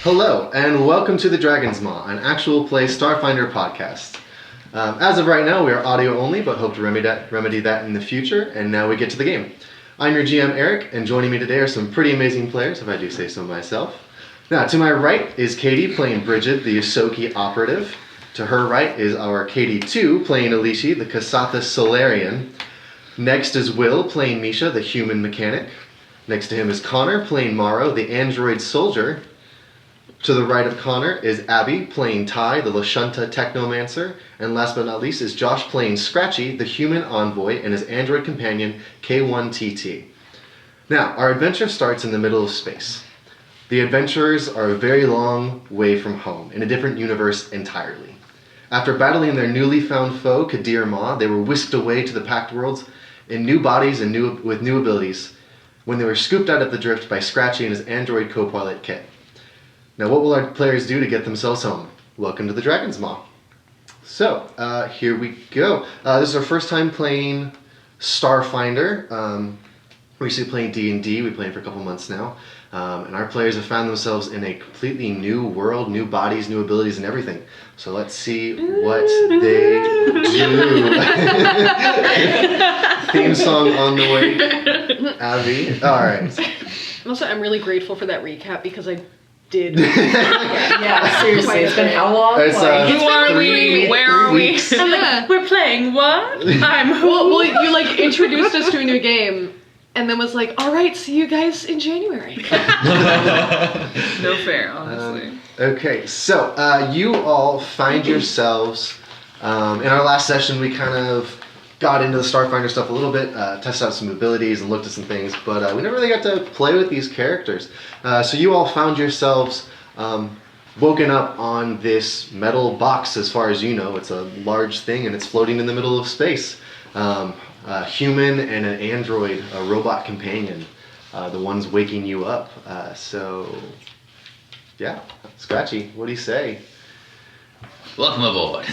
Hello, and welcome to the Dragon's Maw, an actual play Starfinder podcast. As of right now, we are audio only, but hope to remedy that in the future, and now we get to the game. I'm your GM, Eric, and joining me today are some pretty amazing players, if I do say so myself. Now, to my right is Katie playing Bridget, the Yosoki operative. To her right is our Katie 2 playing Alishi, the Kasatha Solarian. Next is Will playing Misha, the human mechanic. Next to him is Connor playing Morrow, the android soldier. To the right of Connor is Abby playing Ty, the Lashunta technomancer. And last but not least is Josh playing Scratchy, the human envoy, and his android companion, K1TT. Now, our adventure starts in the middle of space. The adventurers are a very long way from home, in a different universe entirely. After battling their newly found foe, Kadir Ma, they were whisked away to the Pact Worlds in new bodies and with new abilities when they were scooped out of the drift by Scratchy and his android co-pilot Kit. Now, what will our players do to get themselves home? Welcome to the Dragon's Maw. So, here we go. This is our first time playing Starfinder. We used to be playing D&D. We've been playing for a couple months now. And our players have found themselves in a completely new world, new bodies, new abilities, and everything. So let's see what they do. Theme song on the way. Abby. All right. Also, I'm really grateful for that recap because I did. Yeah, seriously. It's been how long? It's, Who are we? Where are we? I'm like, we're playing what? I'm who? Well, you like introduced us to a new game, and then was like, "All right, see you guys in January." No fair, honestly. Okay, so you all find yourselves. In our last session, we kind of got into the Starfinder stuff a little bit, tested out some abilities and looked at some things, but we never really got to play with these characters. So you all found yourselves woken up on this metal box, as far as you know. It's a large thing, and it's floating in the middle of space. A human and an android, a robot companion, the ones waking you up. So, yeah, Scratchy, what do you say? Welcome aboard.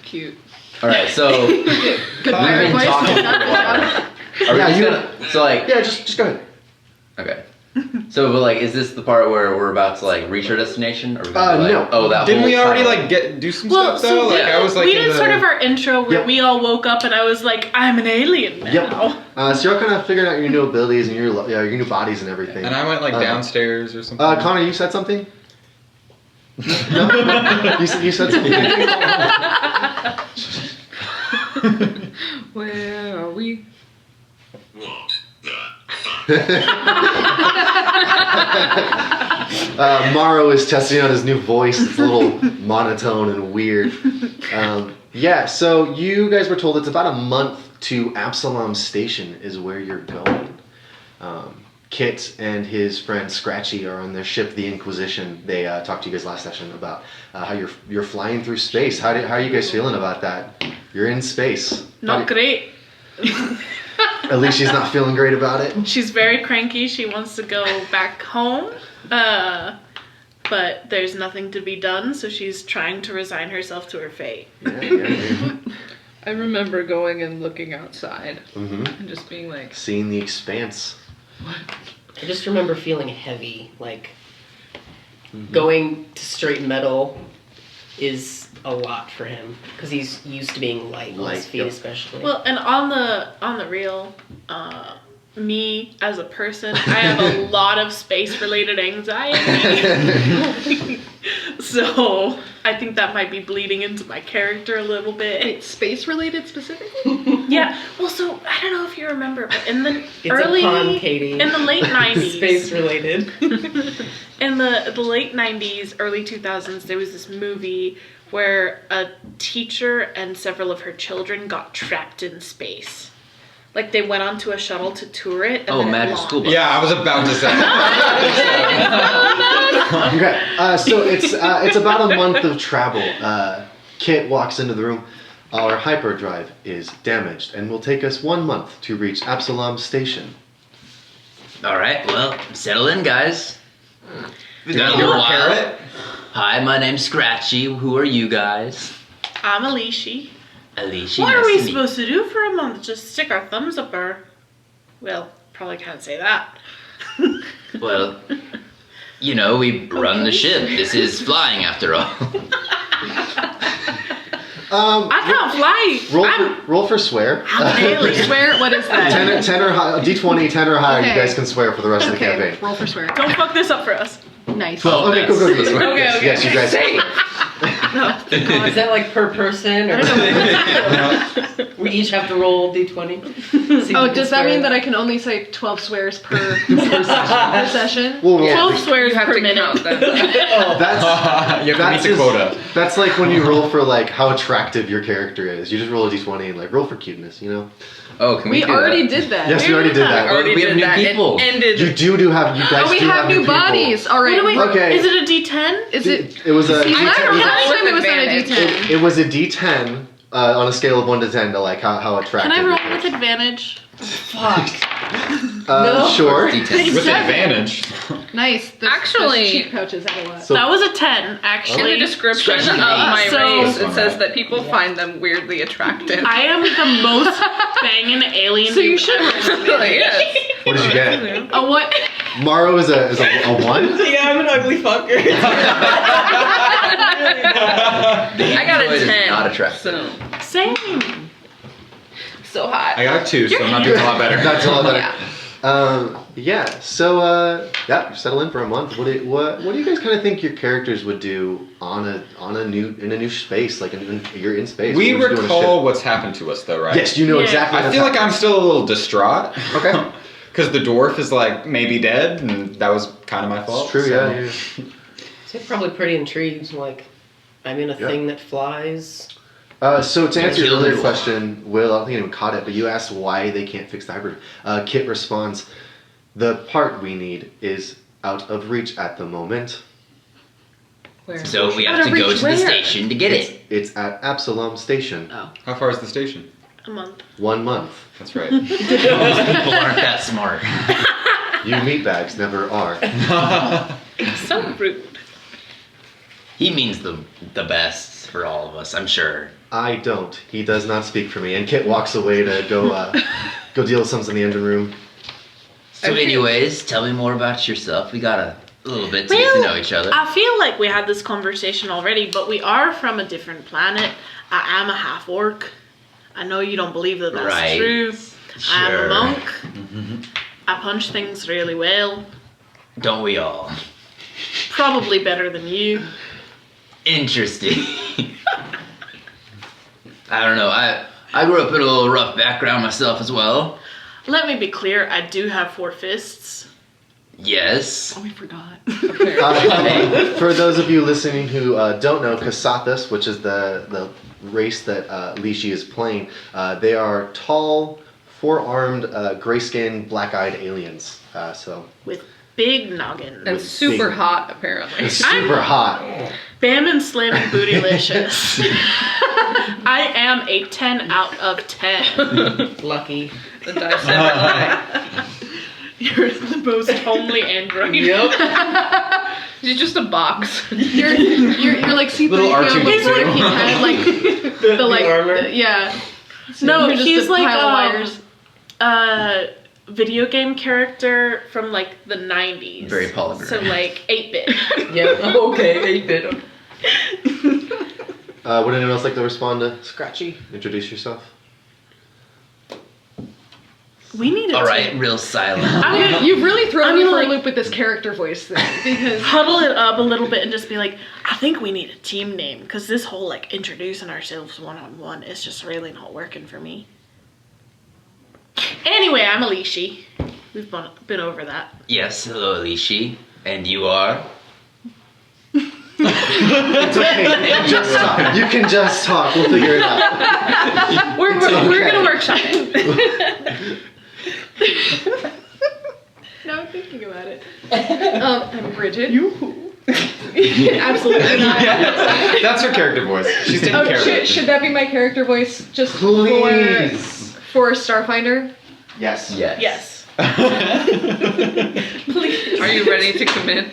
Cute. All right, so we've been talking for a while. Are we just gonna? So like, Yeah, just go ahead. okay. So, but like, is this the part where we're about to like reach our destination? Or are we gonna be like, no. Oh, that Didn't whole we already time? like do some Well, stuff though? so Like I was like we in did the... sort of our intro where Yep. we all woke up and I was like, I'm an alien now. Yep. So you're kind of figuring out your new abilities and your new bodies and everything. And I went like downstairs or something. Connor, you said something? No? You said something? Where are we? Morrow is testing out his new voice. It's a little monotone and weird. Yeah, so you guys were told it's about a month to Absalom Station is where you're going. Kit and his friend Scratchy are on their ship, the Inquisition. They talked to you guys last session about how you're flying through space. How are you guys feeling about that? You're in space. Not great. At least she's not feeling great about it. She's very cranky. She wants to go back home. But there's nothing to be done, so she's trying to resign herself to her fate. Yeah. I remember going and looking outside Mm-hmm. and just being like, Seeing the expanse. I just remember feeling heavy, like going to straight metal is a lot for him because he's used to being light on his feet, Yep. especially. Well, and on the real, me as a person, I have a lot of space-related anxiety. So I think that might be bleeding into my character a little bit. Wait, space related specifically? Yeah. Well, so I don't know if you remember, but in the it's a pun, Katie. in the late 90s, Space related. in the late 90s, early 2000s, there was this movie where a teacher and several of her children got trapped in space. Like, they went onto a shuttle to tour it. And then Magic it School Bus. Yeah, I was about to say. Okay, so it's about a month of travel. Kit walks into the room. Our hyperdrive is damaged and will take us 1 month to reach Absalom Station. All right, well, settle in, guys. We got a You little repair while. it? Hi, my name's Scratchy. Who are you guys? I'm Alishi. Alicia. What are nice we to meet supposed to do for a month? Just stick our thumbs up our... Well, probably can't say that. Well, you know, we run the ship. This is flying after all. I can't fly. Roll for swear. Swear, what is that? 10 or high, D20, 10 or higher. You Okay. guys can swear for the rest of the Okay, campaign. roll for swear. Don't fuck this up for us. Nice. Oh, okay, go. That's- Okay, Yes, you guys. Is that like per person? Or we each have to roll d20? Oh, does that mean that I can only say 12 swears per session? We'll roll. 12 swears You have per to minute. count them. That's You have to meet the just- quota. That's like when you roll for like how attractive your character is. You just roll a d20 and like roll for cuteness, you know? Oh, can we We do already that? did that. Yes, we already did that. Already We have did new that. It people. ended. You have you guys Oh, we do have new people. bodies. All right. Wait, Okay. Is it a D10? Is it? It was a See, D10. last rolled time it was on a advantage. D10. It was a D10 on a scale of 1 to 10 to like how attractive. Can I your roll character with advantage? Fuck. is. No. Sure. D10. With Seven. advantage. Nice. The Actually- cheat pouches have a lot. So That was a 10, In actually. the description Scratch of your my face. race, So- it says that people find them weirdly attractive. I am the most banging alien. So you you've should ever roll. Yes. what did you get? A what? Maro is a 1? Yeah, I'm an ugly fucker. I got a Android is 10. not attractive. So, Same. so hot. I got a 2, so I'm not doing a lot better. That's a lot better. Yeah. So you settle in for a month. What do you guys kind of think your characters would do in a new space, like you're in space? We What would you do on a recall ship? what's happened to us, though, right? Yes, you know Yeah. exactly. I what's feel like I'm happening. still a little distraught. Okay. Because the dwarf is like maybe dead, and that was kind of my fault. It's true, so- yeah. So you're probably pretty intrigued. Like, I'm in a Yeah. thing that flies. So to answer your Killed earlier it. question, Will, I don't think anyone caught it, but you asked why they can't fix the hybrid. Kit responds, the part we need is out of reach at the moment. Where? So we have Out to of go reach to where? the station to get it. It's at Absalom Station. How far is the station? A month. 1 month. That's right. Most people aren't that smart. You meatbags never are. So rude. He means the best for all of us, I'm sure. I don't. He does not speak for me. And Kit walks away to go deal with something in the engine room. So I feel- anyways, tell me more about yourself. We got a little bit to get to know each other. I feel like we had this conversation already, but we are from a different planet. I am a half orc. I know you don't believe that that's Right. true. I'm a Sure. monk. I punch things really well. Don't we all? Probably better than you. Interesting. I don't know. I grew up in a little rough background myself as well. Let me be clear, I do have 4 fists. Yes. Oh, we forgot. For those of you listening who don't know, Kasathas, which is the race that Lishi is playing, they are tall, 4-armed, gray-skinned, black-eyed aliens. So With big noggins. And super big- hot, apparently. it's super hot. Bam and slamming bootylicious. I am a 10 out of 10. Lucky. The dice never lie. You're the most homely android. Yep. He's just a box. You're like C3PO Little R2D2. before he had like the like armor. yeah. No, You're just he's a like pile of wires. video game character from like the 90s. Very polygram. So like 8-bit. Yeah. Okay. 8-bit. Would anyone else like to respond to Scratchy. introduce yourself? We need a All right, team. real silent. I'm gonna You've really thrown I'm me gonna, for a like- loop with this character voice thing because huddle it up a little bit and just be like, I think we need a team name because this whole like introducing ourselves one-on-one is just really not working for me. Anyway, I'm Alishi. We've been over that. Yes, hello, Lishi. And you are? It's okay. You can just talk. You can just talk. We'll figure it out. We're okay. gonna workshop it. now I'm thinking about it. I'm Bridget. Absolutely not. That's her character voice. She's taking Oh, care of it. should that be my character voice just Please. for Starfinder? Yes. Yes. Yes. Please. Are you ready to commit?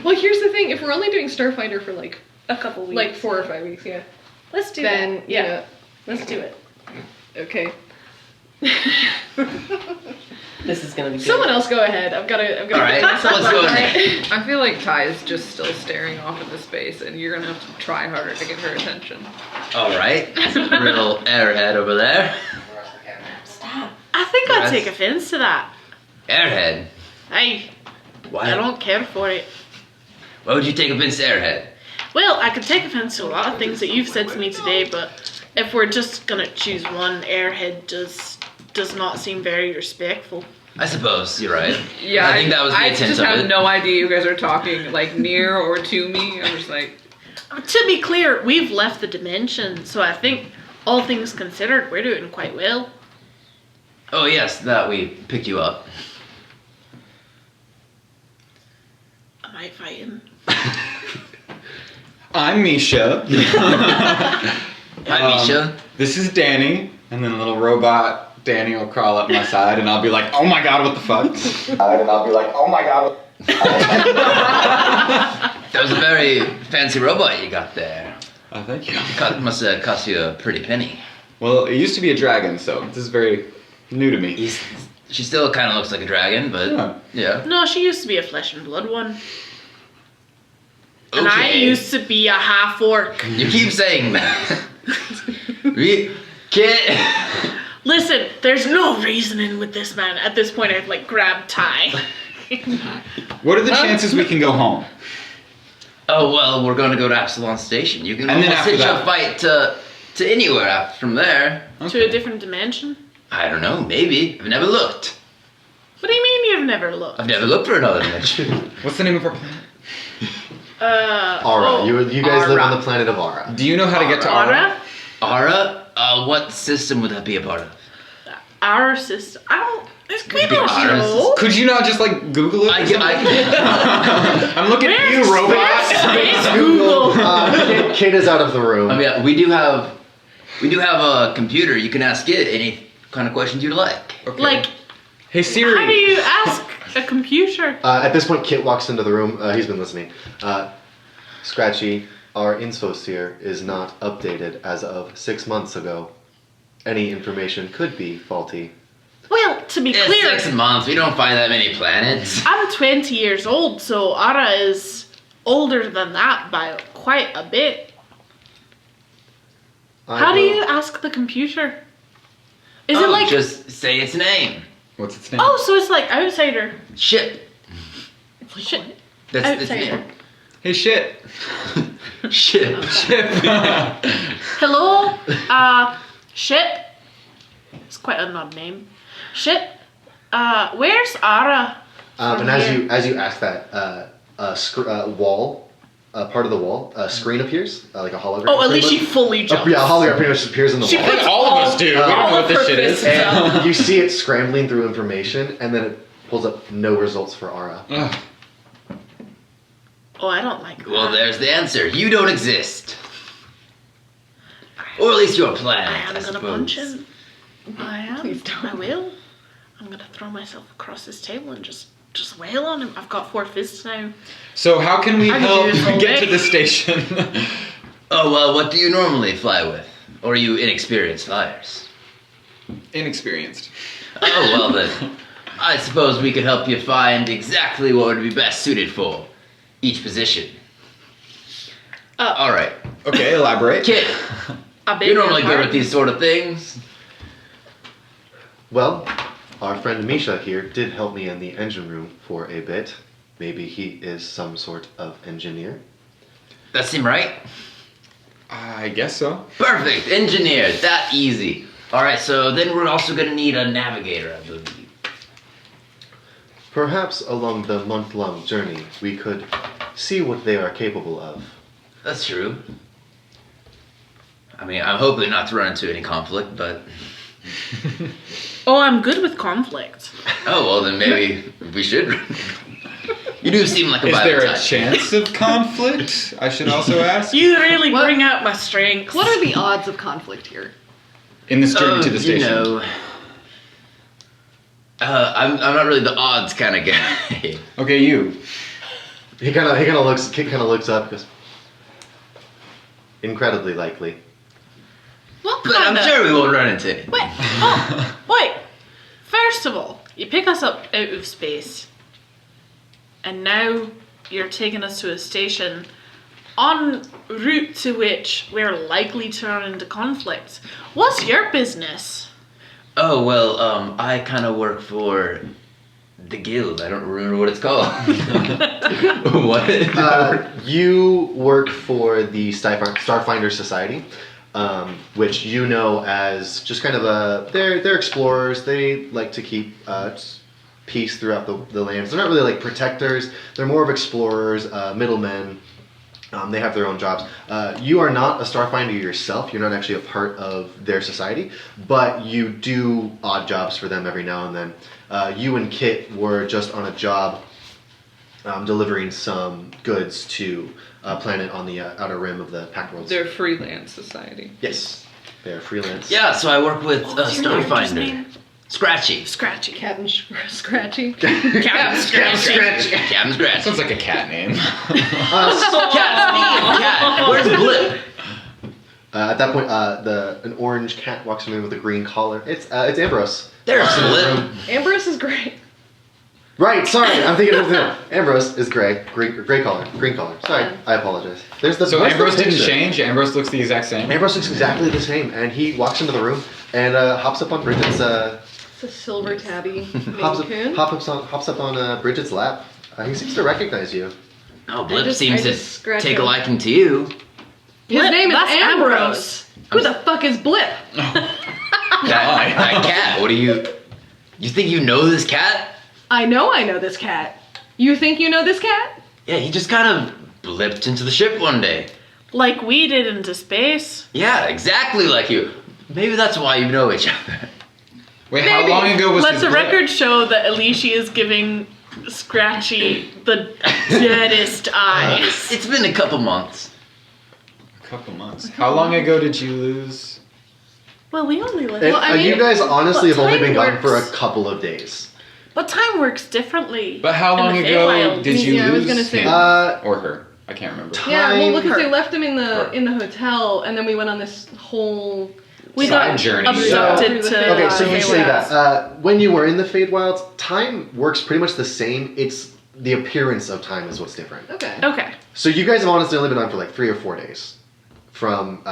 Well, here's the thing: if we're only doing Starfinder for like A couple weeks. 4 or 5 weeks, yeah, Let's do then that. Yeah. Let's do it. okay. This is gonna be good. Someone else go ahead. I've got to. All right, let's go in there. I feel like Ty is just still staring off into space, and you're gonna have to try harder to get her attention. All right, little airhead over there. Stop. I think I'd Yes. take offense to that. Airhead. Hey, Why? I don't care for it. Why would you take offense to airhead? Well, I could take offense to a lot of things that you've said to me today, but if we're just gonna choose one, airhead does not seem very respectful. I suppose you're right. Yeah, I think that was the I intent just of have it. no idea you guys are talking like near or to me. I'm just like, To be clear, we've left the dimension, so I think all things considered, we're doing quite well. Oh yes, that we picked you up. Am I fighting? I'm Misha. Hi, Misha. This is Danny, and then little robot Danny will crawl up my side, and I'll be like, "Oh my god, what the fuck?" And I'll be like, "Oh my god." That was a very fancy robot you got there. Oh, thank you. Must have cost you a pretty penny. Well, it used to be a dragon, so this is very new to me. She still kind of looks like a dragon, but Yeah. yeah. No, she used to be a flesh and blood one. And I Okay. used to be a half orc. You keep saying that. We can't. Listen, there's no reasoning with this man. At this point, I've like grabbed Ty. What are the chances we can go home? Oh well, we're going to go to Absalom Station. You can And then almost after hitch a that- fight to anywhere after from there. To a different dimension? I don't know. Maybe I've never looked. What do you mean you've never looked? I've never looked for another dimension. What's the name of our planet? Aura. Oh, You guys live on Aura. the planet of Aura. Do you know how to get to Aura? Aura? Aura? What system would that be a part of? Our system. I don't. This could be Our show. Could you not just like Google it? I'm looking at you, Where's robot. Google? Kid is out of the room. I mean, we do have a computer. You can ask it any kind of questions you'd like. Okay. Like, Hey Siri. how do you ask a computer? At this point, Kit walks into the room. He's been listening. Scratchy, our infosphere is not updated as of 6 months ago. Any information could be faulty. Well, to be It's clear, 6 months. We don't find that many planets. I'm 20 years old, so Ara is older than that by quite a bit. How do you ask the computer? Is it like... Just say its name. What's its name? Oh, so it's like Outsider. Ship. Shit. That's its Outsider. name. Hey shit. Ship. Hello? Ship? It's quite a knob name. Ship? Where's Ara? And From as here. you ask that, wall, part of the wall, a screen appears, like a hologram. Oh, at least she pretty fully much. jumps. Yeah, a hologram pretty much appears in the She wall. puts All of us do. We don't know all what of this her shit is. fists out. And you see it scrambling through information, and then it pulls up no results for Aura. Ugh. Oh, I don't like that. Well, there's the answer. You don't exist. Or at least your planet. I am gonna suppose. punch him. I am. Please don't. I will. I'm gonna throw myself across this table and just wail on him. I've got 4 fists now. So how can we I can help do this all get day. to the station? Oh, well, what do you normally fly with? Or are you inexperienced flyers? Inexperienced. Oh, well then. I suppose we could help you find exactly what would be best suited for each position. Alright. Okay, elaborate. Kit, I beg you're your normally good with pardon. these sort of things. Well, our friend Misha here did help me in the engine room for a bit. Maybe he is some sort of engineer. That seem right? I guess so. Perfect, engineer, that easy. Alright, so then we're also gonna need a navigator, I believe. Perhaps along the month-long journey, we could see what they are capable of. That's true. I mean, I'm hoping not to run into any conflict, but... Oh, I'm good with conflict. Oh, well then maybe we should. You do seem like a Is violent there a type. chance of conflict? I should also ask. You really What? bring out my strengths. What are the odds of conflict here? In this journey to the You station. know, I'm not really the odds kind of guy. Okay, you. He kind of looks. Kit kind of looks up. Goes, incredibly likely. What But kind I'm of... sure we won't run into it. Wait. First of all, you pick us up out of space, and now you're taking us to a station en route to which we're likely to run into conflict. What's your business? Oh, well, I kind of work for the guild. I don't remember what it's called. What? You work for the Starfinder Society, which you know as just kind of they're explorers. They like to keep peace throughout the lands. They're not really like protectors. They're more of explorers, middlemen. They have their own jobs. You are not a Starfinder yourself. You're not actually a part of their society, but you do odd jobs for them every now and then. You and Kit were just on a job delivering some goods to a planet on the outer rim of the Pact Worlds. They're freelance society. Yes, they're freelance. Yeah, so I work with What's your character's Starfinder. name? Scratchy. Scratchy. Captain Scratchy. Captain Scratchy. Captain Scratchy. Sounds like a cat name. Cat. Where's Blip? At that point, an orange cat walks in with a green collar. It's Ambrose. There's Blip. Ambrose is great. Right, sorry, I'm thinking of the Ambrose is gray collar, green collar. Sorry, I apologize. There's the So what's the Ambrose didn't picture? change? Ambrose looks the exact same? Ambrose looks exactly the same, and he walks into the room and hops up on Bridget's It's a silver tabby hops Maine up, Coon. hops up on Bridget's lap. He seems to recognize you. Oh, Blip I seems just to scratch take a him. liking to you. His Blip, name is that's Ambrose. Who the fuck is Blip? That cat. What do you? You think you know this cat? I know this cat. You think you know this cat? Yeah, he just kind of blipped into the ship one day. Like we did into space. Yeah, exactly like you. Maybe that's why you know each other. Wait, how long ago was Let his the blip? record show that Alicia is giving Scratchy the deadest eyes. It's been a couple months. A couple months. How long ago did you lose? Well, we only lived. And, Well, I mean, you guys honestly but have only time been gone for a works. couple of days. But time works differently. But how in long the ago Feywild. did you Yeah, I was lose gonna say- him? Or her? I can't remember. Yeah, well, Time- because they left him in the hotel, and then we went on this whole. We Side got journey. abducted So- to. Okay, so you say Feywilds. that. When you were in the Feywilds, time works pretty much the same. It's the appearance of time is what's different. Okay. Okay. So you guys have honestly only been on for like 3 or 4 days. From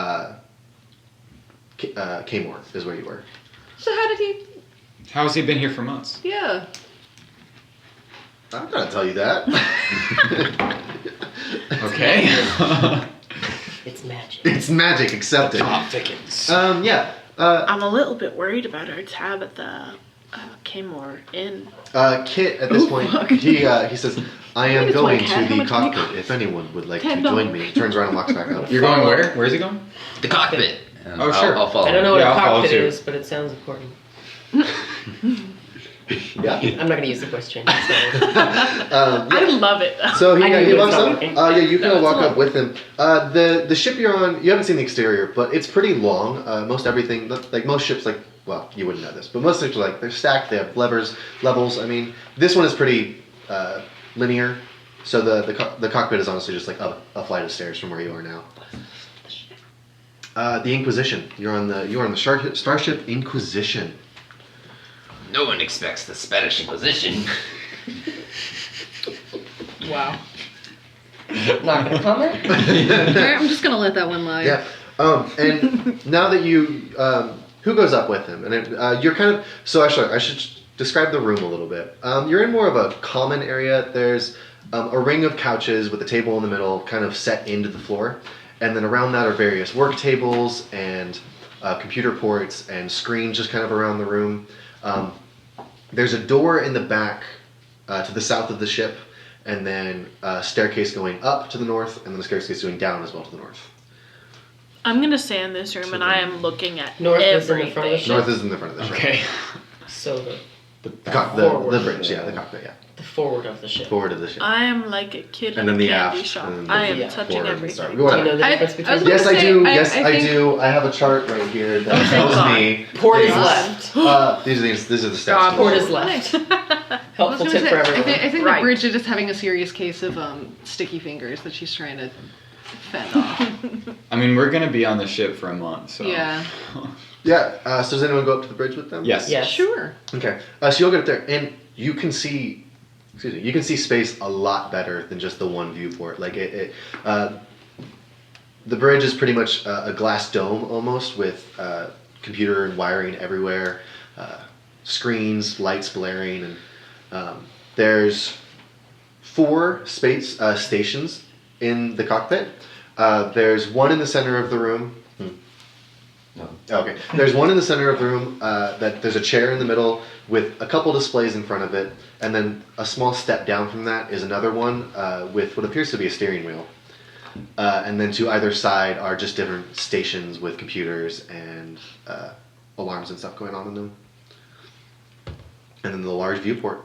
Kmore is where you were. So how did he? How has he been here for months? Yeah. I'm gonna tell you that. Okay. It's magic. It's magic, accepted. Plot thickens. Yeah. I'm a little bit worried about our tab at the Kmore Inn. Kit at this point, he says, "I am it's going like to how the much money cockpit. If anyone would like to $10. join me." He turns around and walks back up. You're going where? Where's he going? The cockpit. And Oh, sure. I'll follow. I don't know what Yeah, a I'll follow cockpit too. is, but it sounds important. Yeah. I'm not gonna use the question. So. I love it. So I knew he he was walks up. talking. Yeah, you kind No, of walk it's up with him. The ship you're on, you haven't seen the exterior, but it's pretty long. Most everything, like most ships, like well, you wouldn't know this, but most ships are like they're stacked. They have levels. I mean, this one is pretty linear. So the cockpit is honestly just like a flight of stairs from where you are now. The Inquisition. You're on the starship Inquisition. No one expects the Spanish Inquisition. Wow. Not gonna comment. Alright, I'm just gonna let that one lie. Yeah. And now that you, who goes up with him? And you're kind of. So actually, I should describe the room a little bit. You're in more of a common area. There's a ring of couches with a table in the middle, kind of set into the floor, and then around that are various work tables and computer ports and screens just kind of around the room. There's a door in the back to the south of the ship, and then a staircase going up to the north, and then a staircase going down as well to the north. I'm gonna stay in this room and I am looking at North is in everything. the front of the ship? North is in the front of the ship. Okay. So The Forward. bridge, yeah, the cockpit, yeah. the forward of the ship. Forward of the ship. I am like a kid And in then a the candy aft, shop. and then I am the touching forward and start. everything. Do you know Whatever. the I- difference I between was them? Yes, gonna I say, do. I Yes, I think- do. I have a chart right here that thank tells God. me. Port is things. left. These are the steps. Port is forward. left. I was Helpful gonna tip say, for everyone. I think Right. that Bridget is having a serious case of sticky fingers that she's trying to Fend off. I mean, we're gonna be on the ship for a month, so. Yeah. Yeah. So does anyone go up to the bridge with them? Yes. Yes. Sure. Okay. So you'll get up there, and you can see. Excuse me. You can see space a lot better than just the one viewport. Like the bridge is pretty much a glass dome almost with computer and wiring everywhere, screens, lights blaring, and there's 4 space stations in the cockpit. There's one in the center of the room. No. Okay. There's one in the center of the room that there's a chair in the middle with a couple displays in front of it, and then a small step down from that is another one with what appears to be a steering wheel. And then to either side are just different stations with computers and alarms and stuff going on in them. And then the large viewport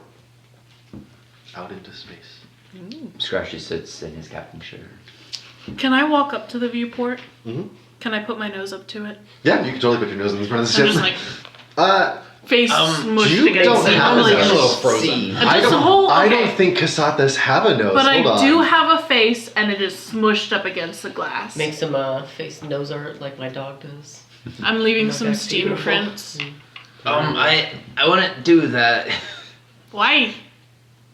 out into space. Scratchy sits in his captain's chair. Can I walk up to the viewport? Mm-hmm. Can I put my nose up to it? Yeah, you can totally put your nose in front of the I'm ship. just like face you smushed against don't the have I'm like, a nose. frozen. I just a don't, whole- I okay. don't think Kasatas have a nose. But Hold I on. do have a face, and it is smushed up against the glass. Make some face nose art like my dog does. I'm leaving Not some that steam beautiful. prints. I wouldn't do that. Why?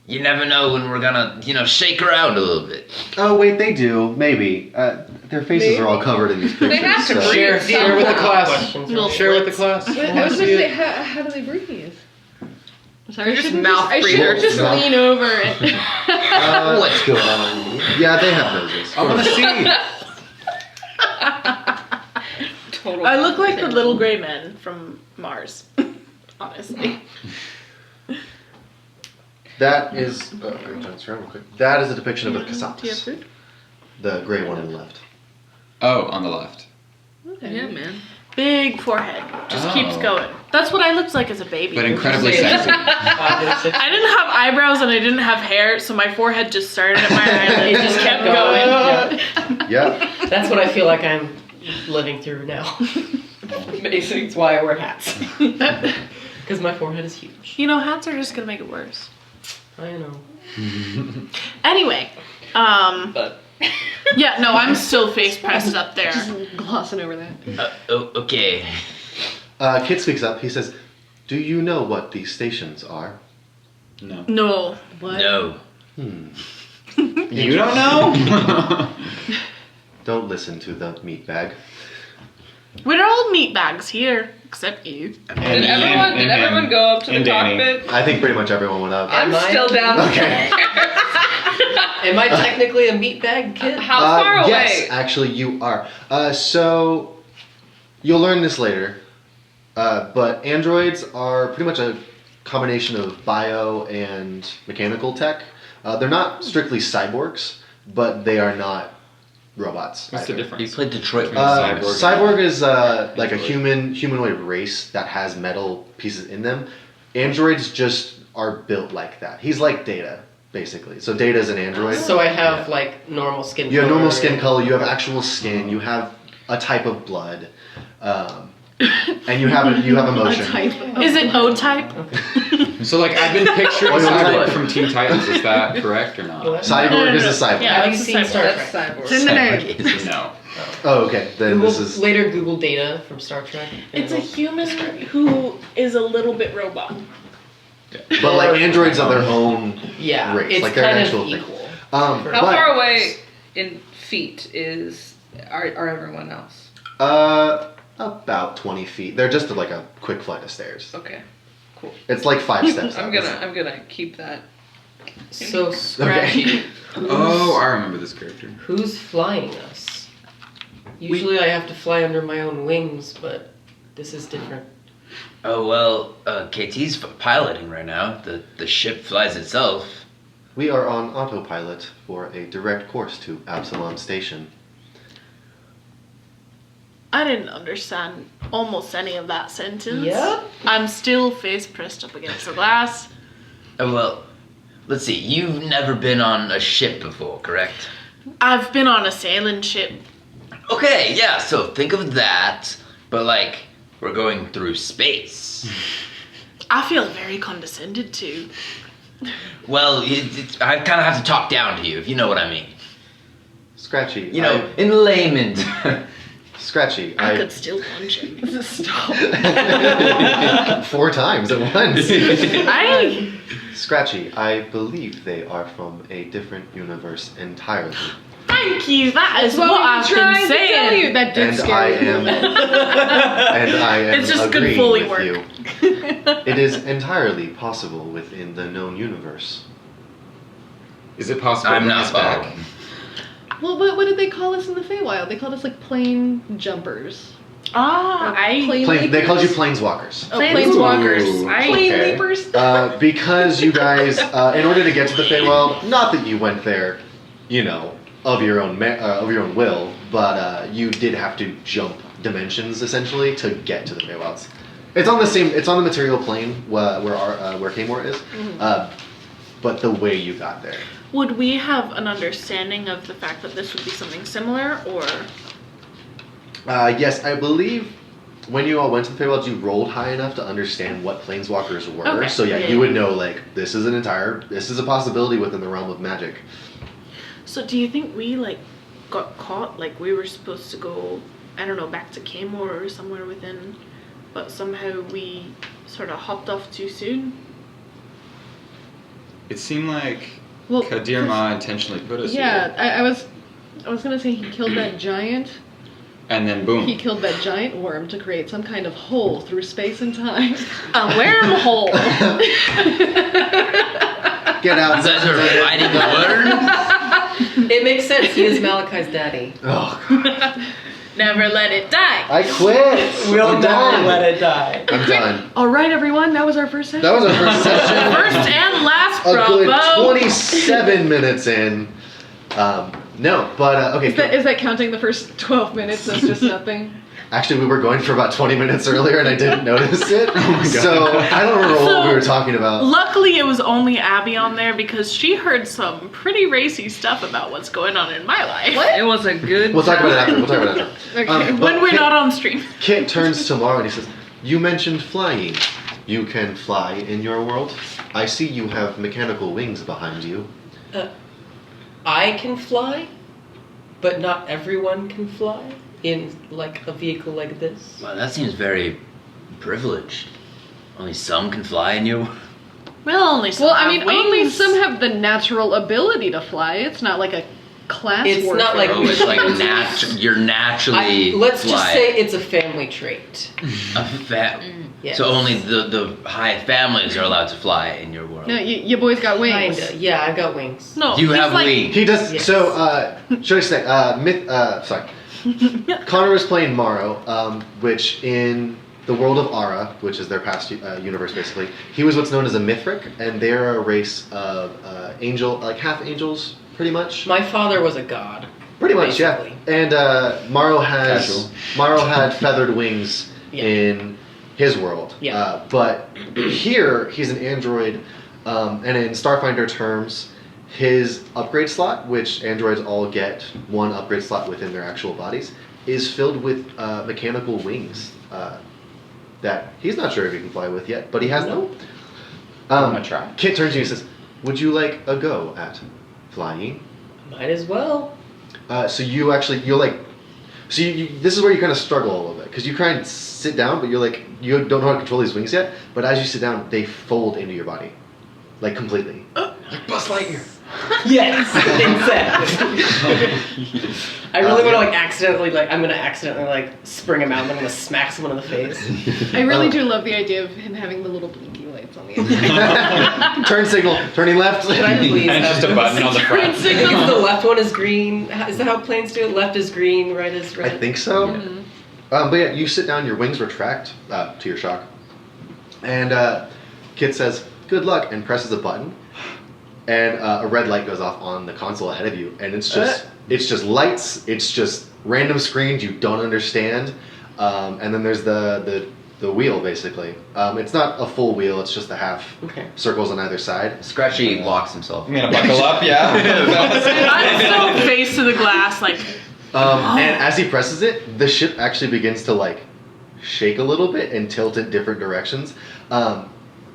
You never know when we're gonna, shake around a little bit. Oh wait, they do. Maybe. Their faces are all covered in these pictures. They have to so- breathe. Share with the class. Questions, Little right? Share with the class. I was gonna say, how do they breathe? Sorry, Just I shouldn't mouth I shouldn't breathers. just Mouth- lean over and. What's going on? Yeah, they have noses. I want to see. Total. I look like the little gray men from Mars. Honestly. That is. I'm trying to turn real quick. That is a depiction of a Do you have Kasatas. food? The gray one on the left. Oh, on the left. Okay. Yeah, man. Big forehead. Just Oh. keeps going. That's what I looked like as a baby. But incredibly Say sexy. 5 to 6. I didn't have eyebrows and I didn't have hair, so my forehead just started at my eyelid. It just kept going. Yeah. That's what I feel like I'm living through now. Basically, it's why I wear hats. Because my forehead is huge. You know, hats are just gonna make it worse. I know. Anyway, But yeah, no, I'm still face pressed up there. Glossing over that. Okay. Kit speaks up. He says, "Do you know what these stations are?" No. No. What? No. You don't know? Don't listen to the meatbag. We're all meatbags here, except you. Did everyone go up to the and Danny. cockpit? I think pretty much everyone went up. I'm Am I? still down. Okay. am I technically a meatbag kid? How far away? Yes, actually, you are. So you'll learn this later. But androids are pretty much a combination of bio and mechanical tech. They're not strictly cyborgs, but they are not robots. What's the either. You difference? played Detroit. Cyborg is like a humanoid race that has metal pieces in them. Androids just are built like that. He's like Data, basically. So Data is an android. So I have like normal skin You have color. normal skin color. You have actual skin. You have a type of blood, and you have emotion. Is it O-type? So, like, I've been picturing Oh, you're Cyborg right. from Teen Titans. Is that correct or not? What? Cyborg is a cyborg. Yeah, Have you it's a seen cyborg. Star That's Trek? cyborg. It's in the name. No. Oh, okay. Then Google, this is. later Google Data from Star Trek. It's a human who is a little bit robot. But like androids are their own Yeah, race. it's Like they're an kind actual of thing. equal. How but, far away in feet are everyone else? About 20 feet. They're just like a quick flight of stairs. Okay. It's like 5 steps. I'm up. gonna keep that. So Scratchy, Oh, I remember this character. who's flying us? Usually I have to fly under my own wings, but this is different. Oh, well, KT's piloting right now. The ship flies itself. We are on autopilot for a direct course to Absalom Station. I didn't understand almost any of that sentence. Yep. I'm still face pressed up against the glass. Oh, well, let's see. You've never been on a ship before, correct? I've been on a sailing ship. Okay, yeah, so think of that, but like, we're going through space. I feel very condescended to. Well, I kind of have to talk down to you, if you know what I mean. Scratchy. You know, in layman. Scratchy. I could still punch him. Stop. 4 times at once. I Scratchy. I believe they are from a different universe entirely. thank you. That is Well, what we I've tried been to tell you saying. that did And scare I you. am. And I am It's just good agreeing Foley with work. you. It is entirely possible within the known universe. Is it possible I'm to bring not us back? following. Well, what did they call us in the Feywild? They called us like plane jumpers. Ah, I They called you planeswalkers. Oh, planeswalkers. Ooh. I Plane Okay. leapers. Because you guys, in order to get to the Feywild, not that you went there, you know, of your own will, but you did have to jump dimensions essentially to get to the Feywilds. It's on the material plane where Kaymore is, but the way you got there. Would we have an understanding of the fact that this would be something similar, or Yes, I believe when you all went to the Feywilds, you rolled high enough to understand what planeswalkers were. Okay. So yeah, Yeah, you yeah. would know like this is a possibility within the realm of magic. so? Do you think we like got caught? Like we were supposed to go, I don't know, back to Kaymore or somewhere within, but somehow we sort of hopped off too soon. It seemed like Well, Kadir Ma intentionally put us yeah, here. I was gonna say he killed that giant. And then boom. He killed that giant worm to create some kind of hole through space and time. A wormhole. Get out! You guys are fighting the worm? It makes sense. He is Malachi's daddy. Oh, God. Never let it die. I quit. I'm done. it die. I'm done. All right, everyone, that was our first session. That was our first session. First and last, A bravo. good 27 minutes in. No, but okay. Is that counting the first 12 minutes as just nothing? Actually, we were going for about 20 minutes earlier, and I didn't notice it. Oh my God. So I don't remember what we were talking about. Luckily, it was only Abby on there because she heard some pretty racy stuff about what's going on in my life. It was a good. We'll talk about it after. We'll talk about it after. Okay. But When we're Kit- not on stream. Kit turns to Mara and he says, "You mentioned flying. You can fly in your world. I see you have mechanical wings behind you. I can fly, but not everyone can fly in like a vehicle like this. Well, that seems very privileged. Only some can fly in you. Well, only some Well, I have mean, wings. only some have the natural ability to fly. It's not like a class It's warfare. not like- Oh, it's like you're naturally. Let's just fly. say it's a family trait. A Yes. So only the high families are allowed to fly in your world. No, you boys got wings. Kinda. Yeah, I got wings. No, You he's have like, wings. He does. Yes. So, should I say, sorry. Connor was playing Morrow, which in the world of Ara, which is their past universe basically, he was what's known as a Mithric, and they're a race of angel, like half angels, pretty much. My father was a god. Pretty much, basically. yeah. And Morrow Casual. had feathered wings Yeah. in his world. Yeah. But here, he's an android, and in Starfinder terms, his upgrade slot, which androids all get one upgrade slot within their actual bodies, is filled with mechanical wings that he's not sure if he can fly with yet, but he has them. I'm gonna try. Kit turns to you and says, "Would you like a go at flying?" Might as well. So you actually, you're like, so this is where you kind of struggle a little bit, because you try and sit down, but you're like, you don't know how to control these wings yet, but as you sit down, they fold into your body. Like completely. Like Buzz Lightyear. Yes, exactly. I really want to I'm gonna accidentally like spring him out and I'm gonna smack someone in the face. I really do love the idea of him having the little blinky lights on the inside. Turn signal, turning left. Can I please And it's have just a this? button on the front. I think it's the left one is green. Is that how planes do it? Left is green, right is red. I think so. But yeah, you sit down, your wings retract to your shock. And Kit says, "Good luck," and presses a button. And a red light goes off on the console ahead of you. And it's just lights, it's just random screens you don't understand. And then there's the wheel, basically. It's not a full wheel, it's just the half circles on either side. Scratchy locks himself. I'm gonna buckle up, yeah. I'm so face to the glass, like, And as he presses it, the ship actually begins to like shake a little bit and tilt in different directions.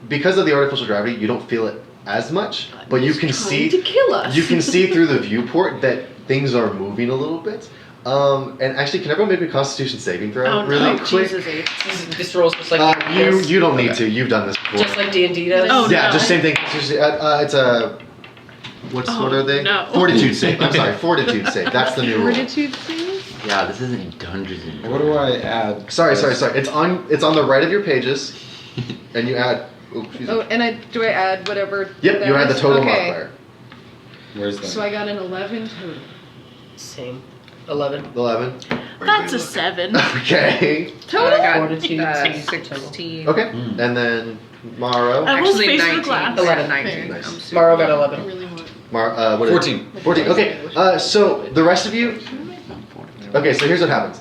Because of the artificial gravity, you don't feel it as much, but you can see to kill us. you can see through the viewport that things are moving a little bit. And actually, can everyone make a Constitution saving throw Oh, really no. quick? Jesus, eight. This rolls just like You don't need to. You've done this before. just like D&D does. Oh, yeah, no. just same thing. It's a what are they? no. Fortitude save. I'm sorry, fortitude save. That's the new rule. Fortitude save? Yeah, this isn't Dungeons and What do I add? Sorry. It's on the right of your pages, and you add. Oh, excuse me. Oh, and do I add whatever? Yep, that you add the is? total Okay. modifier. Where's that? So I got an 11 total. Same. 11. 11. That's a 7. Okay. Total? I got Fortitude, 16. Okay. And then Maro. I almost Actually, faced the 19. glass. 11. 19. Nice. I'm super Maro got I 11. really want. What is it? 14. 14. Okay. So the rest of you. Okay. So here's what happens.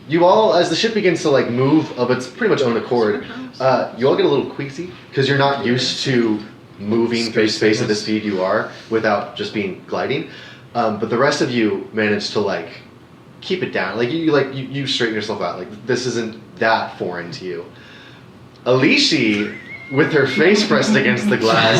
You all, as the ship begins to like move of its pretty much own accord, you all get a little queasy because you're not used to moving through space at the speed you are without just being gliding. But the rest of you manage to like keep it down. Like you straighten yourself out. Like this isn't that foreign to you. Alicia, with her face pressed against the glass,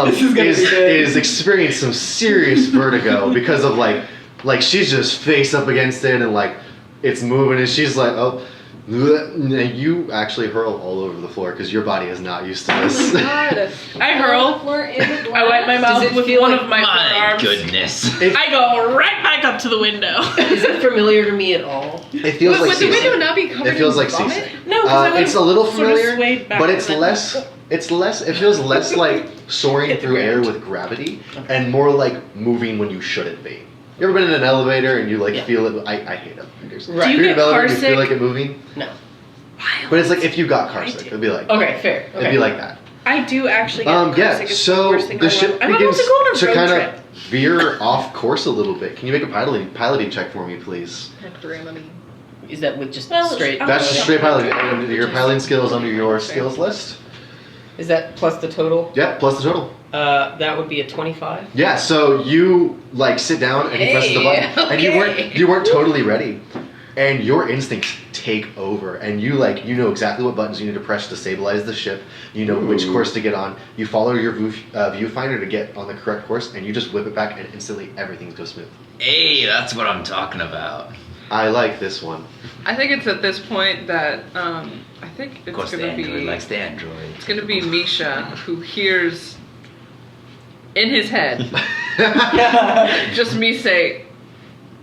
is experiencing some serious vertigo because of like she's just face up against it and like it's moving and she's like, oh, and you actually hurl all over the floor because your body is not used to this. God. I hurl. I wipe my mouth with one of my My forearms. goodness. I go right back up to the window. Is it familiar to me at all? It feels like Would the window seasick. not be covered It feels in like vomit? seasick. No, because I would It's a little sort of familiar, swayed back but it's and then- less. It feels less like soaring Hit the through air ground. with gravity, and more like moving when you shouldn't be. You ever been in an elevator and you like Yeah. feel it? I hate elevators. Right. Do you If you're in get an elevator, car you feel sick? like it moving, No. but it's like if you got car sick, it'd be like Okay, fair. Okay. it'd be like that. I do actually get car Yeah. sick. It's So worst thing the I ship want. I'm about begins to go on a to road kind trip. of veer off course a little bit. Can you make a piloting check for me, please? Is that with just Well, straight? Oh, That's just yeah. straight piloting. And your piloting skills under your skills list. Is that plus the total? Yeah, plus the total. That would be a 25. Yeah, so you like sit down and you press the Hey, button, and okay. you weren't totally ready, and your instincts take over, and you know exactly what buttons you need to press to stabilize the ship. You know which course to get on. You follow your viewfinder to get on the correct course, and you just whip it back, and instantly everything goes smooth. Hey, that's what I'm talking about. I like this one. I think it's at this point that I think Of it's course, the gonna android be likes the android. it's gonna be Misha who hears in his head just me say,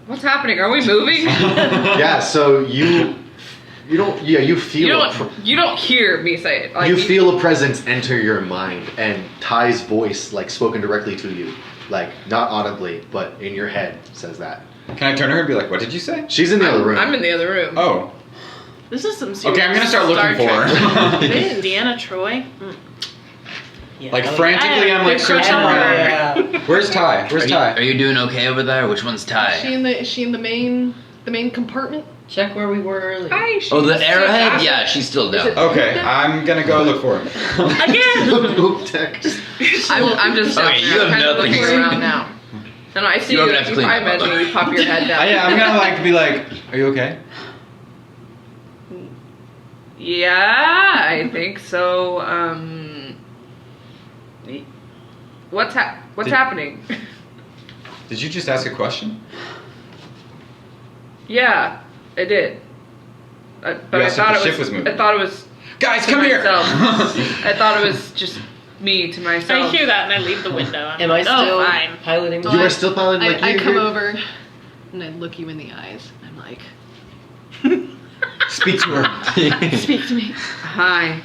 "What's happening? Are we moving?" Yeah, so you feel You don't hear me say it. Like, you feel a presence enter your mind, and Ty's voice, like spoken directly to you, like not audibly, but in your head, says that. Can I turn to her and be like, what did you say? She's in the other room. I'm in the other room. Oh. This is some serious Okay, I'm gonna start looking for Star her. Trek. Indiana Troy. Yeah, Like I frantically, I'm like Big searching crush on around. Yeah. Where's Ty? Where's Are Ty? you doing okay over there? Which one's Ty? Is she in the main compartment? Check where we were earlier. Hi, Oh, the she's arrowhead? so Yeah, she's still down. Okay, I'm gonna go look for him. Again. Oop, tech. I'm just Okay, you have kind of nothing. looking around now. And I see You're you. gonna have to clean I up, imagine though. you pop your head down. Yeah, I'm gonna like be like, are you okay? Yeah, I think so. What's happening? Did you just ask a question? Yeah, I did. But You I asked thought if the it ship was. was moving. I thought it was Guys, to come here! myself. I thought it was just me to I myself. hear that and I leave the window. Am I still fine. piloting? You are still piloting like I you- come you're- over and I look you in the eyes. I'm like, Speak to her. speak to me Hi.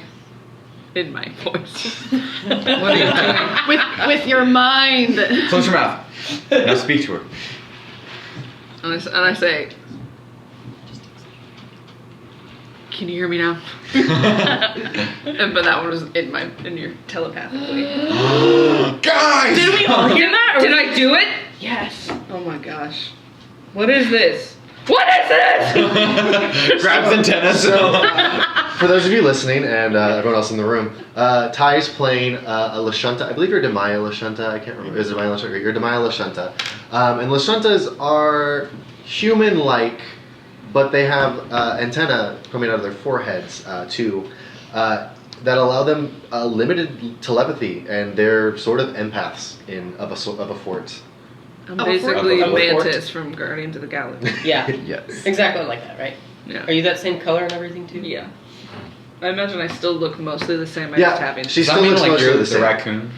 In my voice. What are you doing? with your mind. Close your mouth. Now speak to her. And I say, can you hear me now? But that one was in your telepathically. Guys! Did we all hear that? Or Did I do it? Yes. Oh my gosh. What is this? What is this? Grabs antennas. For those of you listening and everyone else in the room, Ty's playing a Lashunta. I believe you're Demaya Lashunta. I can't remember. Is it Demaya Lashunta? You're Demaya Lashunta. And Lashuntas are human-like, but they have antennae coming out of their foreheads too, that allow them limited telepathy, and they're sort of empaths of a fort. I'm Oh, basically of a fort. Mantis from Guardians of the Galaxy. Yeah, Yes. exactly like that, right? Yeah. Are you that same color and everything too? Yeah. I imagine I still look mostly the same. I Yeah, just happen. she Does that still mean looks like mostly you're the the same. raccoon?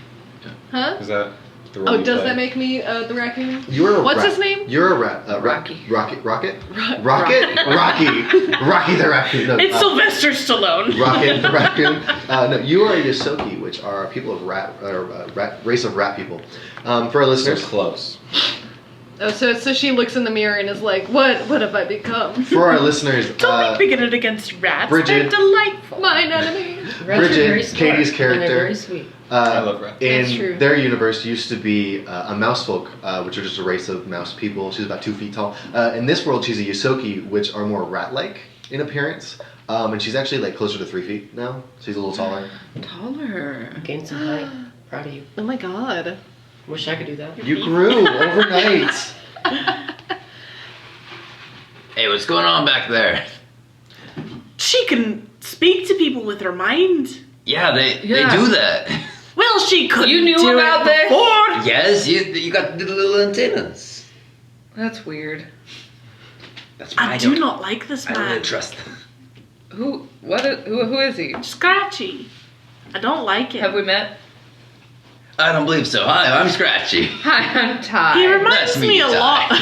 Huh? Is that the role Oh, you does play? that make me the raccoon? You're a What's rat. his name? You're a rat. Rocky. Rocket? Rocky. Rocky the raccoon. No, It's Sylvester Stallone. Rocket the raccoon. No, you are a Yosoki, which are people of race of rat people. For our So listeners, close. Oh, so she looks in the mirror and is like, what have I become? for our listeners, Don't be bigoted against rats. Bridget. They're delightful. Mine enemy. Rats are Bridget, very smart, Katie's and character. they're very sweet. I love rats. That's true. In their universe, used to be a mouse folk, which are just a race of mouse people. She's about 2 feet tall. In this world, she's a Yosoki, which are more rat-like in appearance. And she's actually like closer to 3 feet now. She's a little taller. Taller. Gained some height. Proud of you. Oh my god. Wish I could do that. You grew overnight. Hey, what's going on back there? She can speak to people with her mind. Yeah, they Yeah. do that. Well, she couldn't You knew do about it this? before. Yes, you got the little antennas. That's weird. That's why I don't- do not like this I don't really man. trust them. Who is he? Scratchy. I don't like him. Have we met? I don't believe so. Hi, I'm Scratchy. Hi, I'm Ty. He Nice reminds to meet me you, a Ty. lot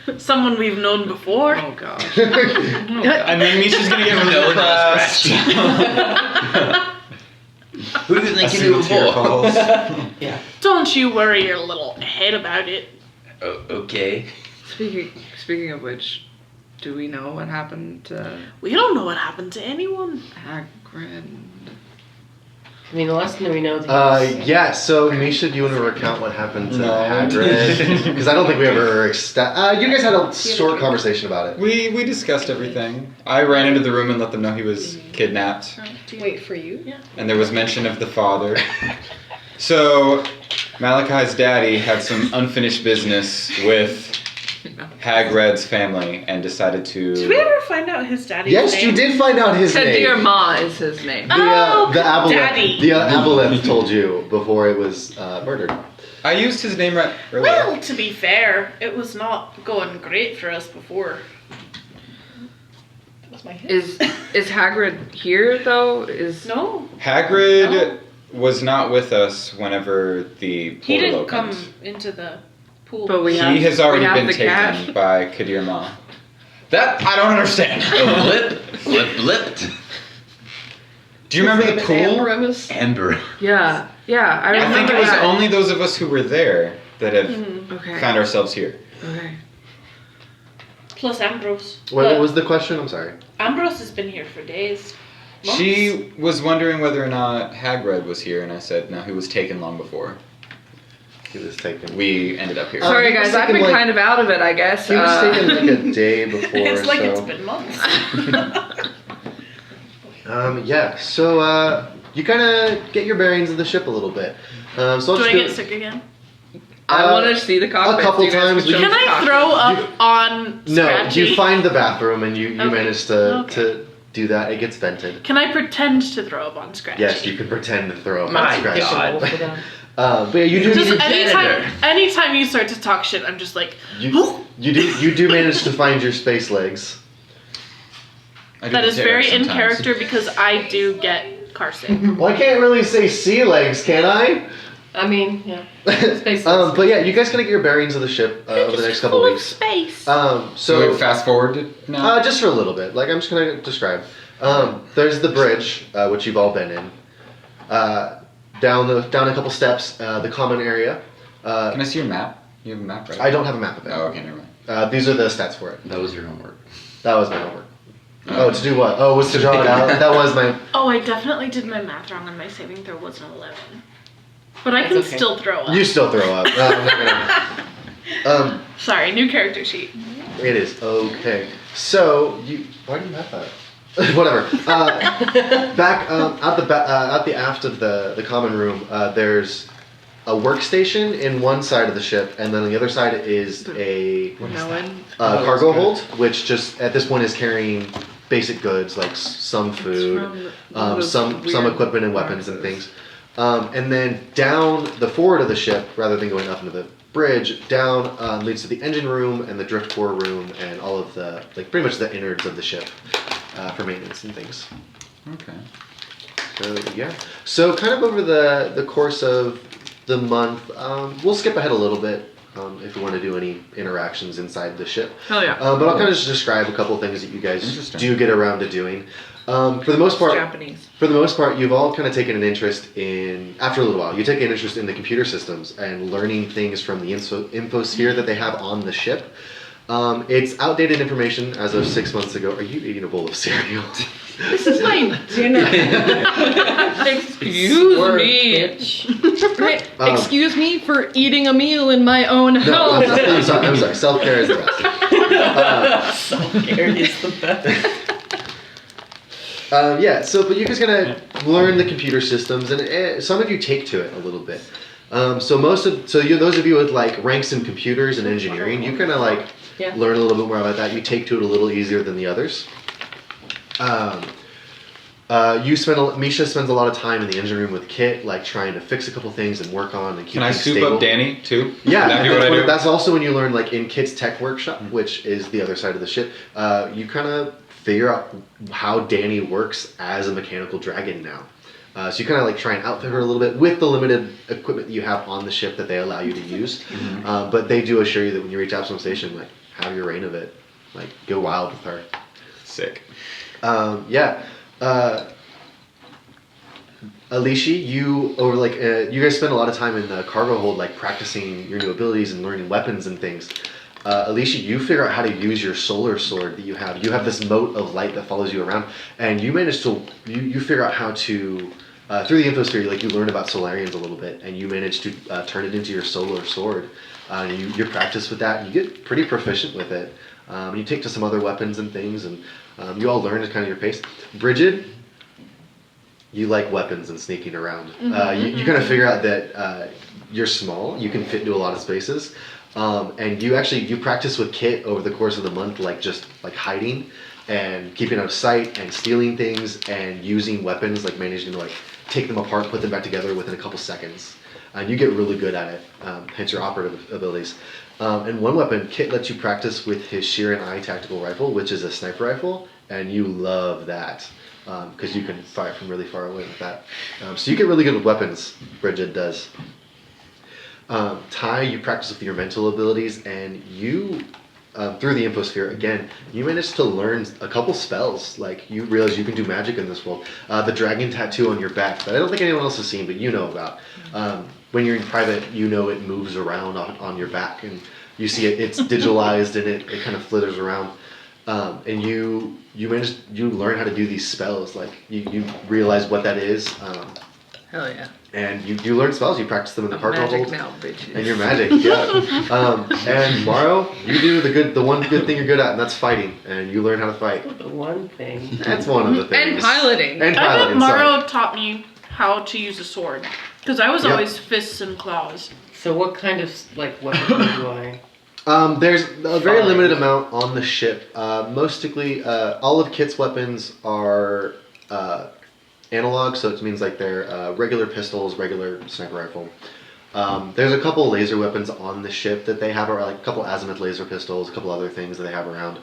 of someone we've known before. Oh gosh. And then Misha's gonna get really No, no, depressed. Who do you A think you single knew tear before? falls. Yeah. Don't you worry your little head about it. Oh, okay. Speaking of which, do we know what happened to We don't know what happened to anyone. Hagrid? I mean, the last thing we know is Yeah, so Misha, do you want to recount what happened to No. Hagrid? Because I don't think we ever you guys had a short conversation about it. We discussed everything. I ran into the room and let them know he was kidnapped, Wait for you? and there was mention of the father. So Malachi's daddy had some unfinished business with Hagrid's family and decided Did we to. ever find out his daddy's Yes, name? you did find out his Kadir name. Ma is his name. The Oh, aboleth, Daddy. the aboleth told you before it was murdered. I used his name right earlier. Well, to be fair, it was not going great for us before. That was my hit. Is Hagrid here though? Is No, Hagrid No. was not with us whenever the he portal didn't opened. come into the pool. But we He have- has already we have been the taken cash. by Kadir Ma. That I don't understand. Oh, blipped. Do you remember the His name is pool? Ambrose. Amber. yeah. I I remember think it was that. only those of us who were there that have Okay. found ourselves here. Okay. Plus Ambrose. Wait, But what was the question? I'm sorry. Ambrose has been here for days. Months. She was wondering whether or not Hagrid was here, and I said no, he was taken long before. He was taken. We ended up here. Sorry he was guys, I've taken, been like- kind of out of it, I guess. He was taken like a day before. It's like so. it's been months. Yeah, so you kind of get your bearings of the ship a little bit. So I'll Do just I do get sick again? I want to see the cockpit. a couple You guys times can we- show Can me the I cockpit. throw up on No, Scratchy? you find the bathroom and you Okay. manage to Okay. do that. It gets vented. Can I pretend to throw up on Scratchy? Yes, you can pretend to throw up My on Scratch. God. for that. But yeah, you do. Just You, anytime you start to talk shit, I'm just like, you do manage to find your space legs. I do that the is terror very in sometimes. character because I do get car sick. Well, I can't really say sea legs, can I? I mean, yeah. Space But yeah, you guys gonna get your bearings of the ship over the next couple Full of weeks. space. So So we fast forward now. just for a little bit. Like I'm just gonna describe. There's the bridge, which you've all been in. Down a couple steps, the common area. Can I see your map? You have a map, right? I don't have a map of it. Oh, okay, never mind. These are the stats for it. That was your homework. That was my homework. Oh, to do what? Oh, it was to draw it out. That was my. Oh, I definitely did my math wrong and my saving throw was an 11. But I That's can okay. still throw up. You still throw up. I'm not gonna. Sorry, new character sheet. It is okay. So you. Why do you have that? Whatever. Back at the aft of the common room, there's a workstation in one side of the ship, and then on the other side is a cargo hold, which just at this point is carrying basic goods like some food, some equipment and weapons and things. And then down the forward of the ship, rather than going up into the bridge down leads to the engine room and the drift core room and all of the pretty much the innards of the ship for maintenance and things. Okay. So yeah. So kind of over the course of the month, we'll skip ahead a little bit if we want to do any interactions inside the ship. Hell yeah. But I'll kind of just describe a couple things that you guys Interesting. do get around to doing. For the most part, Japanese. For the most part, you've all kind of taken an interest in, after a little while, you take an interest in the computer systems and learning things from the infosphere that they have on the ship. It's outdated information as of 6 months ago. Are you eating a bowl of cereal? This is my dinner. Excuse Swerve, me. bitch. Right. Excuse me for eating a meal in my own No, house. I'm sorry. Self-care is the best. Self-care is the best. But you're just gonna learn the computer systems, and some of you take to it a little bit. Those of you with like ranks in computers and engineering, you kind of like Yeah. learn a little bit more about that. You take to it a little easier than the others. Misha spends a lot of time in the engine room with Kit, like trying to fix a couple things and work on and keep Can I things soup stable. up Danny too? Yeah, That'd be what I do. that's also when you learn, like in Kit's tech workshop, which is the other side of the ship. You kind of figure out how Danny works as a mechanical dragon now. So you kind of like try and outfit her a little bit with the limited equipment that you have on the ship that they allow you to use. But they do assure you that when you reach Absalom Station, like have your reign of it, like go wild with her. Sick. Alicia, you guys spend a lot of time in the cargo hold, like practicing your new abilities and learning weapons and things. Alicia, you figure out how to use your solar sword that you have. You have this mote of light that follows you around, and you manage to you figure out how to through the infosphere, like you learn about Solarians a little bit, and you manage to turn it into your solar sword. You practice with that, and you get pretty proficient with it. You take to some other weapons and things, and you all learn at kind of your pace. Bridget, you like weapons and sneaking around. You kind of figure out that you're small, you can fit into a lot of spaces, and you practice with Kit over the course of the month, like just like hiding and keeping out of sight and stealing things and using weapons, like managing to like take them apart, put them back together within a couple seconds. And you get really good at it, hence your operative abilities. And one weapon, Kit lets you practice with his Sheeran Eye tactical rifle, which is a sniper rifle, and you love that. Because you can fire from really far away with that. So you get really good with weapons, Bridget does. Ty, you practice with your mental abilities, and you, through the infosphere, again, you managed to learn a couple spells. Like, you realize you can do magic in this world. The dragon tattoo on your back that I don't think anyone else has seen, but you know about. When you're in private, you know it moves around on your back, and you see it's digitalized, and it kind of flitters around. And you learn how to do these spells. Like you realize what that is. Hell yeah. And you learn spells. You practice them in the cargo Magic hold. now, bitches. And you're magic, yeah. And Morrow, you do the one good thing you're good at, and that's fighting. And you learn how to fight. The one thing. That's one of the things. And piloting. And I bet piloting. sorry. Morrow taught me how to use a sword. Because I was Yep. always fists and claws. So what kind of weapon do I? There's a very Fine. limited amount on the ship. Mostly, all of Kit's weapons are analog, so it means like they're regular pistols, regular sniper rifle. There's a couple laser weapons on the ship that they have, or like a couple azimuth laser pistols, a couple other things that they have around.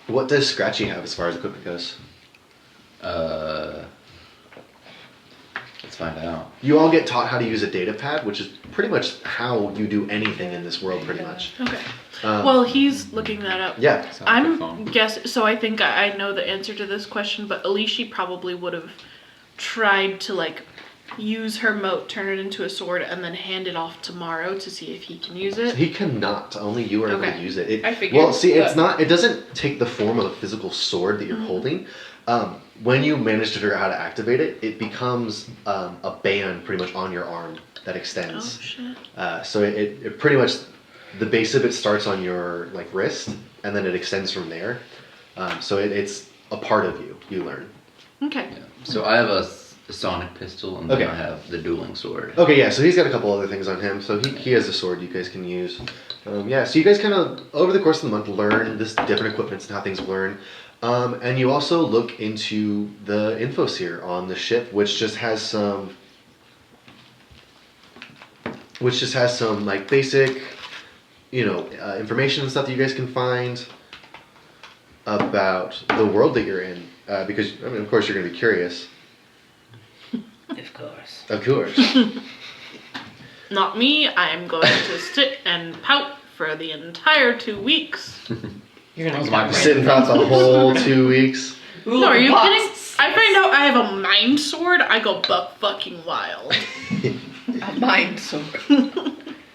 What does Scratchy have as far as equipment goes? Let's find out. You all get taught how to use a data pad, which is pretty much how you do anything in this world, pretty much. Okay. Um, Well, he's looking that up. Yeah. Sounds like a I'm phone. guessing, so I think I know the answer to this question, but Alicia probably would have tried to like use her moat, turn it into a sword, and then hand it off to Morrow to see if he can use it. He cannot. Only you are able to Okay. use it. I figured, Well, see, it's but- not. It doesn't take the form of a physical sword that you're holding. When you manage to figure out how to activate it, it becomes a band pretty much on your arm that Oh extends. shit. So it pretty much, the base of it starts on your like wrist, and then it extends from there. So it's a part of you. You learn. Okay. So I have a sonic pistol, and then Okay. I have the dueling sword. Okay, yeah. So he's got a couple other things on him. So he has a sword you guys can use. So you guys kind of over the course of the month learn this different equipments and how things learn. And you also look into the infosphere on the ship, which just has some which just has some like basic, information and stuff that you guys can find about the world that you're in. Because of course, you're going to be curious. Of course. Of course. Not me. I am going to sit and pout for the entire 2 weeks. You're That was gonna my Sit and pout the whole 2 weeks. No, are you kidding? I find out I have a mind sword, I go buck fucking wild. A mind sword.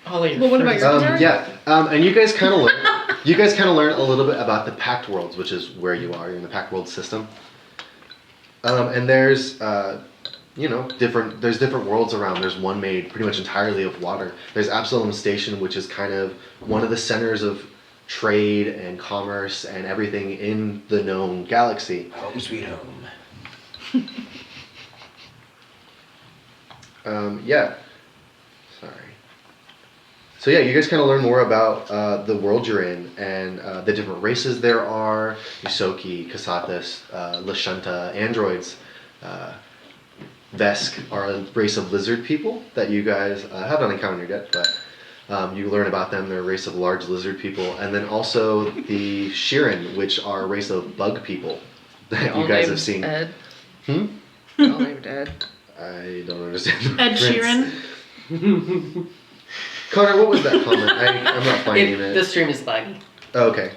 All of your Well, what about friends. your- And you guys kind of learn. You guys kind of learn a little bit about the Pact Worlds, which is where you are. You're in the Pact World system. And there's, there's different worlds around. There's one made pretty much entirely of water. There's Absalom Station, which is kind of one of the centers of trade and commerce and everything in the known galaxy. Home sweet home. Sorry. So yeah, you guys kind of learn more about the world you're in and the different races there are. Yusoki, Kasathas, Lashunta, androids. Vesk are a race of lizard people that you guys have not encountered yet, but you learn about them. They're a race of large lizard people. And then also the Shirin, which are a race of bug people that you guys have seen. Ed. Hmm? All named Ed. I don't understand. the Ed reference. Sheeran. Connor, what was that comment? I'm not finding it. The stream is laggy. Oh, okay.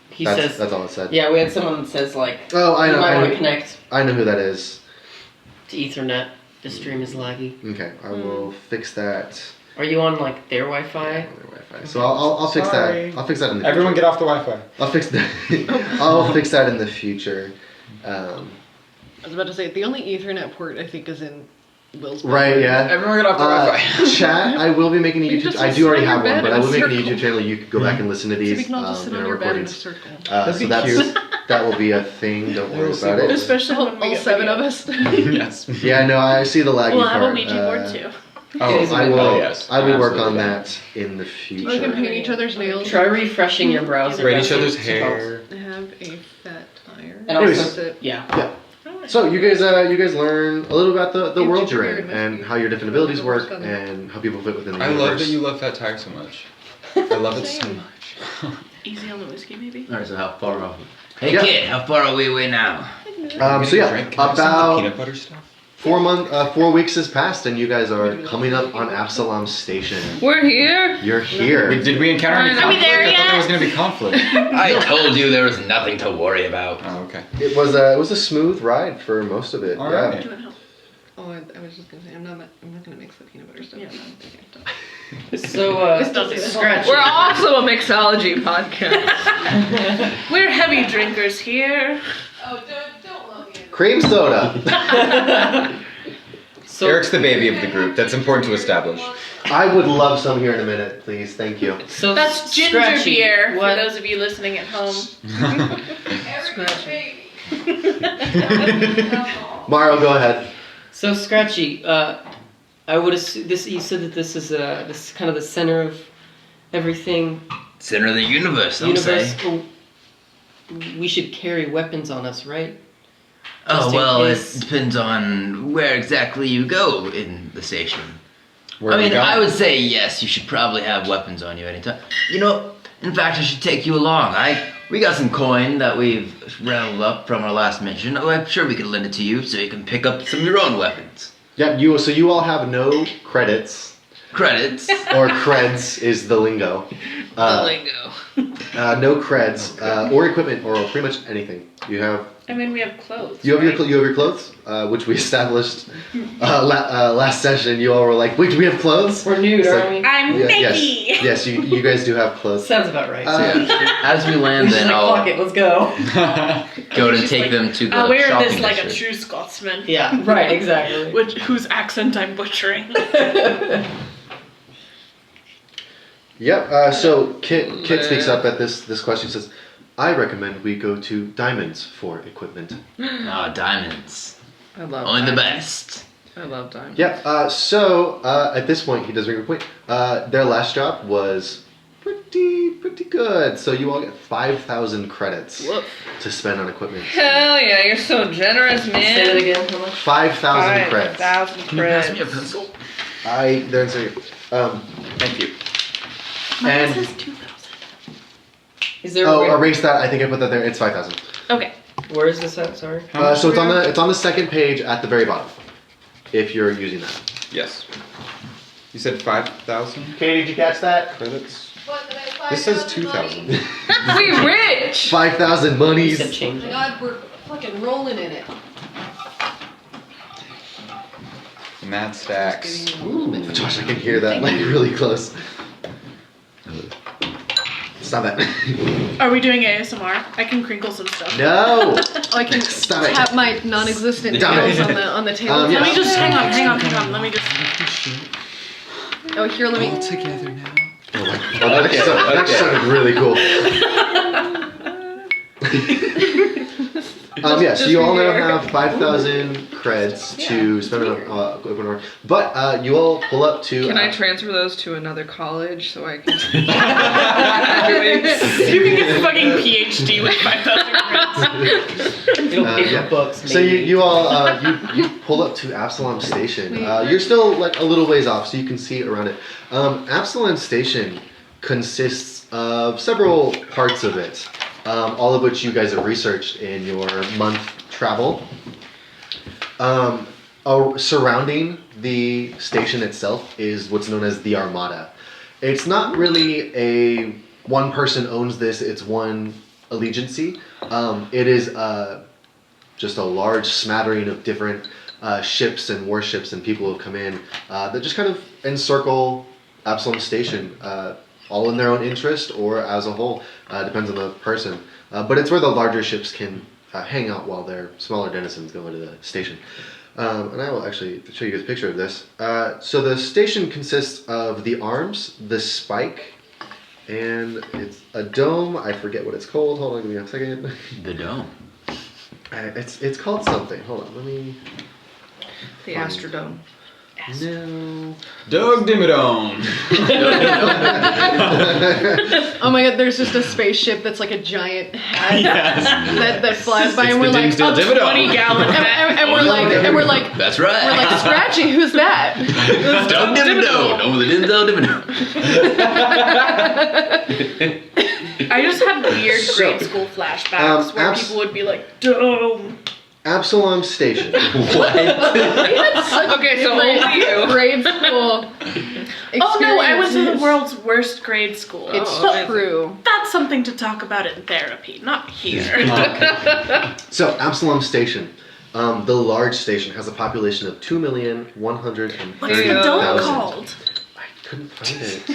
He That's says. all it said. Yeah, we had someone that says like. Oh, I You know. might I want to know, connect I know who that is. to Ethernet. The stream is laggy. Okay, I will fix that. Are you on like their Wi-Fi? Their Wi-Fi. So I'll fix Sorry. that. I'll fix that in the Everyone future. get off the Wi-Fi. I'll fix that. I'll fix that in the future. I was about to say, the only Ethernet port I think is in Will's bedroom. Right? Yeah. Everyone get off the Wi-Fi. Chat. I will be making a You YouTube. just I do already sit on have your one, bed but I in will a make a circle. YouTube channel. You could go back and listen to So these we can all just sit in on our your bed in a recordings. circle. That'd be So that's cute. that will be a thing. Don't worry Little about it. sequels. Especially when we All get 7 video. of us. Yes. Yeah, no, I see the laggy We'll have a part. Ouija board too. Oh, I will. Oh, yes. I will work Absolutely. on that in the future. We can paint each other's nails. Try refreshing your browser. Braid each That other's seems to help. hair. I have a fat tire. And Anyways. also, yeah. So you guys learn a little about the You world did you're your in hair, and must how your different be abilities really work funny. and how people fit within the I universe. love that you love Fat Tire so much. I love it so much. Easy on the whiskey, maybe. Alright, so how far off? Hey Yeah. kid, how far are we away now? So yeah, Drink? Can I have some of the about peanut butter stuff. 4 weeks has passed and you guys are coming up on Absalom Station. We're here. You're here. Did we encounter any Are we conflict? there I thought yet? there was going to be conflict. I told you there was nothing to worry about. Oh, okay. It was a smooth ride for most of it. All yeah. right. Do it help. Oh, I was just gonna say, I'm not gonna mix the peanut butter stuff. Yeah. So, This doesn't scratch. We're also a mixology podcast. We're heavy drinkers here. Cream soda. So, Eric's the baby of the group. That's important to establish. I would love some here in a minute, please. Thank you. so That's ginger Scratchy, beer for what- those of you listening at home. Mario, go ahead. So Scratchy, I would assume this. You said that this is kind of the center of everything. Center of the universe, some say. Universe. We should carry weapons on us, right? Oh, Just in well, case. it depends on where exactly you go in the station. Where I are we mean, going? I would say yes, you should probably have weapons on you anytime. You know, in fact, I should take you along. We got some coin that we've rounded up from our last mission. Oh, I'm sure we could lend it to you so you can pick up some of your own weapons. Yeah, so you all have no credits, Credits. or creds is the lingo. The lingo. No creds, or equipment, or pretty much anything. You have I mean, we have clothes. you have right? your clothes, which we established last session. You all were like, "Wait, do we have clothes?" We're nude, It's like- aren't we? I'm Yeah, Mickey. yes, you guys do have clothes. Sounds about right. As we land, We're just then like, fuck I'll it, let's go. go to Just take like, them to the I'll wear shopping this like a district. true Scotsman. Yeah, right, exactly. Whose accent I'm butchering. Yep. So Kit speaks up at this question. Says, "I recommend we go to Diamonds for equipment." Ah, diamonds. I love Only the diamonds. best. I love diamonds. Yeah. So at this point, he does bring a point. Their last job was pretty good. So you all get 5,000 credits Woof. to spend on equipment. Hell yeah, you're so generous, man. Say that again. How much? 5,000 credits. 5,000 Can you pass me a credits. pencil? They're inside. Thank you. Mine And- says 2,000. Is there? Oh, a way- erase that. I think I put that there. It's 5,000. Okay. Where is this at? Sorry. So it's on the second page at the very bottom. If you're using that. Yes. You said 5,000 Katie, did you catch that? credits? What, did I buy This says 2,000 2,000. We rich. 5,000 You monies. said change Oh it. my god, we're fucking rolling in it. Mad stacks. Josh, I can hear that like really close. Stop it. Are we doing ASMR? I can crinkle some stuff. No. I can Stop it. tap my non-existent Stop it. nails on the table. Yeah. Let me just hang on. Let me just. Oh, here, let me. Together now. Oh, that sounded really cool. Yeah, so you all now have 5,000 creds to spend on open door. But you all pull up to. Can I transfer those to another college so I can? You can get a fucking PhD with 5,000 credits. It'll pay yeah. for books. So Maybe. you all you pull up to Absalom Station. You're still like a little ways off, so you can see around it. Absalom Station consists of several parts of it, all of which you guys have researched in your month travel. Surrounding the station itself is what's known as the Armada. It's not really a one person owns this. It's one allegiancy. It is just a large smattering of different ships and warships and people who have come in that just kind of encircle Absalom Station, all in their own interest or as a whole. Depends on the person. But it's where the larger ships can hang out while their smaller denizens go into the station. And I will actually show you guys a picture of this. So the station consists of the arms, the spike, and it's a dome. I forget what it's called. Hold on, give me a second. The dome. It's called something. Hold on, let me. The Astrodome. No. Doug Dimmadome. Oh my god, there's just a spaceship that's like a giant hat that flies by, It's and we're the like, Dimsdale oh, Dimmadome. 20-gallon and we're like, That's right. we're like, Scratchy, who's that? Doug Dimmadome. Over the Dimsdale Dimmadome. I just have weird So, grade school flashbacks where abs- people would be like, "Dome." Absalom Station. What? Okay, so only you. Grade school. Oh no, I went to the experiences. world's worst grade school. It's Oh, true. That's something to talk about in therapy, not here. So Absalom Station, the large station, has a population of 2,130,000. What's the dome called? I couldn't find it.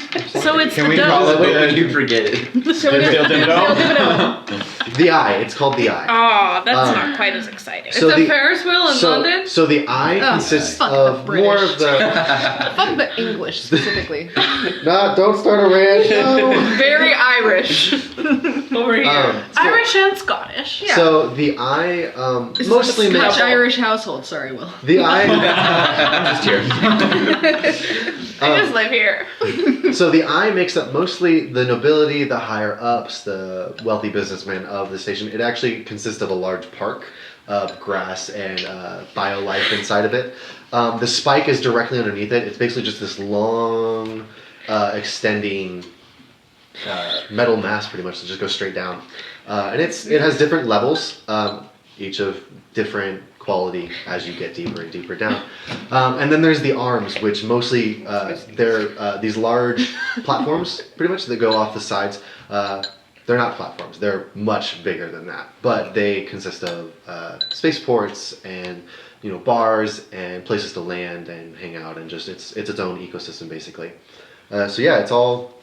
So it's Can the we dome. call it Wait, you forget it. So it is- Dimmadome? The Eye. It's called the Eye. Oh, that's not quite as exciting. So It's the- a Ferris wheel in London. So the Eye Oh, consists fuck the of more British. of the. Fuck the English specifically. No, don't start a rant. No. Very Irish. Over here. Irish and Scottish. So the Eye This mostly is a makes Scotch-Irish household. Sorry, Will. the Eye. I'm just here. I just live here. So the Eye makes up mostly the nobility, the higher ups, the wealthy businessmen of the station. It actually consists of a large park of grass and bio-life inside of it. The spike is directly underneath it. It's basically just this long, extending metal mass, pretty much, that just goes straight down. And it has different levels, each of different quality as you get deeper and deeper down. And then there's the arms, which mostly they're these large platforms, pretty much, that go off the sides. They're not platforms; they're much bigger than that. But they consist of spaceports and bars and places to land and hang out, and just it's its own ecosystem basically. So yeah, it all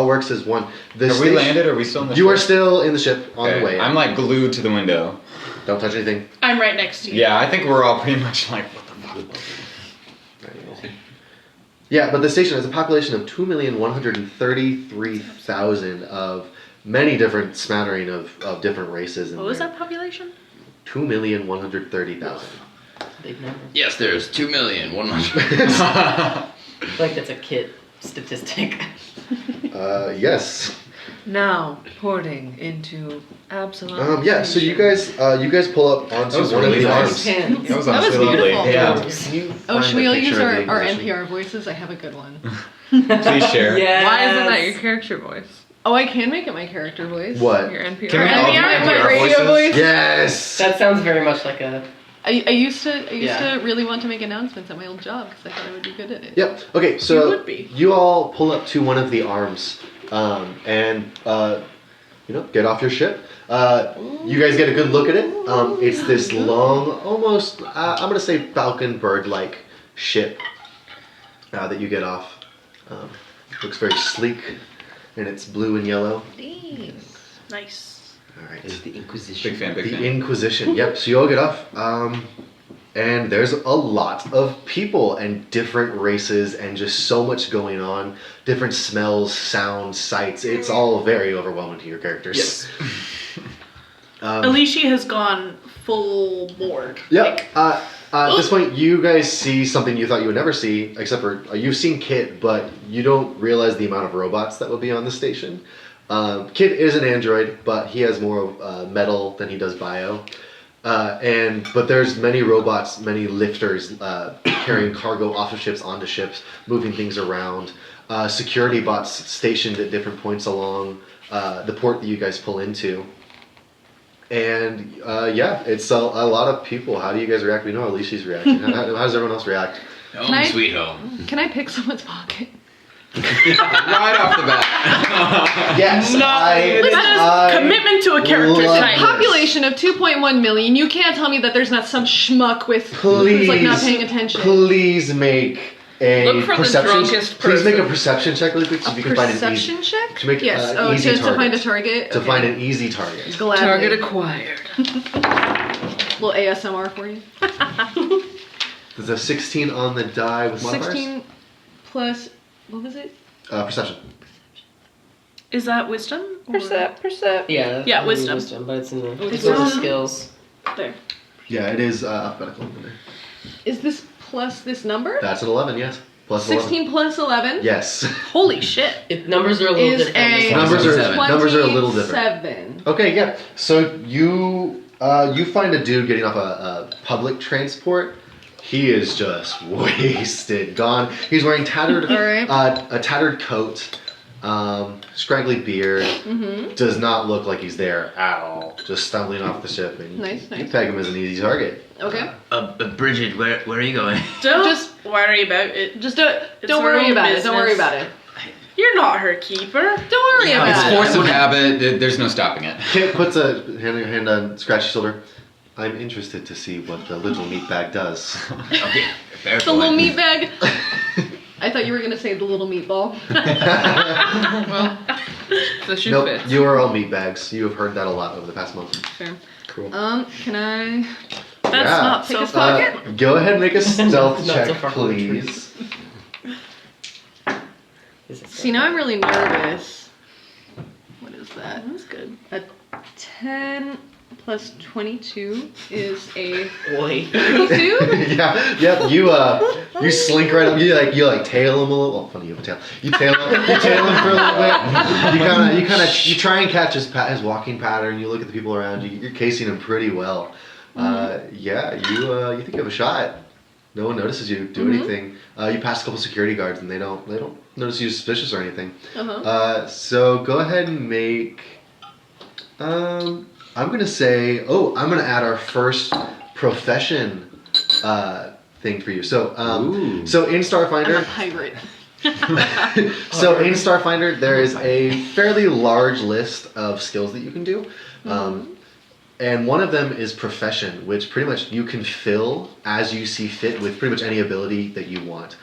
works as one. The Have we station- landed or are we still in the You are ship? still in the ship on Okay, the way. I'm like glued to the window. Don't touch anything. I'm right next to you. Yeah, I think we're all pretty much like, what the fuck? Yeah, but the station has a population of 2,133,000 of many different smattering of different races. In What was there. that population? 2,130,000. Big number. Yes, there's 2,100,000. I feel like that's a kid statistic. Yes. Now porting into Absalom. Yeah. So you guys pull up onto That was one really of the nice. arms. Hands. That was That was absolutely. beautiful. Yeah. Can you Oh, find should the we all picture use of our, the our Inquisition? NPR voices? I have a good one. Please share. Yeah. Why isn't that your character voice? Oh, I can make it my character voice. What? Your NPR. Can we all do NPR, my NPR radio voices? voice. Yes. That sounds very much like a. I used to Yeah. really want to make announcements at my old job because I thought I would be good at it. Yep. Okay. You So would be. you all pull up to one of the arms, and get off your ship. You guys get a good look at it. It's this long, almost I'm gonna say falcon bird-like ship that you get off. Looks very sleek, and it's blue and yellow. Nice. All right. Is the Inquisition. Big fan, big The fan. Inquisition. Yep. So you all get off, and there's a lot of people and different races and just so much going on. Different smells, sounds, sights. It's all very overwhelming to your characters. Yes. Alicia has gone full board. Yep. At this point, you guys see something you thought you would never see, except for you've seen Kit, but you don't realize the amount of robots that will be on the station. Kit is an android, but he has more metal than he does bio. But there's many robots, many lifters carrying cargo off of ships onto ships, moving things around. Security bots stationed at different points along the port that you guys pull into. And it's a lot of people. How do you guys react? We know Alicia's reaction. How does everyone else react? Home I- sweet home. Can I pick someone's pocket? Right off the bat. Yes, Commitment to a character love type. it. Population of 2.1 million. You can't tell me that there's not some schmuck with Please, who's like not paying attention. Please make a Look for the perception. drunkest Please make a person. perception check really quick so A you can find an perception easy check? to make, yes. easy To find a target. target. to Okay. find an easy target. Gladly. Target acquired. Little ASMR for you. There's a 16 on the die with modifiers. 16 plus what was it? Perception. Is that wisdom? Or- Percept. Yeah. Yeah, only wisdom. But it's in the. it's It's one of the wisdom. skills. There. Yeah, it is alphabetical. Is this plus this number? That's an 11. Yes. Plus 11. 16 plus 11 Yes. Holy shit. Numbers are a little is different. a Numbers are a little different. 27. Okay, yeah. So you find a dude getting off a public transport. He is just wasted, gone. He's wearing tattered All right. a tattered coat, scraggly beard. Mm-hmm. Does not look like he's there at all. Just stumbling off the ship, and Nice, you nice. peg him as an easy target. Okay. Bridget, where are you going? Don't Just- worry about it. Just It's don't her worry own about it. Don't worry business. about it. You're not her keeper. Don't worry Yeah, It's about it. force of habit. There's no stopping it. Kit puts a hand on Scratchy's shoulder. I'm interested to see what the little meat bag does. Okay, fair The little point. meat bag. I thought you were gonna say the little meatball. Well, the shoe Nope, fits. you are all meat bags. You have heard that a lot over the past month. Fair. Cool. Can I That's Yeah. not Take so a far. pocket? Go ahead and make a stealth Not check, so far from the tree. please. Is it see? Now I'm really nervous. What is that? That's good. A 10 plus 22 is a Boy. 22. yeah. You slink right up. You tail him a little. Well, funny you have a tail. You tail him for a little bit. You try and catch his walking pattern. You look at the people around you. You're casing him pretty well. You think you have a shot. No one notices you do anything. You pass a couple security guards and they don't notice you suspicious or anything. So go ahead and make. I'm gonna say. Oh, I'm gonna add our first profession thing for you. So Ooh. so in I'm a Starfinder. pirate. So in Starfinder, there is a fairly large list of skills that you can do. And one of them is profession, which pretty much you can fill as you see fit with pretty much any ability that you want.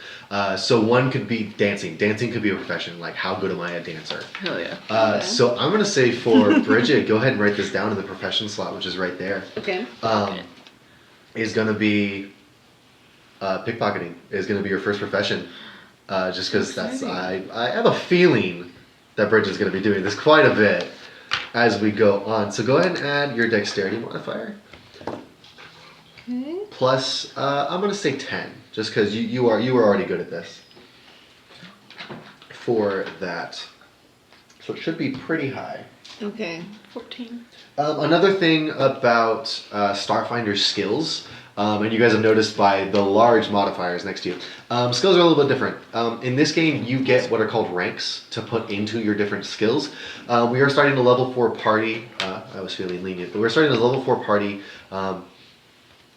So one could be dancing. Dancing could be a profession, like how good am I a dancer? Hell yeah. So I'm going to say for Bridget, go ahead and write this down in the profession slot, which is right there. Okay. Is going to be pickpocketing is going to be your first profession. Just because I have a feeling that Bridget's going to be doing this quite a bit as we go on. So go ahead and add your dexterity modifier. Okay. Plus, I'm going to say 10, just because you were already good at this. For that. So it should be pretty high. Okay. 14. Another thing about Starfinder's skills, and you guys have noticed by the large modifiers next to you, skills are a little bit different. In this game, you get what are called ranks to put into your different skills. We are starting a level 4 party. I was feeling lenient, but we're starting a level 4 party,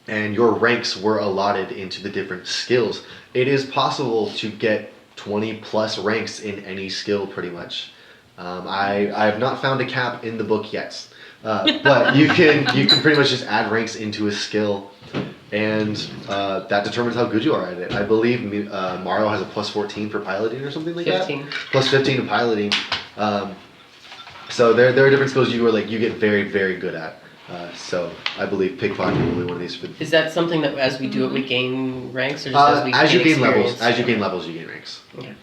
and your ranks were allotted into the different skills. It is possible to get 20 plus ranks in any skill, pretty much. I have not found a cap in the book yet. But you can pretty much just add ranks into a skill, and that determines how good you are at it. I believe Mario has a plus 14 for piloting or something like 15. that. Plus 15 in piloting. So there are different skills you get very, very good at. So I believe pickpocketing will be one of these. Is that something that as we do it, we gain ranks, or just As you gain experience? levels, you gain ranks. Okay.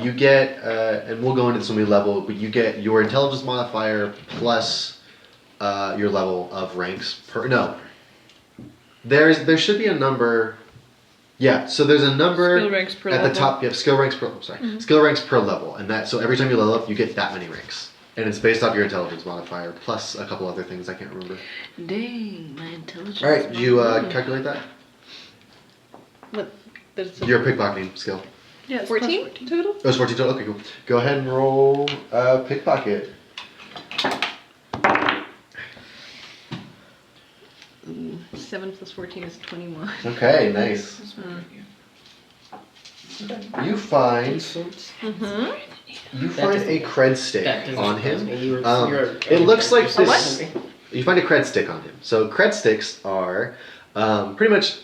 You get, and we'll go into this when we level, but you get your intelligence modifier plus your level of ranks per. No. There should be a number. Yeah, so there's a number Skill ranks per at level. the top. Yeah, skill ranks per. Skill ranks per level, and so every time you level up, you get that many ranks, and it's based off your intelligence modifier plus a couple other things I can't remember. Dang, my intelligence. All right, did you calculate that? What? There's Your pickpocketing skill. Yeah, it's plus 14 total? Oh, it's 14 total. Okay, cool. Go ahead and roll pickpocket. Ooh, 7 plus 14 is 21. Okay, nice. You find Mm-hmm. a cred That stick doesn't on surprise him. me. You're It looks like you're this. hungry. You find a cred stick on him. So cred sticks are pretty much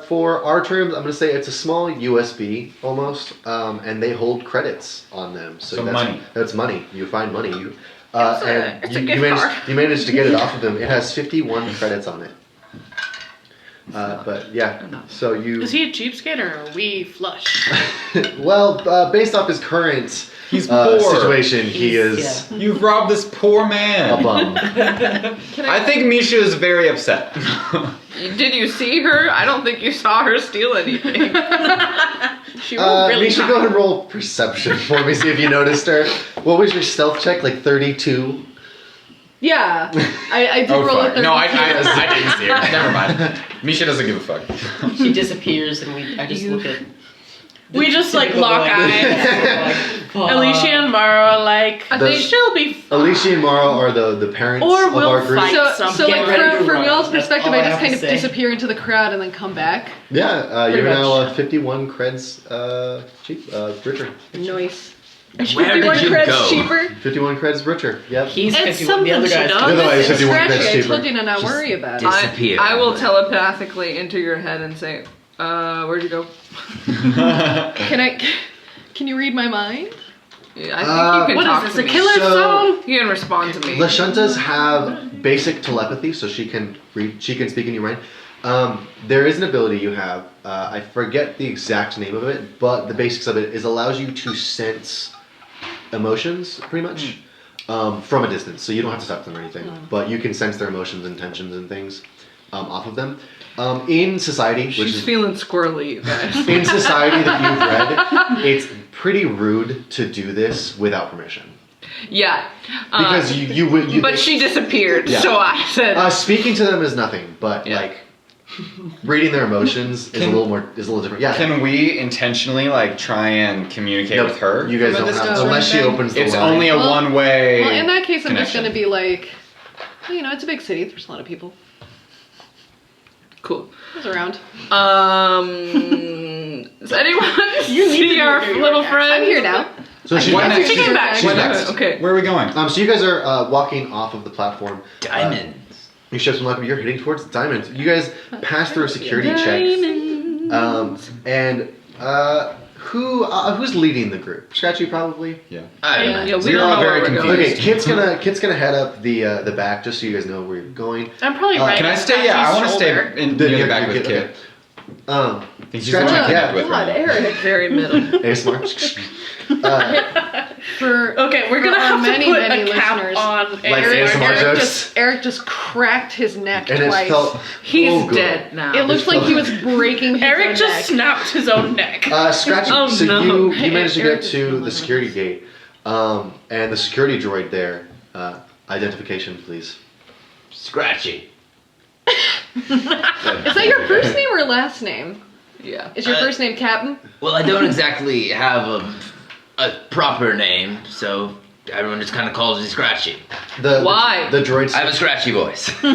for our terms. I'm gonna say it's a small USB almost, and they hold credits on them. So that's money. That's money. You find money. It's a gift card. You managed to get it off of them. It has 51 credits on it. But yeah, so you. Is he a cheapskate or are we flush? Well, based off his current He's poor. situation, he He's- is You've robbed this poor man. a bum. I think Misha is very upset. Did you see her? I don't think you saw her steal anything. She rolled really we should high. go ahead and roll perception for me, see if you noticed her. What was your stealth check? Like 32? Yeah. I did Oh, roll a fuck. 32. No, I didn't see her. Never mind. Misha doesn't give a fuck. She disappears, and I just look at. We just like typical, lock eyes. fuck. Alicia and Mara are like, I think she'll be fine. Alicia and Mara are the parents Or of we'll our group. fight. So Get like ready to from run. y'all's That's perspective, all I I just have kind to of say. disappear into the crowd and then come back. Yeah, you're Pretty now much. 51 creds richer. Nice. Where did 51 you creds go? cheaper. 51 creds richer. Yep. He's It's 51. The other something guy's she The other guy is 51 creds Scratchy, I cheaper. told you to not worry about it. Disappear. I will telepathically into your head and say, where'd you go? Can you read my mind? Yeah, I think you can What talk is to this, a me. killer So- song? You can respond to me. Lashuntas have basic telepathy, so she can read. She can speak in your mind. There is an ability you have. I forget the exact name of it, but the basics of it is allows you to sense emotions, pretty much, from a distance. So you don't have to touch them or anything, but you can sense their emotions, intentions, and things off of them. In society, which She's is feeling squirrely, you guys. in society that you've read, it's pretty rude to do this without permission. Yeah. Because you But she disappeared, Yeah. so I said. speaking to them is nothing, but Yeah. like reading their emotions is a little different. Yeah. Can we intentionally try and communicate Nope, with her? You guys from a don't have distance or unless she anything? opens the It's line. only a Well- one-way. Well, in that case, I'm just connection. gonna be like, well, it's a big city. There's a lot of people. Cool. Who's around? Does anyone see our little friend? I'm here now. So she, What next? She came back. She's back. Okay. Where are we going? So you guys are walking off of the platform. Diamonds. You show some luck, but you're heading towards diamonds. You guys pass through a security check. And who's leading the group? Scratchy probably. Yeah. I Yeah. imagine. Yeah, we You're don't all know very where we're going. confused. Okay, Kit's gonna head up the back just so you guys know where you're going. I'm probably right. Can I on stay? Yeah, I want to Scratchy's stay in near the back with Kit. Okay. I think she's Scratchy, the one I yeah. connect with God, right now. Eric. Very middle. ASMR. For Okay, we're for gonna our have many, to put many a cap listeners, on Like Eric. ASMR Eric jokes. just cracked his neck And it twice. felt He's oh, good. dead now. It looks like he was breaking his Eric own just neck. snapped his own neck. Scratchy. Oh, so no. you Hey, managed to Eric get is to really the security gate. And the security droid there, identification, please. Scratchy. Is that your first name or last name? Yeah. Is your first name Captain? Well, I don't exactly have a proper name, so everyone just kind of calls me Scratchy. Why? The droids. I have a scratchy voice. Oh,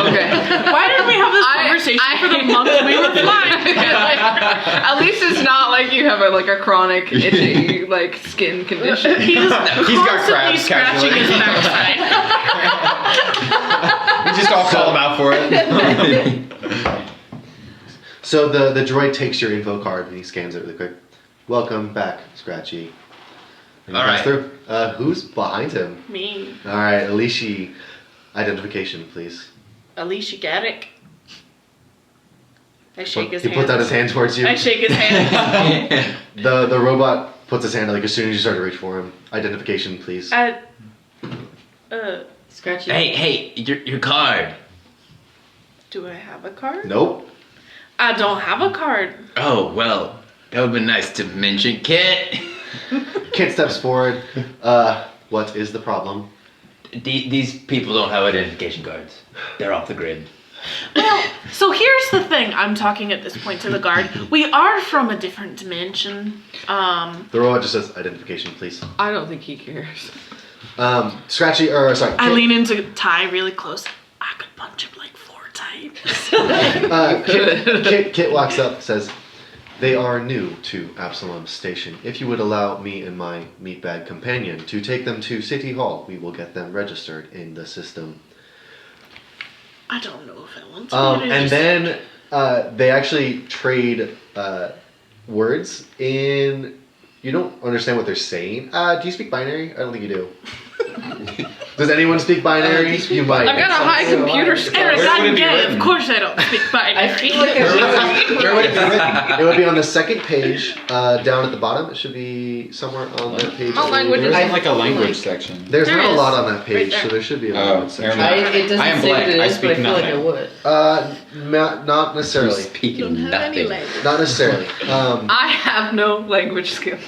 okay. Why didn't we have this conversation for the month we were flying? At least it's not like you have a chronic itchy skin condition. He's He's got constantly crabs scratching casually. his backside. We just all call him out for it. So the droid takes your info card and he scans it really quick. Welcome back, Scratchy. And you All pass right. through. Who's behind him? Me. All right, Alicia, identification, please. Alicia Garrick. I shake his He hand. puts out his hand towards you. I shake his hand. The robot puts his hand out as soon as you start to reach for him. Identification, please. Scratchy. Hey, your card. Do I have a card? Nope. I don't have a card. Oh, well, that would have been nice to mention. Kit. Kit steps forward. What is the problem? These people don't have identification cards. They're off the grid. Well, so here's the thing. I'm talking at this point to the guard. We are from a different dimension. The robot just says identification, please. I don't think he cares. Scratchy, or sorry. I Kit, lean into Ty really close. I could punch him like 4 times. Kit walks up, says, "They are new to Absalom Station. If you would allow me and my meatbag companion to take them to City Hall, we will get them registered in the system." I don't know if I want to. And then they actually trade words in. You don't understand what they're saying. Do you speak binary? I don't think you do. Does anyone speak binary? You might. I've got a high computer skill. Eric, Where would I'm it be gay. written? Of course I don't speak binary. I feel like Where would it be written? It would be on the second page, down at the bottom. It should be somewhere on that page. What language There is isn't a language section. There's There not a is. lot on that page, Right so there. there should be a Oh, language section. never mind. it doesn't I am say what blank. it I is, but I speak feel like I nothing. would. Not necessarily. Speaking Don't have any nothing. language. Not necessarily. I have no language skills,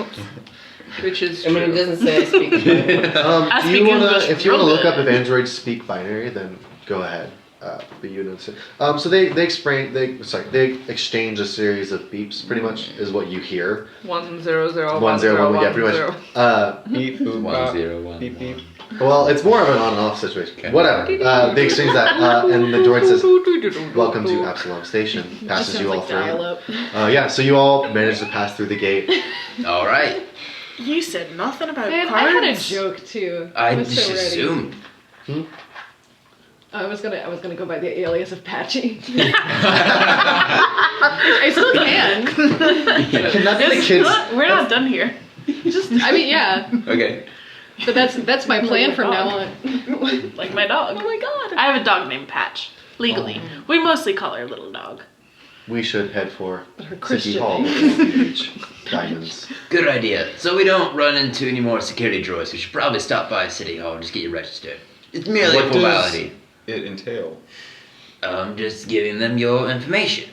which is I true. mean, it doesn't say I speak. I Do you speak wanna, English if you want to real look up good. if androids speak binary, then go ahead. But you don't understand. So they exchange a series of beeps. Pretty much is what you hear. 1 0 0 1 0 1. Yeah, pretty 0. much. Beep, boop, bop, 101. beep, beep. Well, it's more of an on and off situation. Okay. Whatever. They exchange that, and the droid says, "Welcome to Absalom Station." Passes Sounds you all like through. dial-up. Yeah, so you all manage to pass through the gate. All right. You said nothing about Man, cards. I had a joke too. I was just so ready. assumed. I was gonna go by the alias of Patchy. I still can. Can that be the kids? We're not done here. I mean, yeah, Okay. but that's my plan from now on. Like my dog. Oh my god. I have a dog named Patch. Legally. We mostly call her Little Dog. We should head for City Christian Hall name. before we reach Diamonds. Good idea. So we don't run into any more security droids. We should probably stop by City Hall and just get you registered. It's merely What a formality. does it entail? Just giving them your information.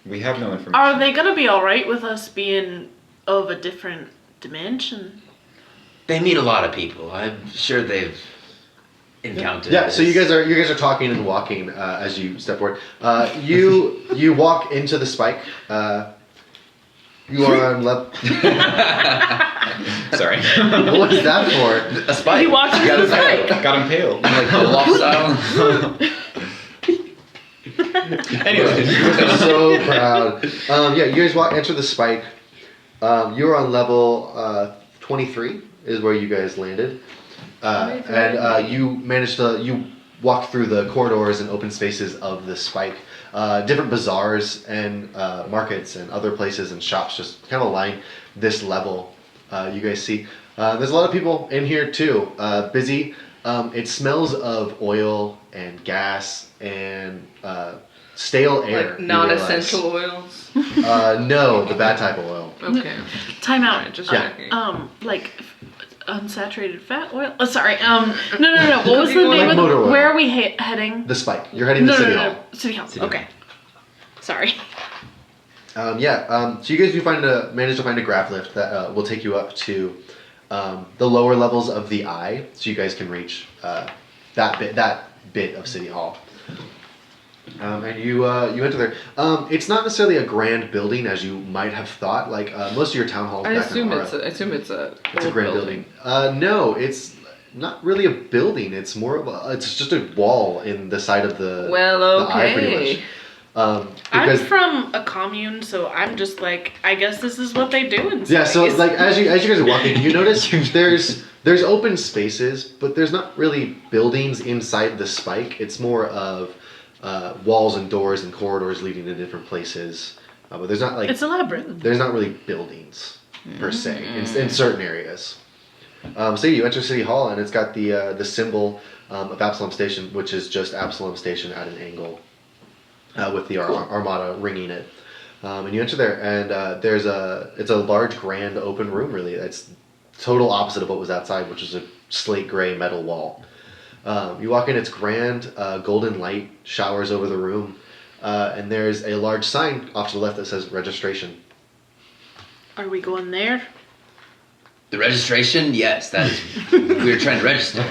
We have no information. Are they gonna be alright with us being of a different dimension? They meet a lot of people. I'm sure they've encountered. Yeah, so this. you guys are talking and walking as you step forward. You walk into the spike. You are on left. Sorry. What is that for? A spike. He walks You into gotta the say. spike. Got impaled. Like the loft style. Anyway. So proud. Yeah, you guys enter the spike. You're on level 23 is where you guys landed. And you managed to, you walked through the corridors and open spaces of the spike. Different bazaars and markets and other places and shops just kind of line this level. You guys see. There's a lot of people in here too. Busy. It smells of oil and gas and stale air. Like you non-essential oils. realize. No, the bad type of oil. Okay. Time out. Alright, just Yeah. checking. Like unsaturated fat oil. Oh, sorry. No. What was the Like name of motor oil. where are we heading? The spike. You're heading to City Hall. City Hall. City Hall. Okay. Sorry. So you guys manage to find a grav lift that will take you up to the lower levels of the eye, so you guys can reach that bit of City Hall. And you enter there. It's not necessarily a grand building as you might have thought. Like most of your town halls. I back assume in it's Aura, a it's a old grand building. No, it's not really a building. It's more of it's just a wall in the side of the Well, the eye, pretty okay. much. I'm Because from a commune, so I'm just like, I guess this is what they do in yeah, so space. like as you guys are walking, you notice there's open spaces, but there's not really buildings inside the spike. It's more of walls and doors and corridors leading to different places. But there's not like It's a labyrinth. there's not really buildings per se in certain areas. So you enter City Hall and it's got the symbol of Absalom Station, which is just Absalom Station at an angle with the Armada ringing it. And you enter there and it's a large grand open room really. It's total opposite of what was outside, which is a slate gray metal wall. You walk in, it's grand, golden light showers over the room, and there's a large sign off to the left that says registration. Are we going there? The registration? Yes, that is. We were trying to register.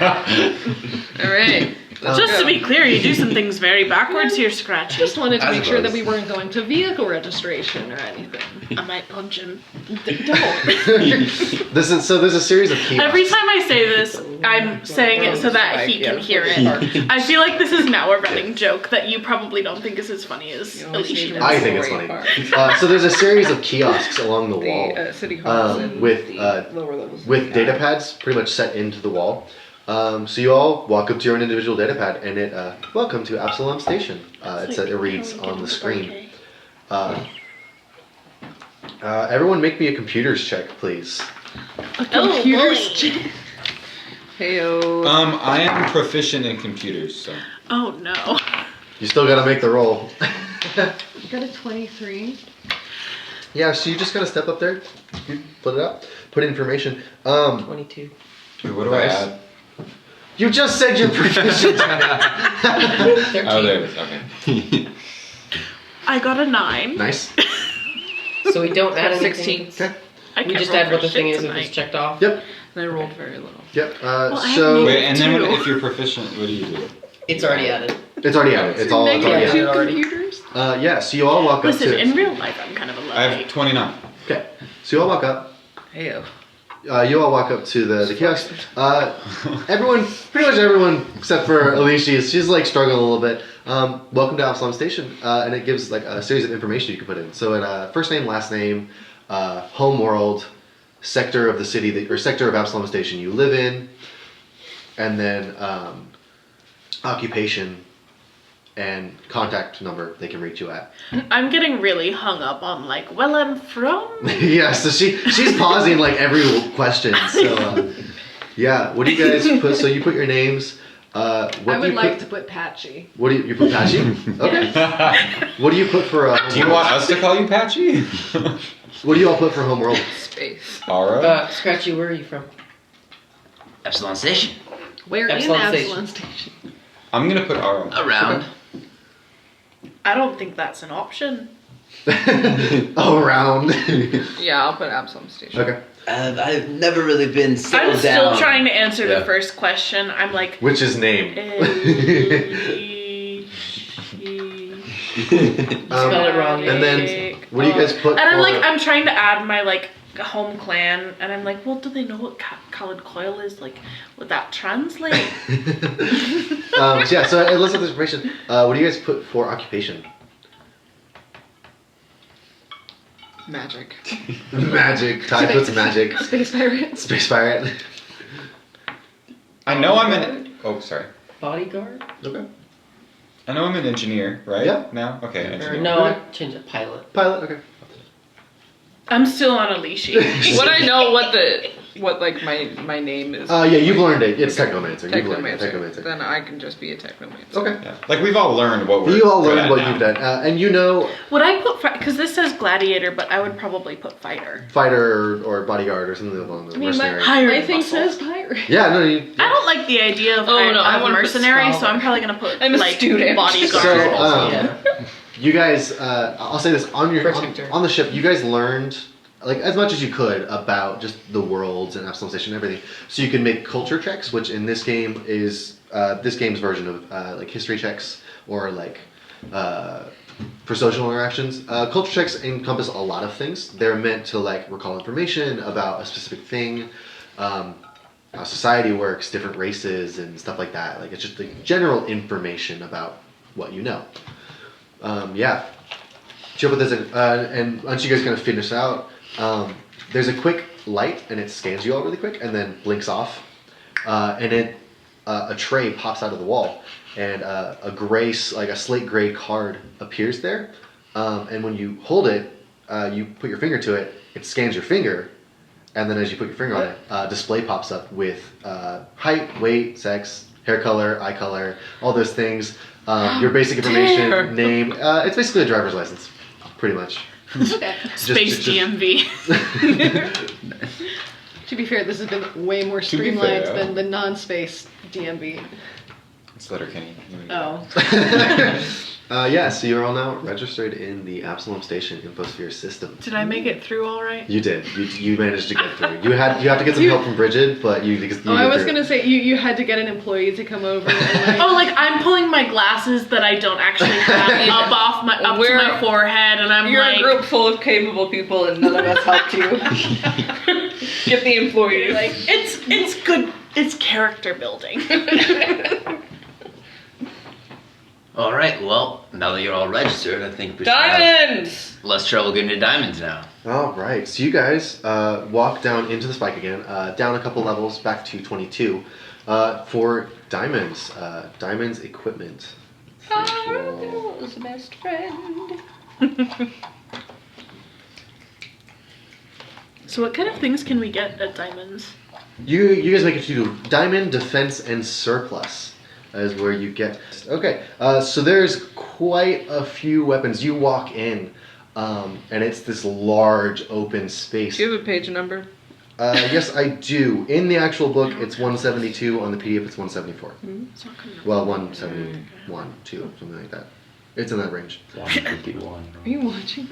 All right. Just to be clear, you do some things very backwards here, Scratchy. Just wanted to I make sure that suppose. we weren't going to vehicle registration or anything. I might punch him. Don't. There's a series of kiosks. Every time I say this, I'm saying it so that he can hear it. I feel like this is now a running joke that you probably don't think is as funny as Alicia does. I think it's funny. So there's a series of kiosks along the wall The city halls and with the lower levels. with data pads pretty much set into the wall. So you all walk up to your own individual data pad, and it welcome to Absalom Station. It reads on the screen. Everyone, make me a computers check, please. Computers. Heyo. I am proficient in computers, so. Oh no. You still gotta make the roll. Got a 23. Yeah, so you just gotta step up there, you put it up, put information. 22. Wait, what do I add? You just said you're proficient. 13. Oh, there it is. Okay. I got a 9. Nice. So we don't add 16. anything. Okay. I We can't just roll add for what the shit thing is if tonight. it's checked off. Yep. And I rolled very little. Yep. I So haven't Wait, and then Two. if you're proficient, what do you do? It's already added. it's already added. It's all Negative added. two already. computers. Yeah. So you all walk up Listen, to. in real life, I'm kind of a I lovely. have 29. Okay. So you all walk up. Heyo. You all walk up to the kiosk. Everyone, pretty much everyone except for Alicia, she's like struggling a little bit. Welcome to Absalom Station, and it gives like a series of information you can put in. So it first name, last name, home world, sector of the city that, or sector of Absalom Station you live in, and then occupation and contact number they can reach you at. I'm getting really hung up on like, well, I'm from. Yeah, so she's pausing like every question. So yeah, what do you guys put? So you put your names. What I do would you like put, to put Patchy. What do you put Patchy? Okay. What do you put for? Do you want us to call you Patchy? What do you all put for home world? Space. Aura? Scratchy, where are you from? Epsilon Station. Where Absalom in Station. Absalom Station? I'm gonna put Aura. Around. I don't think that's an option. Oh, around. Yeah, I'll put Absalom Station. Okay. I've never really been settled I'm still down. trying to answer Yeah. the first question. I'm like, Which is name? Spell it wrong. And then, what do you guys put And I'm for? like, I'm trying to add my like home clan, and I'm like, well, do they know what colored coil is? Like, would that translate? So yeah, so let's have this information. What do you guys put for occupation? Magic. Magic. Ty puts magic. Space Pirates. Space pirate. I know I'm an. Oh, sorry. Bodyguard? Okay. I know I'm an engineer, right? Yeah. Now? Okay, Or engineer. no, I changed it. Pilot. Pilot. Okay. I'm still on Alicia. Would I know what like my name is? Yeah, you've learned it. It's Technomancer. You've learned it. Technomancer. Technomancer. Then I can just be a technomancer. Okay. Yeah. Like we've all learned what we're. You all good learned at what now. you've done, and you know Would I put because this says gladiator, but I would probably put fighter. fighter or bodyguard or something along the I mean, mercenary. Hired my thing muscle. says pirate. Yeah, no, you. I don't like the idea of, Oh, no, I of wanna put mercenary, so scholar. I'm probably gonna put I'm a like student. bodyguard. So, Yeah. you guys, I'll say this on your Protector. on the ship. You guys learned like as much as you could about just the worlds and Absalom Station and everything. So you can make culture checks, which in this game is this game's version of like history checks or like for social interactions. Culture checks encompass a lot of things. They're meant to like recall information about a specific thing, how society works, different races and stuff like that. Like it's just like general information about what you know. Yeah. So with this, and once you guys kind of finish out, there's a quick light and it scans you all really quick and then blinks off, and then a tray pops out of the wall and a gray, like a slate gray card appears there, and when you hold it, you put your finger to it, it scans your finger, and then as you put your finger on it, a display pops up with height, weight, sex, hair color, eye color, all those things, your basic information, name. It's basically a driver's license, pretty much. Space DMV. To be fair, this has been way more To be streamlined fair. than the non-space DMV. It's Letterkenny. Oh. Yeah, so you're all now registered in the Absalom Station infosphere system. Did I make it through all right? You did. You managed to get through. You have to get some help from Bridget, but you. Oh, I was through. gonna say you had to get an employee to come over. And like, Oh, like I'm pulling my glasses that I don't actually have up to my forehead, and I'm You're like, a group full of capable people, and none of us helped you. Get the employees. like it's good. It's character building. All right. Well, now that you're all registered, I think we should Diamonds! have less trouble getting to diamonds now. All right. So you guys walk down into the spike again, down a couple levels, back to 22, for diamonds. Diamonds equipment. Carmel's best friend. So what kind of things can we get at Diamonds? You guys make it to diamond defense and surplus. Is where you get. Okay, so there's quite a few weapons. You walk in, and it's this large open space. Do you have a page number? Yes, I do. In the actual book, it's 172. On the PDF, it's 174. It's not coming up. Well, 171, 2, something like that. It's in that range. 151. are you watching?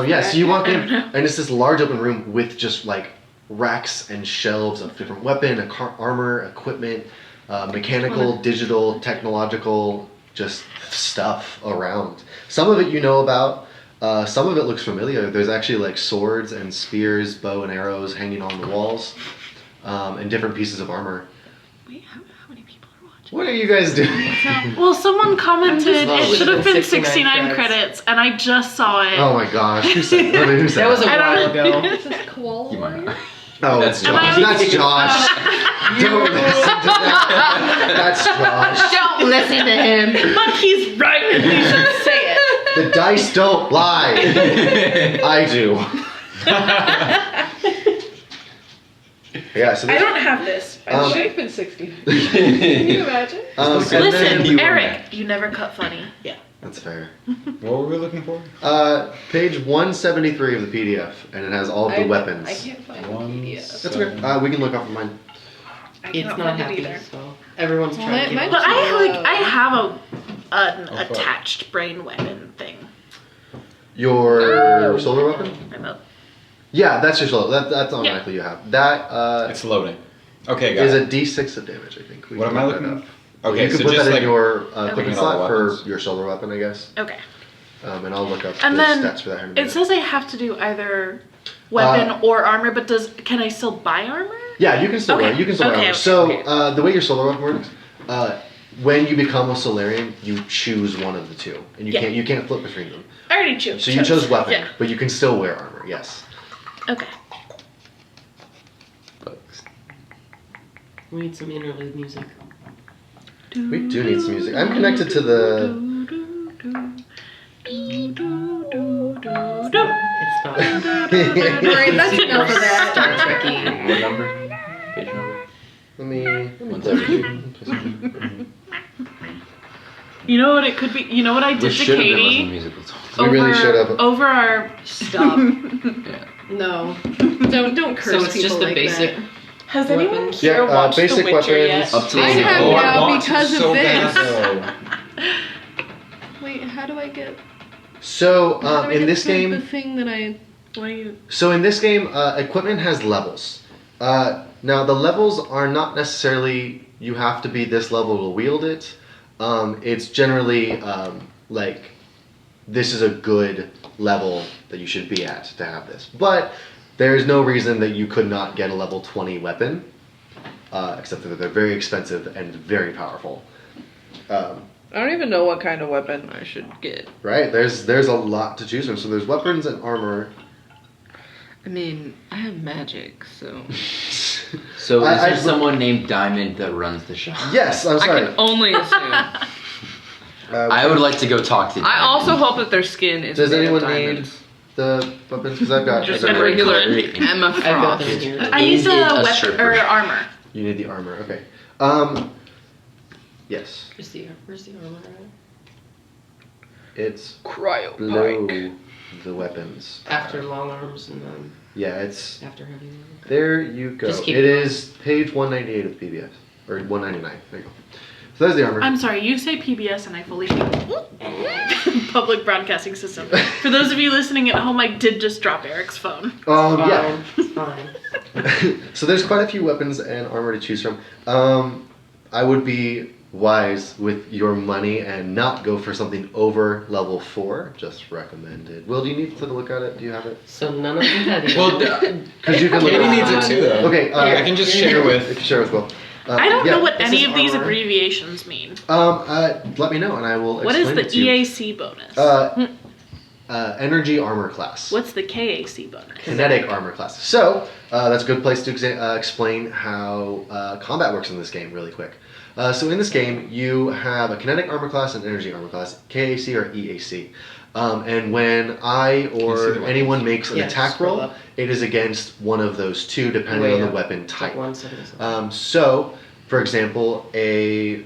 Yeah, so you walk in, and it's this large open room with just like racks and shelves of different weapon, armor, equipment, mechanical, digital, technological, just stuff around. Some of it you know about. Some of it looks familiar. There's actually like swords and spears, bow and arrows hanging on the walls, and different pieces of armor. Wait, how many people are watching? What are you guys doing? Well, someone commented just it should have been 69 69 credits. credits, and I just saw it. Oh my gosh, who said that? Who said That was a I while don't ago. This is koala. You might not. Oh, That's that's Josh. Josh. That's Josh. Don't listen to that. That's Josh. Don't listen to him. But he's right, and he should say it. The dice don't lie. I do. Yeah, so I there's, don't have this. It should have been 60. Can you imagine? and Listen, then- you were Eric, you never cut funny. That's fair. What were we looking for? Page 173 of the PDF, and it has all of the weapons. I can't find the One PDF. That's okay. We can look off of mine. I It's cannot not find it happy, either. so everyone's Well, trying to mine- get But I have an fuck. attached brain weapon thing. Your solar weapon? I'm up. Yeah, that's your solar. That's automatically you have. That It's loading. Okay, got is it. a D6 of damage, I think. We What can am I look that looking up. Okay, you can so put just that like in your equipment looking at all the slot for weapons. your solar weapon, I guess. Okay. And I'll look up And the then stats for that here in a It minute. says I have to do either weapon or armor, but can I still buy armor? Yeah, you can still wear. Okay. You can still wear. Okay, armor. okay, So okay. the way your solar weapon works, when you become a Solarian, you choose one of the two, and Yeah. you can't flip between them. I already chose. So you chose weapon, Yeah. but you can still wear armor. Yes. Okay. We need some interlude music. We do need some music. I'm connected to the. It's not Alright, that's enough of that. Star Trekky. What number? Page number? Let me. 172. You know what it could be? You know what I We did to should have been listening to Katie? musical songs. We really should have. Over our. Stop. Yeah. No. Don't curse So it's people just the like basic. that. Has anyone Weapons? here Yeah, watched basic The Witcher weapons. yet? Up to I the have Oh, I now want to because so of bad, this. though. Wait, how do I get... So How do I in get this to game, the thing that I. What do you? So in this game, equipment has levels. Now the levels are not necessarily you have to be this level to wield it. It's generally like this is a good level that you should be at to have this. But there is no reason that you could not get a level 20 weapon, except that they're very expensive and very powerful. I don't even know what kind of weapon I should get. Right? There's a lot to choose from. So there's weapons and armor. I mean, I have magic, so So is I- there someone named Diamond that runs the shop? Yes, I'm I sorry. can only assume. I would like to go talk to I Diamond. also hope that their skin is Does made anyone of need diamonds. the weapons? Because I've got. Just I've a got- regular Great. Emma I've got Frost. them here. I need Is the it a weapon stripper? or armor. You need the armor. Okay. Yes. Where's the armor at? It's Cryo below pike. the weapons. After long arms and then Yeah, it's after heavy armor. there. You go. Just keep It going. is page 198 of the PBS or 199. There you go. So there's the armor. I'm sorry, you say PBS and I fully think Public Broadcasting System. For those of you listening at home, I did just drop Eric's phone. Yeah. It's fine. So there's quite a few weapons and armor to choose from. I would be wise with your money and not go for something over level 4. Just recommended. Will, do you need to look at it? Do you have it? So none of them heavy. Well, Because you can look Katie at needs it too, though. Okay. I can just share If with. you share with Will. I don't yeah, know what this any is of these armor. abbreviations mean. Let me know and I will What is explain the it to you. EAC bonus? Energy armor class. What's the KAC bonus? Kinetic armor class. So that's a good place to explain how combat works in this game really quick. So in this game, you have a kinetic armor class and energy armor class, KAC or EAC. And when I see or the anyone makes an Yeah, attack scroll roll, up. it is against one of those two, depending Way on the up. weapon type. Like 177. So, for example, a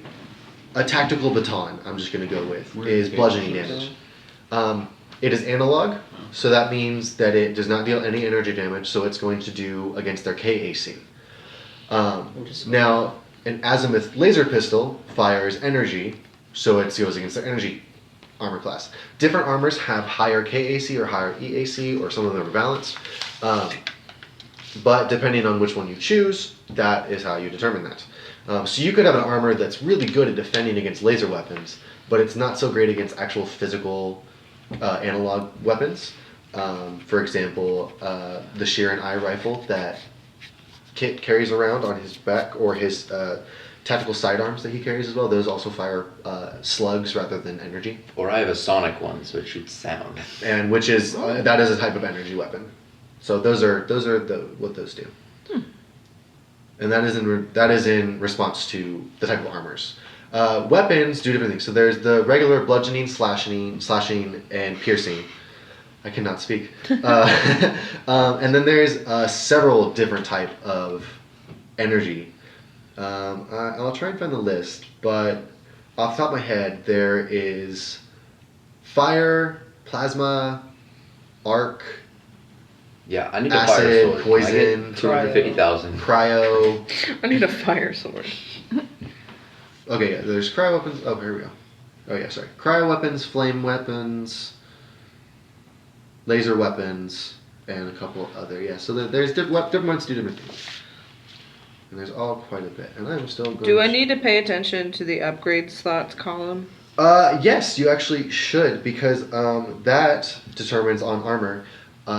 tactical baton, I'm just going to go with, is bludgeoning damage. It is analog, so that means that it does not deal any energy damage, so it's going to do against their KAC. Now, an azimuth laser pistol fires energy, so it goes against their energy armor class. Different armors have higher KAC or higher EAC, or some of them are balanced. But depending on which one you choose, that is how you determine that. So you could have an armor that's really good at defending against laser weapons, but it's not so great against actual physical analog weapons. For example, the Sheeran eye rifle that Kit carries around on his back, or his tactical sidearms that he carries as well. Those also fire slugs rather than energy, Or I have a sonic one, so it shoots sound. and which is that is a type of energy weapon. So those are what those do, and that is in response to the type of armors. Weapons do different things. So there's the regular bludgeoning, slashing, and piercing. I cannot speak. And then there's several different type of energy. I'll try and find the list, but off the top of my head, there is fire, plasma, arc, Yeah, I need a Acid, fire sword. poison, 250,000. cryo. I need a fire sword. Okay, yeah, there's cryo weapons. Oh, here we go. Oh yeah, sorry. Cryo weapons, flame weapons, laser weapons, and a couple other. Yeah, so there's different ones do different things. And there's all quite a bit. And I'm still going. Do I need to pay attention to the upgrade slots column? Yes, you actually should, because that determines on armor.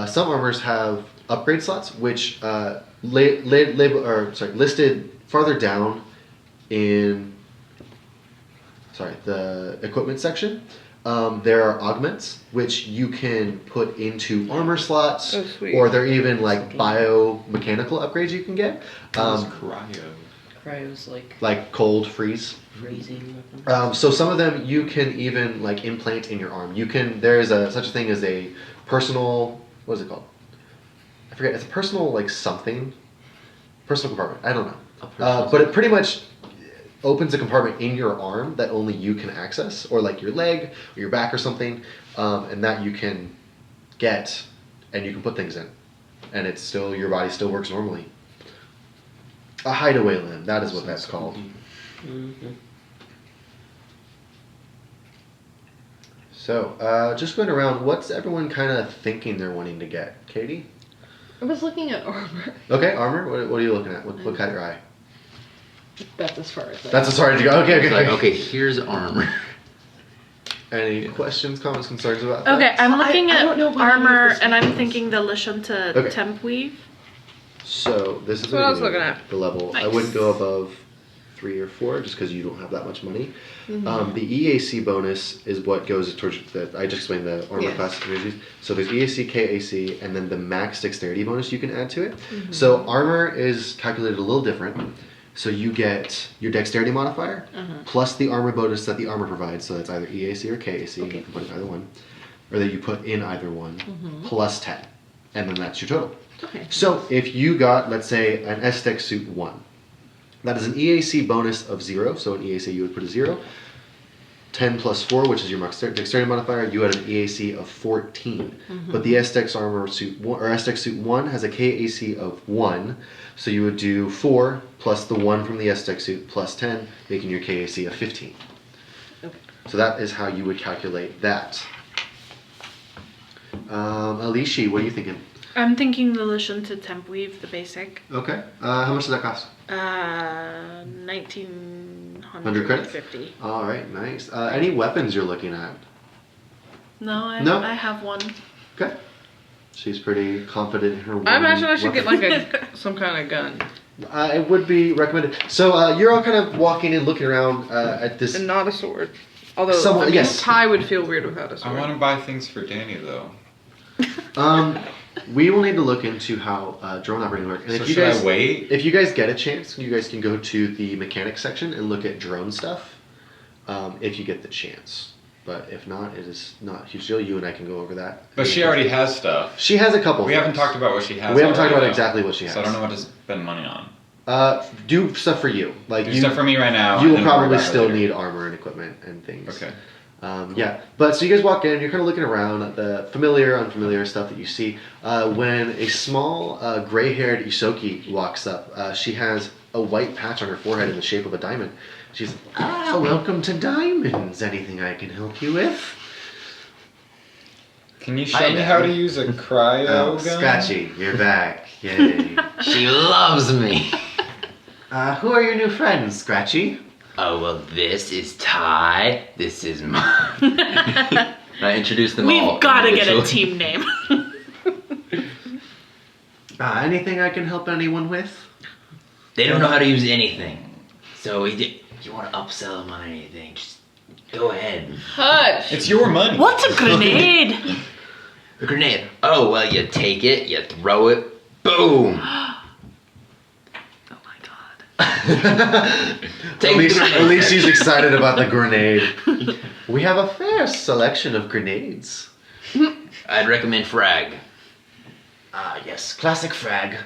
Some armors have upgrade slots, which listed farther down in the equipment section. There are augments, which you can put into armor slots, Oh, sweet. or they're even like biomechanical upgrades you can get, Cryo. Cryo's like cold freeze. freezing weapons. So some of them you can even like implant in your arm. You can. There is such a thing as a personal. What is it called? I forget. It's a personal like something. Personal compartment. I don't know. But it pretty much opens a compartment in your arm that only you can access, or like your leg or your back or something, and that you can get, and you can put things in, and it's still your body still works normally. A hideaway limb. That is what that's called. Mm-hmm. So, just going around, what's everyone kind of thinking they're wanting to get? Katie? I was looking at armor. Okay, armor. What are you looking at? What caught your eye? That's as far as I That's as far as you go. Okay, It's like, okay. okay, here's armor. Any questions, comments, concerns about that? Okay, I'm looking I at don't know what armor, any of this and I'm means. thinking the Lashunta Okay. temp weave. So this is That's what I was gonna be looking at. the level. I Nice. wouldn't go above 3 or 4 just because you don't have that much money. Mm-hmm. The EAC bonus is what goes towards the. I just explained the armor Yeah. class energies. So there's EAC, KAC, and then the max dexterity bonus you can add to it. Mm-hmm. So armor is calculated a little different. So you get your dexterity modifier plus the armor bonus that the armor provides. So that's either EAC or KAC. You can put in either one, or that you put in either one plus 10, and then that's your total. Okay. So if you got, let's say, an S-Dex suit 1, that is an EAC bonus of 0. So in EAC you would put a 0. 10 plus 4, which is your max dexterity modifier, you had an EAC of 14. But the S-Dex armor suit 1, or S-Dex suit 1 has a KAC of 1. So you would do 4 plus the 1 from the S-Dex suit plus 10, making your KAC of 15. Okay. So that is how you would calculate that. Alicia, what are you thinking? I'm thinking the Lashunta temp weave, the basic. Okay. How much does that cost? 1,950. credits? All right, nice. Any weapons you're looking at? No, No? I have one. Okay. She's pretty confident in her. I imagine I should weapon. get like some kind of gun. It would be recommended. So you're all kind of walking and looking around at this. And not a sword. Although Somewhat- I mean, yes. Ty would feel weird without a I sword. want to buy things for Danny though. We will need to look into how drone operating work. And So if you should guys, I wait? if you guys get a chance, you guys can go to the mechanics section and look at drone stuff. If you get the chance. But if not, it is not a huge deal. You and I can go over that. But she already has stuff. She has a couple. We haven't things. talked about what she has. We haven't talked already, about though. exactly what she has. So I don't know what to spend money on. Do stuff for you. Like Do you, stuff for me right now. you and will then worry probably about it still later. need armor and equipment and things. Okay. Yeah, but so you guys walk in, you're kind of looking around at the familiar, unfamiliar stuff that you see. When a small, gray-haired Isoki walks up, she has a white patch on her forehead in the shape of a diamond. She's, welcome to Diamonds. Anything I can help you with? Can you Hi, show me how to Dad. use a cryo Oh, gun? Scratchy, you're back. Yay. She loves me. Who are your new friends, Scratchy? Oh, well, this is Ty. This is Mom. I introduced them all. We've got to get a individually. team name. Anything I can help anyone with? They don't know how to use anything. So if you want to upsell them on anything, just go ahead. Hush! It's your money. What's a grenade? A grenade. Oh, well, you take it, you throw it, boom. Oh my god. Take At least, the grenade. at least she's excited about the grenade. We have a fair selection of grenades. I'd recommend frag. Yes, classic frag.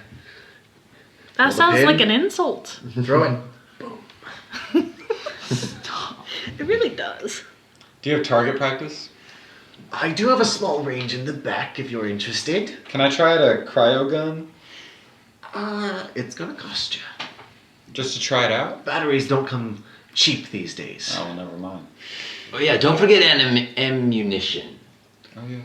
That Hold the sounds pin. like an insult. Throw it. It really does. Do you have target practice? I do have a small range in the back if you're interested. Can I try a cryo gun? It's gonna cost you. Just to try it out? Batteries don't come cheap these days. Oh, well, never mind. Oh, yeah, don't forget ammunition. Oh, yeah.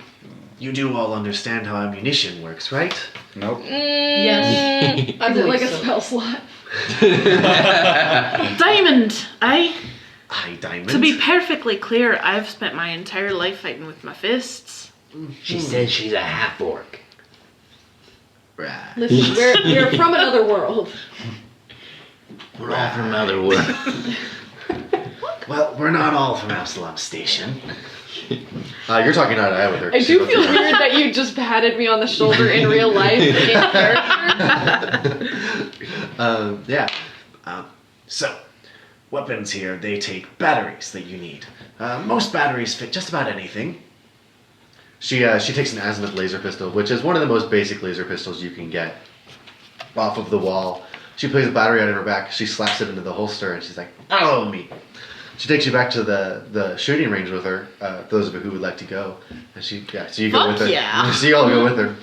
You do all understand how ammunition works, right? Nope. Yes. Is it like a so. spell slot? Diamond! Aye, Diamond. To be perfectly clear, I've spent my entire life fighting with my fists. She said she's a half-orc. Right. Listen, we're from another world. We're all from another world. Well, we're not all from Absalom Station. You're talking eye to eye with her. I do feel weird that you just patted me on the shoulder in real life in character. Yeah. So, weapons here, they take batteries that you need. Most batteries fit just about anything. She takes an azimuth laser pistol, which is one of the most basic laser pistols you can get off of the wall. She places a battery out in her back, she slaps it into the holster, and she's like, follow me. She takes you back to the shooting range with her, those of you who would like to go. And so you go Fuck with her. yeah. So you all go with her.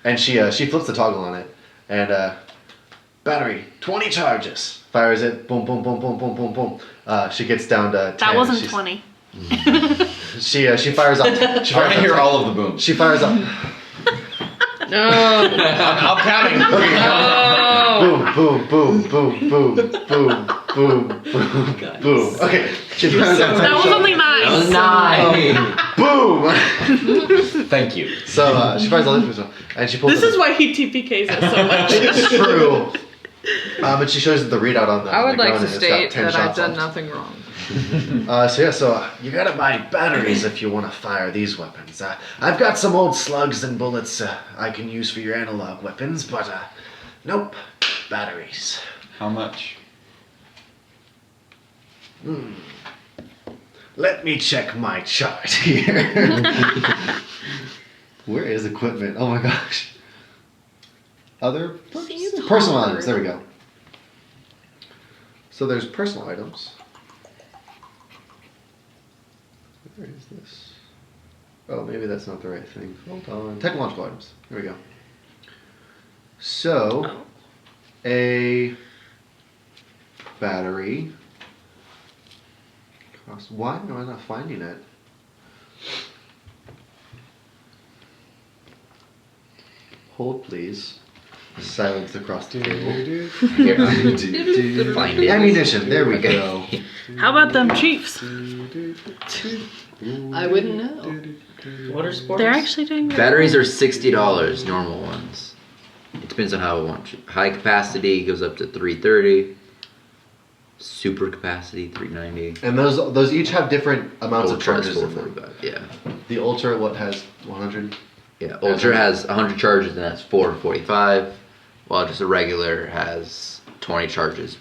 And she flips the toggle on it. And battery, 20 charges. Fires it, boom, boom, boom, boom, boom, boom, boom. She gets down to 10. That wasn't She's- 20. She fires up. She I want fires to hear up. all of the booms. She fires up. No. I'm counting. Boom, boom, boom, boom, boom, boom, boom, boom, boom. Okay, she fires up. That was only 9. That was 9. Boom. Thank you. So she fires all the booms, and she pulls. This is why he TPKs us so much. It's true. And she shows the readout on the. I would the like gun, to and it's got state 10 that I've shots done left. nothing wrong. So you gotta buy batteries if you want to fire these weapons. I've got some old slugs and bullets I can use for your analog weapons, but nope, batteries. How much? Let me check my chart here. Where is equipment? Oh my gosh. Other personal items. There we go. So there's personal items. Where is this? Oh, maybe that's not the right thing. Hold on. Technological items. Here we go. So, a battery costs. Why am I not finding it? Hold, please. Silence across the table. Find it. Ammunition. There we go. How about them Chiefs? I wouldn't know. Water sports. They're actually doing really Batteries are $60, normal ones. It depends on how I want you. High capacity goes up to 330. Super capacity 390. And those each have different amounts of Ultra has charges in them. 445. Yeah. The Ultra, what, has 100? Yeah. Ultra has 100 charges and that's 445. While just a regular has 20 charges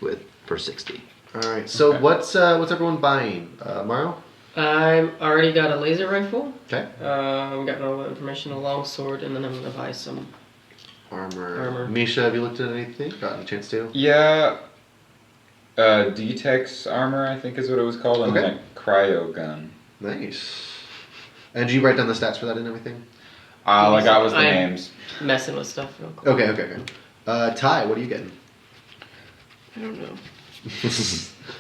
for 60. All right. So what's everyone buying? Mario? I've already got a laser rifle. Okay. I've got all the information, a long sword, and then I'm gonna buy some. Armor. Misha, have you looked at anything? Gotten a chance to? Yeah. D-Tex armor, I think is what it was called, and Okay. then a cryo gun. Nice. And did you write down the stats for that and everything? All I got was the I'm- names. Messing with stuff real quick. Okay. Ty, what are you getting? I don't know.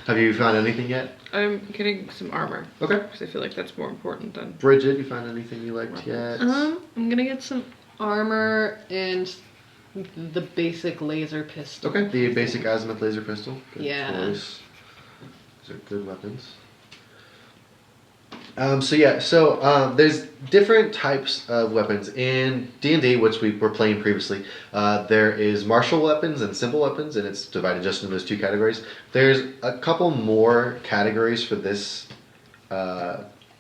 Have you found anything yet? I'm getting some armor Okay. because I feel like that's more important than. Bridget, you found anything you liked yet? I'm gonna get some armor and the basic laser pistol. Okay, the basic azimuth laser pistol. Good Yeah. choice. Those are good weapons. So there's different types of weapons in D&D, which we were playing previously. There is martial weapons and simple weapons, and it's divided just into those two categories. There's a couple more categories for this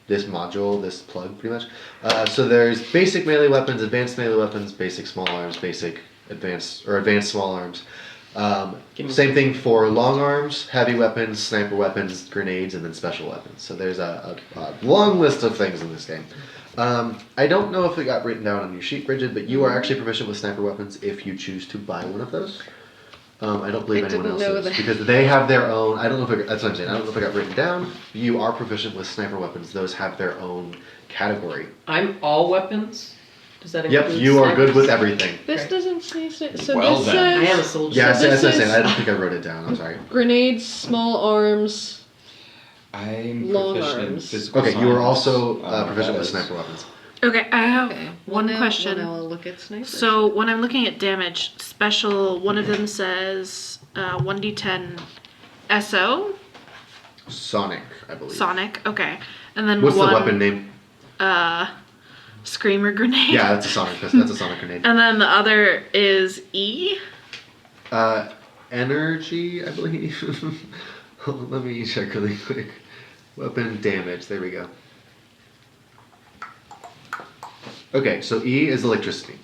this module, this plug, pretty much. So there's basic melee weapons, advanced melee weapons, basic small arms, basic advanced small arms. Same thing for long arms, heavy weapons, sniper weapons, grenades, and then special weapons. So there's a long list of things in this game. I don't know if it got written down on your sheet, Bridget, but you are actually proficient with sniper weapons if you choose to buy one of those. I don't believe I anyone didn't else know is that. because they have their own. I don't know if that's what I'm saying. I don't know if it got written down. You are proficient with sniper weapons. Those have their own category. I'm all weapons. Does that include? Yep, you are good with snipers? everything. This Okay. doesn't say so. Well this then. I am a says soldier. Yeah, So that's what I'm this saying. I don't is- think I wrote it down. I'm sorry. grenades, small arms. I'm Long proficient in arms. physical Okay, you are science. also That proficient with is- sniper weapons. Okay, I have Okay. one Well, now- question. well, now I'll look at snipers. So when I'm looking at damage, special, one of them says 1d10 SO, Sonic, I believe. Sonic, okay. And then What's one, the weapon name? Screamer Grenade. Yeah, that's a Sonic. That's a Sonic grenade. And then the other is E. Energy, I believe. Hold on, let me check really quick. Weapon damage. There we go. Okay, so E is electricity.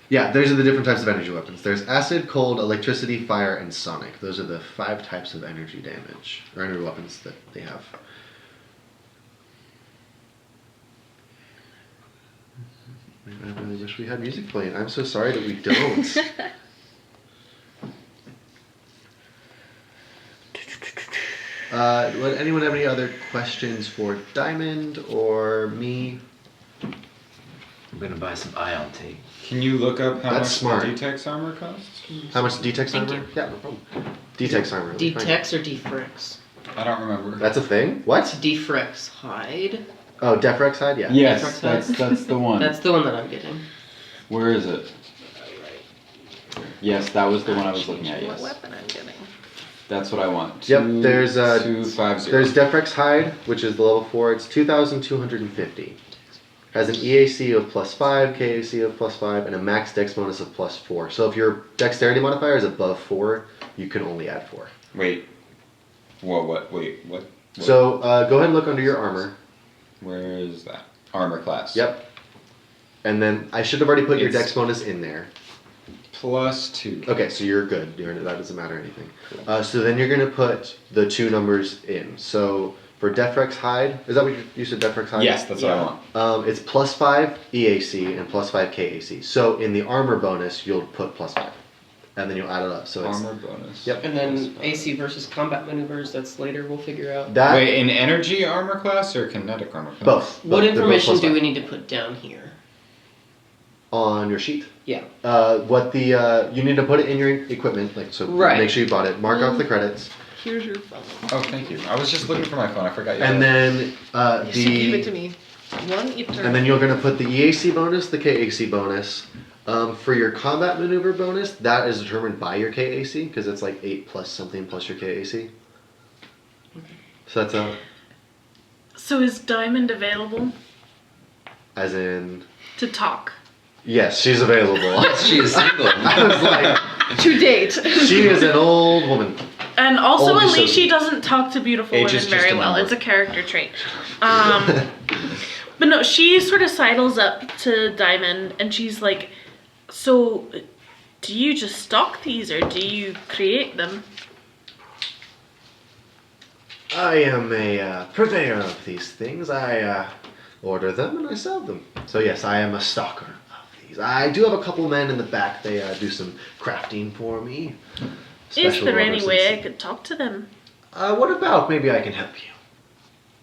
Yeah, those are the different types of energy weapons. There's acid, cold, electricity, fire, and sonic. Those are the 5 types of energy damage, or energy weapons that they have. I really wish we had music playing. I'm so sorry that we don't. Would anyone have any other questions for Diamond or me? I'm gonna buy some ion tape. Can you look up how That's much smart. the D-Tex armor costs? How much D-Tex Thank armor? Yeah, no problem. D-Tex armor. D-Tex or D-Frix? I don't remember. That's a thing? What? Defrex hide. Oh, Defrex hide? Yeah. Yes, Defrex that's the one. That's the one that I'm getting. Where is it? Yes, that was the one I was looking at. What Yes, weapon I'm getting? that's what I want. Yep, there's 250. There's Defrex hide, which is the level 4. It's 2,250. Has an EAC of +5, KAC of +5, and a max dex bonus of +4. So if your dexterity modifier is above 4, you can only add 4. Wait. What? Wait, what? So go ahead and look under your armor. Where is that? Armor class. Yep. And then I should have already put your It's- dex bonus in there. +2. Okay, so you're good. That doesn't matter anything. So then you're going to put the 2 numbers in. So for Defrex hide, is that what you said, Defrex hide? Yes, that's what I want. It's +5 EAC and +5 KAC. So in the armor bonus, you'll put +5. And then you'll add it up. So it's Armor bonus. Yep. And then AC versus combat maneuvers, that's later, we'll figure out. that Wait, in energy armor class or kinetic armor class? both. What They're both information do +5. we need to put down here? On your sheet? Yeah. What the you need to put it in your equipment, like so. Right. Make sure you bought it. Mark off the credits, Here's your phone. Oh, thank you. I was just looking for my phone. I forgot you. and then You should give it to me. One eternal. and then you're gonna put the EAC bonus, the KAC bonus. For your combat maneuver bonus, that is determined by your KAC because it's like 8 plus something plus your KAC. So that's So is Diamond available as in to talk? yes, she's available. Yes, she is single. I was like, To date. she is an old woman. And also, Oldie Alicia Sophie. doesn't talk to beautiful Age women is just very a well. number. It's a character trait. But no, she sort of sidles up to Diamond and she's like, so do you just stock these or do you create them? I am a purveyor of these things. I order them and I sell them. So yes, I am a stalker of these. I do have a couple men in the back. They do some crafting for me. Is Special there any orders way I and could talk to them? what about maybe I can help you?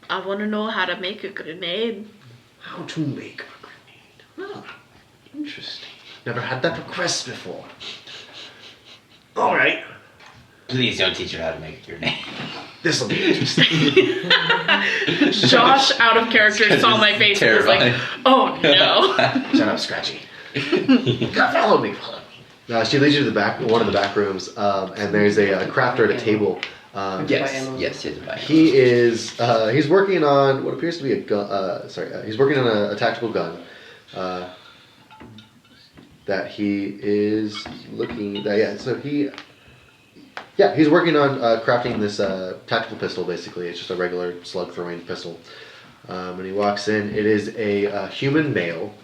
I want to know how to make a grenade. How to make a grenade? Oh, interesting. Never had that request before. All right, Please don't teach her how to make your name. this will be interesting. Josh, out of character, saw my face and was like, Terrifying. oh no. Shut up, Scratchy. Come, follow me. She leads you to the back, one of the back rooms, and there's a crafter at a table. Yes, bye. He is he's working on what appears to be a gun. He's working on a tactical gun. That he is looking. He's working on crafting this tactical pistol. Basically, it's just a regular slug throwing pistol. And he walks in. It is a human male,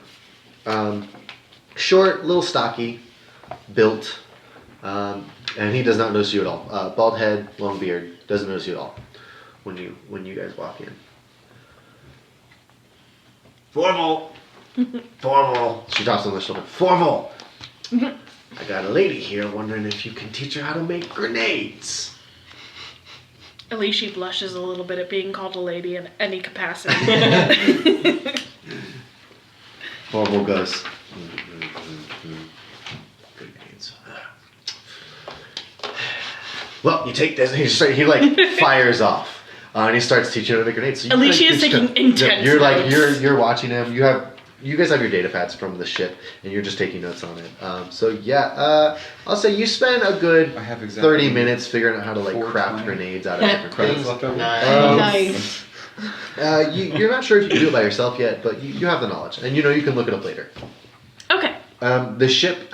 short, little stocky, built. And he does not notice you at all. Bald head, long beard, doesn't notice you at all when you guys walk in. Formal. Formal. She taps on the shoulder. Formal. I got a lady here wondering if you can teach her how to make grenades. Alicia blushes a little bit at being called a lady in any capacity. Formal goes. Grenades. Well, you take this. And he like fires off. And he starts teaching her to make grenades. So you Alicia is just taking intense You're like notes. you're watching him. You guys have your data pads from the ship, and you're just taking notes on it. I'll say you spend a good I have exactly 30 minutes figuring out how to like 420 craft grenades out of different credits things. left over. Nice. You're not sure if you can do it by yourself yet, but you have the knowledge, and you can look it up later. Okay. The ship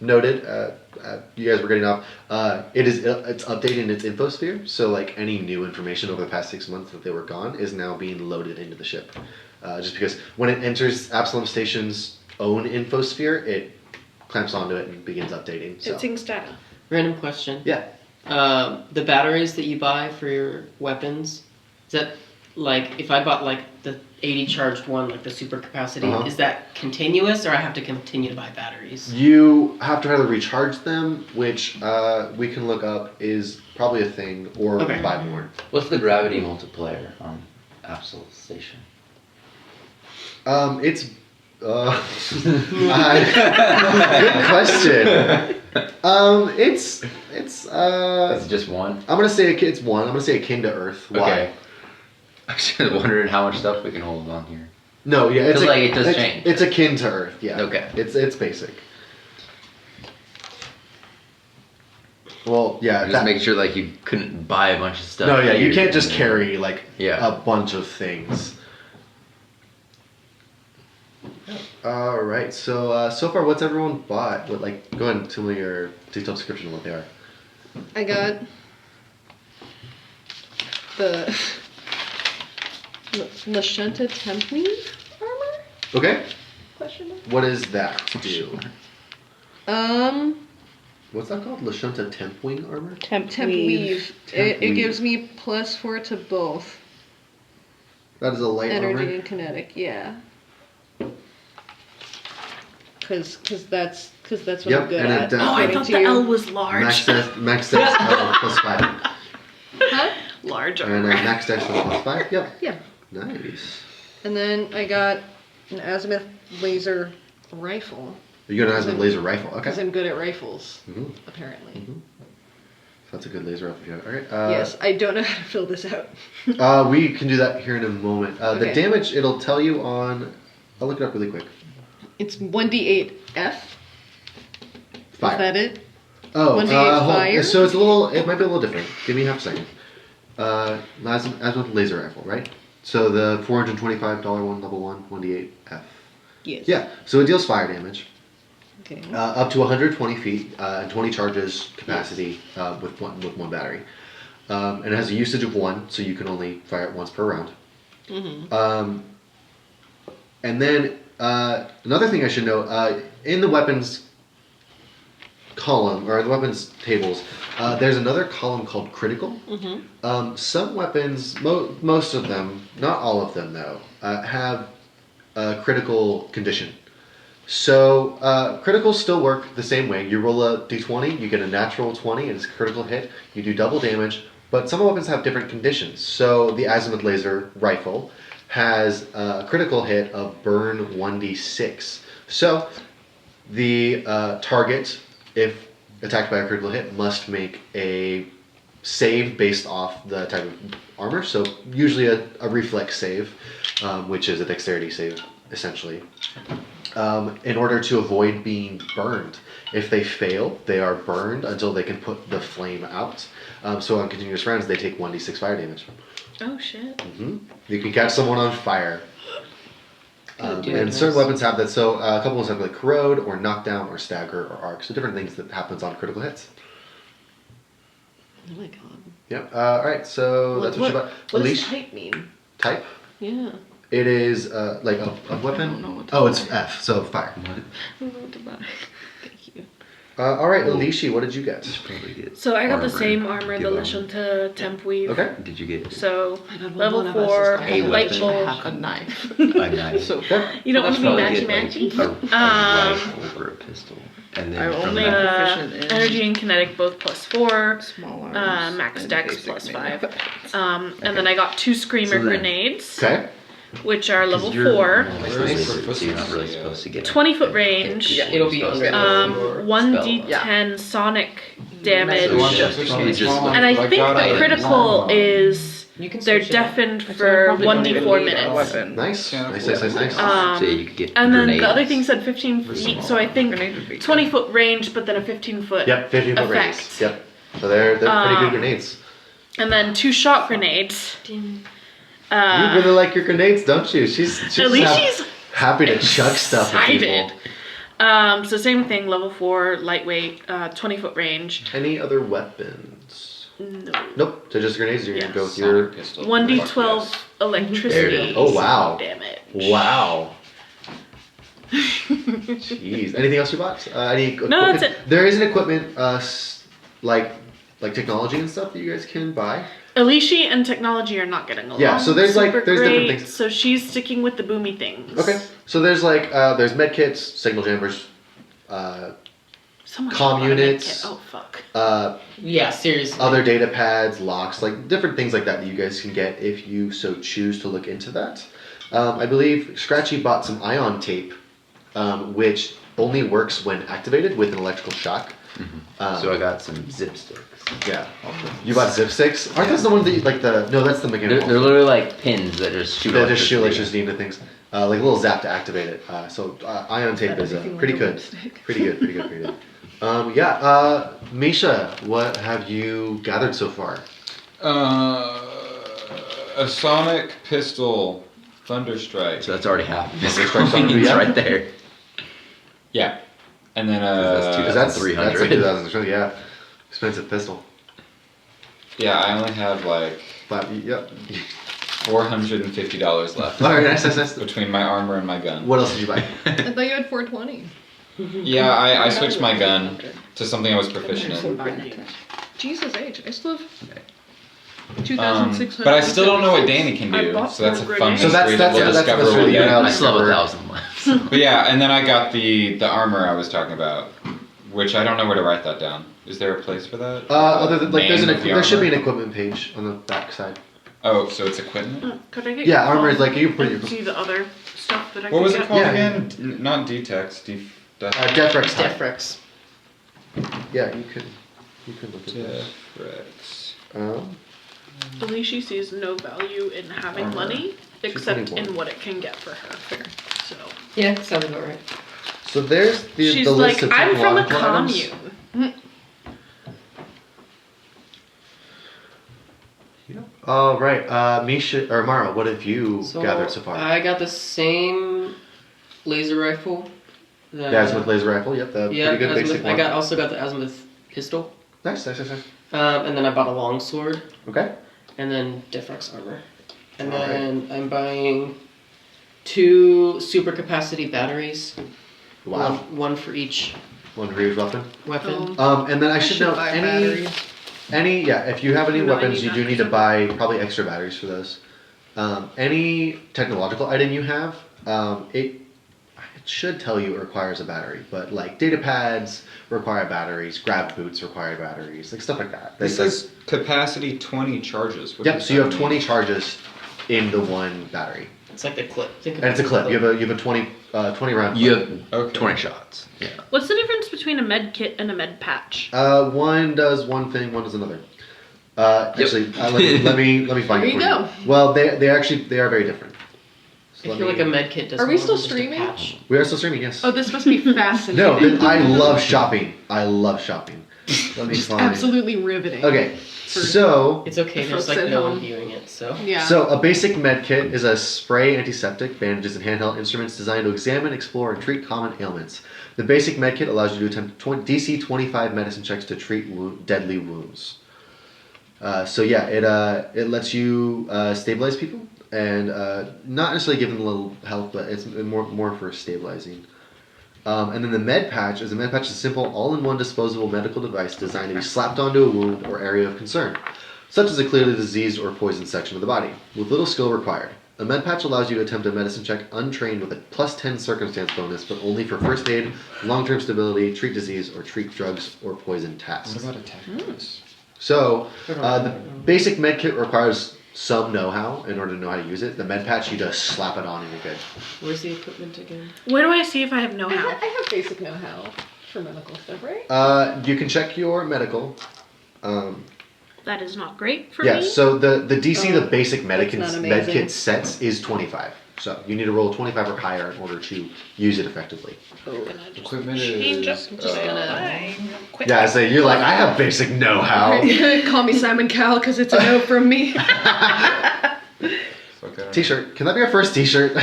noted. You guys were getting off. It's updating its infosphere, so like any new information over the past 6 months that they were gone is now being loaded into the ship. Just because when it enters Absalom Station's own infosphere, it clamps onto it and begins updating. So. It syncs data. Random question. Yeah. The batteries that you buy for your weapons, is that like if I bought like the 80 charged one, like the super capacity, is that continuous or I have to continue to buy batteries? You have to either recharge them, which we can look up is probably a thing, or buy more. What's the gravity multiplier on Absalom Station? It's good question. It's Is it just one? I'm gonna say it's one. I'm gonna say akin to Earth. Why? Okay. I was just wondering how much stuff we can hold on here. No, yeah, it's 'Cause, like, it does change. It's akin to Earth. Yeah. Okay. It's basic. Well, yeah. Just make sure like you couldn't buy a bunch of stuff. No, yeah, you here. can't just carry like Yeah. a bunch of things. All right. So so far, what's everyone bought? What like? Go ahead and tell me your detailed description of what they are. I got the Lashunta Tempweave armor? Okay. Question mark? What does that do? Um, What's that called? Lashunta Tempwing armor. Tempweave. It Tempweave. gives me +4 to both That is a light energy armor. and kinetic. Yeah. Cause that's what Yep, I'm good and at. it, Oh, I Getting thought to the you. L was large. Max dex +5. Huh? Large And armor. max dex +5. Yep. Yeah. Nice. And then I got an azimuth laser rifle. You got an azimuth laser rifle. Because Okay. I'm good at rifles, Mhm. apparently. That's a good laser rifle. Yeah. All right. Yes, I don't know how to fill this out. We can do that here in a moment. The Okay. damage it'll tell you on. I'll look it up really quick. It's 1d8F. Fire. Is that it? Oh, 1d8 hold- fire? So it's a little. It might be a little different. Give me half a second. Azimuth laser rifle, right? So the $425 one, level 1, 1d8F. Yes. Yeah. So it deals fire damage. Okay. Up to 120 feet and 20 charges capacity with one battery. And it has a usage of 1, so you can only fire it once per round. Mm-hmm. And then another thing I should know, in the weapons column, or the weapons tables, there's another column called critical. Mm-hmm. Some weapons, most of them, not all of them though, have a critical condition. So criticals still work the same way. You roll a d20, you get a natural 20, and it's a critical hit. You do double damage, but some weapons have different conditions. So the azimuth laser rifle has a critical hit of burn 1d6. So the target, if attacked by a critical hit, must make a save based off the type of armor. So usually a reflex save, which is a dexterity save, essentially. In order to avoid being burned. If they fail, they are burned until they can put the flame out. So on continuous rounds, they take 1d6 fire damage. Oh shit. You can catch someone on fire. And certain weapons have that. So a couple ones have like corrode, or knockdown, or stagger, or arc. So different things that happens on critical hits. Oh my god. Yep. All right. So that's what you got. What does Leash type mean? type. Yeah. It is like a weapon. I don't know what to Oh, it's F. So fire. Thank you. All right, Alishi, what did you get? Probably get So I got the armor. same armor, the Give Lashunta Tempweave. Okay. Did you get So God, well, level one of us 4, is gonna light weapon. bulb. have a knife. a knife? So Okay. You don't want to be Probably matchy get, matchy. like, a rifle or a pistol, and then I'm from only that, proficient in Energy and kinetic both +4. small arms. Max and dex basic +5. melee. And then I got 2 screamer So then- grenades, Okay. which are level 'cause you're 4. more like Very a wizard, so you're not really proficient, supposed to get 20-foot range. Yeah, it'll be under. Your 1d10 sonic damage. So One just- that's it's just And I think the critical is You can they're switch it up. deafened So I for probably don't even 1d4 need a minutes. weapon. Nice. Yeah. Nice, nice, nice, nice. so you could get And then grenades. the other thing said 15 feet, so I think Grenade would be good. 20-foot range, but then a 15-foot. Yep, 15-foot range. Effect. Yep. So they're pretty good grenades. And then 2 shot grenades. You really like your grenades, don't you? She's At least just she's happy to chuck stuff at excited. people. So same thing, level 4, lightweight, 20-foot range. Any other weapons? No. Nope. So just grenades. You're gonna go with Sonic your. pistol. 1d12 There electricity. it is. Oh, wow. Damage. Wow. Jeez. Anything else you bought? Any equipment? No, that's it. There is an equipment, like technology and stuff that you guys can buy. Alishi and technology are not getting along. Yeah, so there's, like, super there's different great, things. So she's sticking with the boomy things. Okay. So there's there's med kits, signal jammers, Someone comm should buy a med units. kit. Oh fuck. Yeah, seriously. other data pads, locks, like different things like that that you guys can get if you so choose to look into that. I believe Scratchy bought some ion tape, which only works when activated with an electrical shock. So I got some zip sticks. Yeah. You bought zip sticks? Aren't those the ones that you, like the... No, that's the They're mechanical. literally like pins that just shoot. They just shoot electricity. electricity into things. Like a little zap to activate it. So ion tape is pretty good. Pretty good. Misha, what have you gathered so far? A sonic pistol, Thunderstrike. So that's already half. Thunderstrike's on It's yeah? right there. Yeah. And then Because that's 300. That's like 2,000. Yeah. Expensive pistol. yeah, I only have like But, yep. $450 left Alright, nice. between my armor and my gun. What else did you buy? I thought you had 420. Yeah, I switched my gun to something I was proficient in. Jesus H. I still have 2,600. But I still don't know what Danny can I do, bought so that's a 4 fun grenades. So that's- mystery that we'll that's discover the with mystery the you're end. I still have 1,000 left. But yeah, and then I got the armor I was talking about, which I don't know where to write that down. Is there a place for that? Other than, like, Name of the there should be an armor? equipment page on the back side. Oh, so it's equipment? Could I get Yeah, your armor is phone like, you put and your... see the other stuff that I What could was get? it called Yeah. again? Not D-Tex. Defrex type. Defrex. Yeah, you can look at this. Defrex. Alicia sees no value in having Armor. money except 221. in what it can get for her. So Yeah, sounds about right. So there's she's the like, list of I'm from a technological items. commune. All right, Misha or Mara, what have you So gathered so far? I got the same laser rifle. The azimuth laser rifle. Yep, the Yeah, pretty good azimuth. basic one. I also got the azimuth pistol. Nice. And then I bought a longsword. Okay. And then Defrex armor. And Alright. then I'm buying 2 super capacity batteries. Wow. One for each One for each weapon. weapon. And then I should know buy any. batteries. If you have any No, I weapons, need you do that need to for buy probably extra batteries for those. Any technological item you have, it should tell you it requires a battery, but like data pads require batteries, grab boots require batteries, like stuff like that. This says capacity 20 charges. What Yep. does So you that have mean? 20 charges in the one battery, It's like the clip. Think of and it's a it clip. as You have a 20 round. You clip. have Okay. 20 shots. Yeah. What's the difference between a med kit and a med patch? One does one thing, one does another. Actually, let me find There it you for go. Well, they are very different. So I let feel me- like a med kit does. Are we more still than just a streaming? patch. We are still streaming, yes. Oh, this must be fascinating. No, I love shopping. Let me Just find. absolutely riveting. Okay, so It's okay. There's Folks like at no home. one viewing it, so. Yeah. so a basic med kit is a spray, antiseptic, bandages, and handheld instruments designed to examine, explore, and treat common ailments. The basic med kit allows you to attempt DC 25 medicine checks to treat deadly wounds. It lets you stabilize people and not necessarily give them a little health, but it's more for stabilizing. And then the med patch is a simple, all-in-one disposable medical device designed to be slapped onto a wound or area of concern, such as a clearly diseased or poisoned section of the body, with little skill required. A med patch allows you to attempt a medicine check untrained with a +10 circumstance bonus, but only for first aid, long-term stability, treat disease, or treat drugs or poison tasks. What about attack bonus? So, the basic med kit requires some know-how in order to know how to use it. The med patch, you just slap it on and you're good. Where's the equipment again? Where do I see if I have know-how? I have basic know-how for medical stuff, right? You can check your medical. That is not great for Yeah, me. so the DC, the basic that's not med amazing. kit sets is 25. So you need to roll 25 or higher in order to use it effectively. I'm gonna just Equipment change up is, just gonna- quick. Yeah, so you're like, I have basic know-how. Call me Simon Cowell because it's a no from me. T-shirt. Can that be our first T-shirt?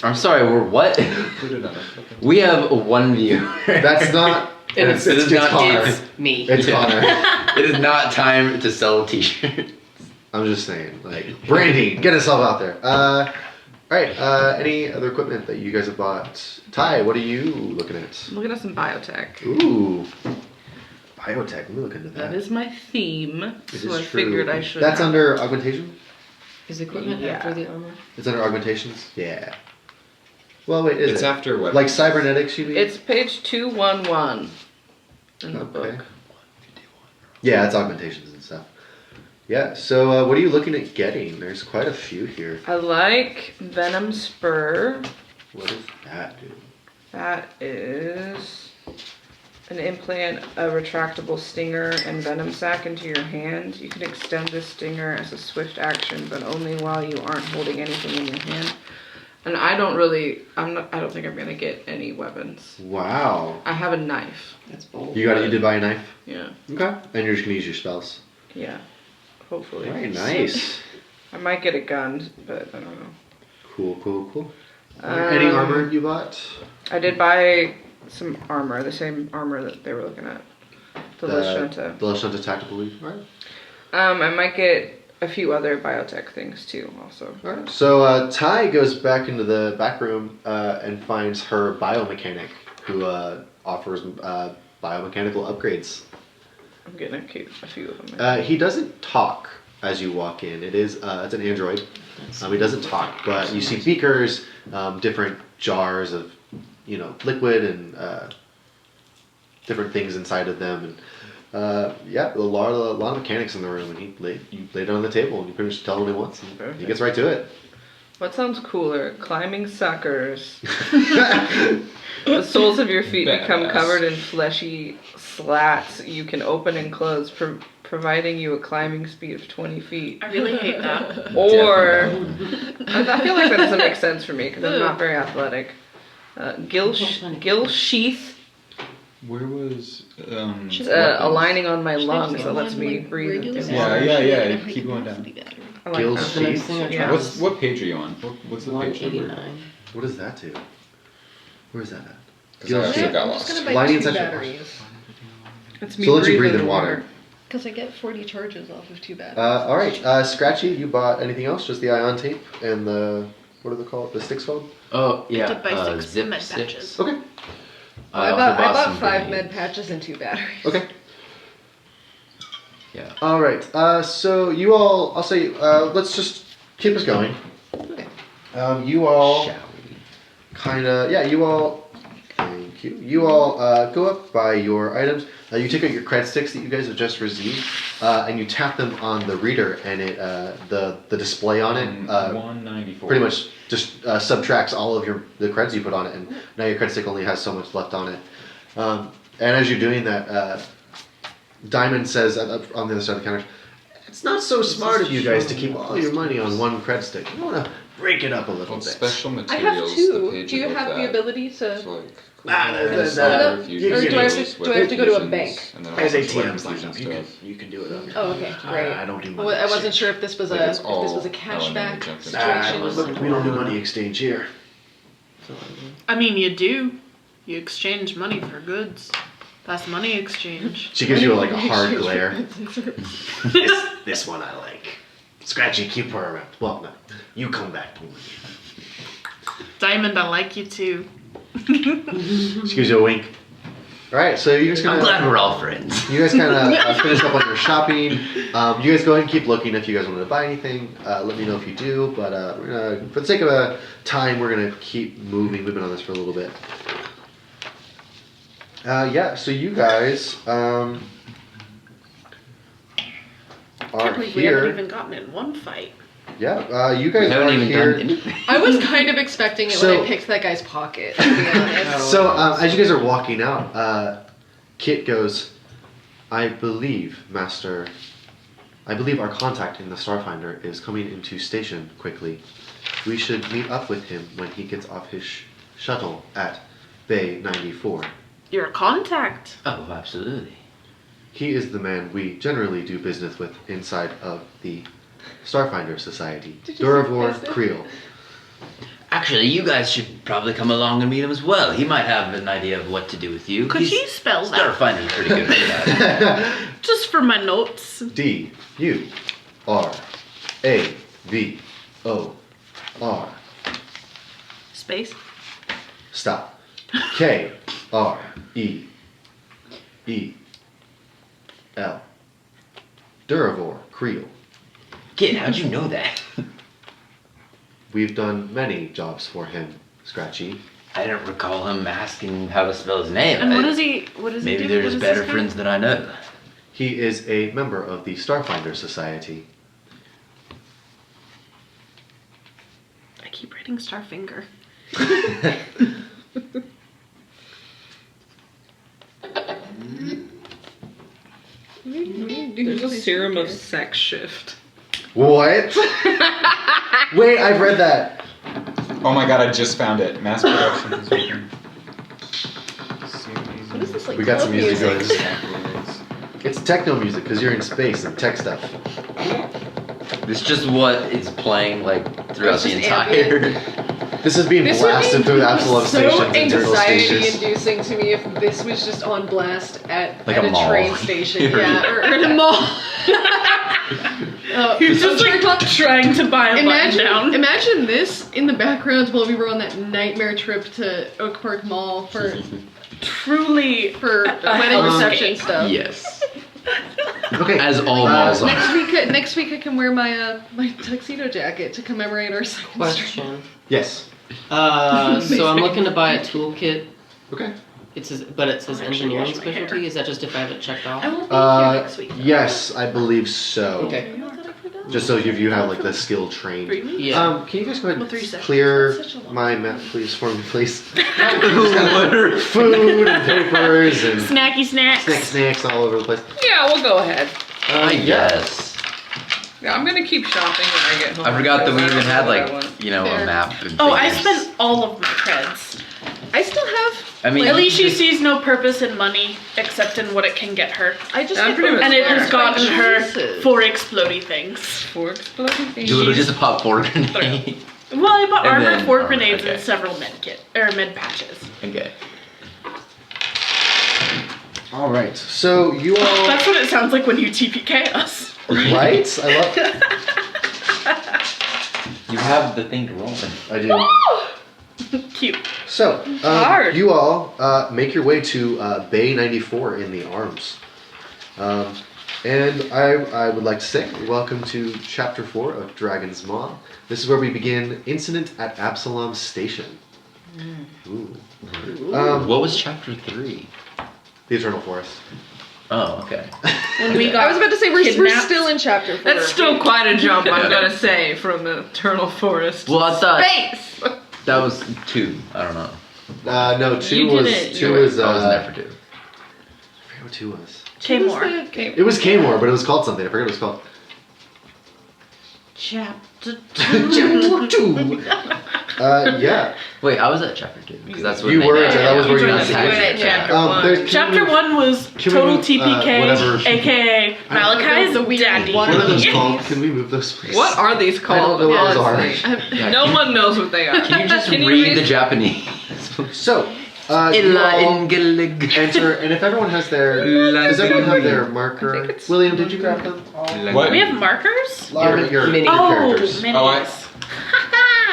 I'm sorry, we're what? Put it on. We have one viewer. That's not. And It's it's not Connor. It's me. It's Connor. It is not time to sell t-shirts. I'm just saying, like, Brandy, get yourself out there. All right. Any other equipment that you guys have bought? Ty, what are you looking at? Look at some biotech. Ooh, biotech. Let me look into that. That is my theme, It so is I true. figured I should. That's have- under augmentation. Is equipment Yeah. after the armor? It's under augmentations. Yeah. Well, wait, is It's it after what? like cybernetics? You mean? It's page 211 in the book. Yeah, it's augmentations and stuff. Yeah. So, what are you looking at getting? There's quite a few here. I like Venom Spur. What is that, dude? That is an implant a retractable stinger and venom sac into your hand. You can extend this stinger as a swift action, but only while you aren't holding anything in your hand. And I don't think I'm gonna get any weapons. Wow. I have a knife. That's bold. You did buy a knife? Yeah. Okay. And you're just gonna use your spells. Yeah. Hopefully. Very nice. I might get a gun, but I don't know. Cool. Any armor you bought? I did buy some armor, the same armor that they were looking at. The Lashunta. The Lashunta tactical leaf. Alright. I might get a few other biotech things too, also. Alright. So Ty goes back into the back room and finds her biomechanic, who offers biomechanical upgrades. I'm getting a few of them. He doesn't talk as you walk in. It's an android. He doesn't talk, but you see beakers, different jars of, liquid and different things inside of them, and a lot of mechanics in the room. And you lay it on the table, and you pretty much tell him what he wants, and Perfect. he gets right to it. What sounds cooler? Climbing suckers. The soles of your feet become Badass. covered in fleshy slats you can open and close, providing you a climbing speed of 20 feet. I really hate that. Or, I feel like that doesn't make sense for me because I'm not very athletic. Gill sheath, Where was aligning on my lungs that lets me breathe in water. Yeah. Keep going down. I like Gill that. The next sheath. thing I Yeah. tried What page are you on? What's the page number? 189. What does that do? Where is that at? 'Cause I actually got I'm lost. just gonna buy Lighting 2 section. batteries. It's So let you breathe in water. Because I get 40 charges off of 2 batteries. Alright, Scratchy, you bought anything else? Just the ion tape and what are they called? The sticks called? Oh yeah, Did buy 6 zip med sticks. patches. Okay. I also bought some 5 grenades. med patches and 2 batteries. Okay. Yeah. Alright, so you all, I'll say, let's just keep us going. Okay. You all Shall we? you all, thank you. You all go up by your items. You take out your cred sticks that you guys have just received, and you tap them on the reader, and it the display on it 194. pretty much just subtracts all of the creds you put on it, and now your cred stick only has so much left on it. And as you're doing that, Diamond says on the other side of the counter, "It's not so smart of you guys to keep all your money on one cred stick. You want to break it up a little Well, bit." special I materials. have 2. the page Do you above have the that. ability It's to... like, there's Set it up? fusion Or do I have to- materials do I have to go to a with bank? fusions, and then a There's bunch of ATMs weapons like and that. You can do it. Oh, okay, great. I don't do money. Well, I wasn't sure if this was Like, a it's all cashback element situation. We don't do money exchange here. I mean, you do. You exchange money for goods. That's money exchange. She gives you a hard glare. This one I like. Scratchy, keep her around. Well, no, you come back. Diamond, I like you too. She gives you a wink. All right, so you guys I'm glad kind we're all friends. of finish up on your shopping. You guys go ahead and keep looking if you guys want to buy anything. Let me know if you do. But we're gonna, for the sake of time, we're gonna keep moving. We've been on this for a little bit. So you guys are Can't believe we haven't here. even gotten in one fight. Yeah, you We guys haven't are even here. done anything. I was kind of expecting it when So- I picked that guy's pocket, to be honest. So as you guys are walking out, Kit goes, "I believe, Master. I believe our contact in the Starfinder is coming into station quickly. We should meet up with him when he gets off his shuttle at Bay 94. You're a contact. Oh, absolutely. He is the man we generally do business with inside of the Starfinder Society. Did you Duravor say business? Creel. Actually, you guys should probably come along and meet him as well. He might have an idea of what to do with you. Could you spell that? Starfinder's pretty good at that. Just for my notes. D-U-R-A-V-O-R. Space. Stop. K-R-E-E-L. Duravor Creel. Kid, how'd you know that? We've done many jobs for him, Scratchy. I don't recall him asking how to spell his name. And what does he do? Maybe they're What just is this better guy? friends than I know. He is a member of the Starfinder Society. I keep writing Starfinger. Serum of sex shift. What? Wait, I've read that. Oh my god, I just found it. Mass production is open. What is this like? We got some club music going. It's techno music because you're in space and tech stuff. It's just what is playing like throughout It's the just entire. This is being This would blasted be through the Absalom so Station. Internal stations. anxiety-inducing to me if this was just on blast at, Like at a a mall. train station, Or- yeah, or in a mall. You're just like trying to buy a button Imagine, down. imagine this in the background while we were on that nightmare trip to Oak Park Mall for Truly wedding reception stuff. Yes. Okay. As all malls are. Next week I can wear my my tuxedo jacket to commemorate our second stream. Question. Yes. So I'm looking to buy a toolkit. Okay. It says engineering wash my hair. specialty. Is that just if I have it checked off? I won't be here next week. Yes, I believe so. Okay. Just so if you have like the skill trained. Yeah. Can you guys go ahead Well, and 3 seconds. clear That's such a long my map, please, for me, please? Food and papers and Snacky snacks. snacks all over the place. Yeah, we'll go ahead. I guess. Yeah, I'm gonna keep shopping when I get home. I forgot that we because I even don't had know what I like, want. you know, Fair. a map. And Oh, I figures. spent all of my creds. I still have. I mean, At you least she just- sees no purpose in money except in what it can get her. I just. I'm get pretty those- much And it has there. gotten her Jesus. for explodey things. For exploding things. You literally just pop 4 grenades. Well, I bought And armor, then- 4 oh, grenades, okay. and several med patches. Okay. All right. So you all. That's what it sounds like when you TPK us. Right? I love. You have the thing to roll in. I do. Cute. So, Hard. you all make your way to Bay 94 in the Arms. And I would like to say, welcome to Chapter 4 of Dragon's Maw. This is where we begin Incident at Absalom Station. Ooh. What was chapter 3? The Eternal Forest. Oh, okay. When we got I was about to say we're kidnapped. still in chapter 4. That's still quite a jump, I'm gonna say, from the Eternal Forest. Well, I thought Space! that was 2. I don't know. No, 2 You was didn't. 2 was I wasn't there for 2. I forget what 2 was. K-More. It was K-More, but it was called something. I forget what it was called. Chapter Yeah. Wait, I was at chapter 2 because that's when You they were, met. that was where you were got at attacked. chapter Um, 1. there's- Chapter 1 was Can we total move, TPK, whatever- aka Malachi's the weird daddy. one. What are those called? Can we move those, please? What are these called? I don't know what those are. honestly? Yeah, No can- one knows what they are. Can you just Can you read read- the Japanese? So, you all Ingalig. enter, and if everyone has their, does everyone have their marker? I think it's- William, did you grab them? What? We have markers? Your Mini- Oh, characters. minis.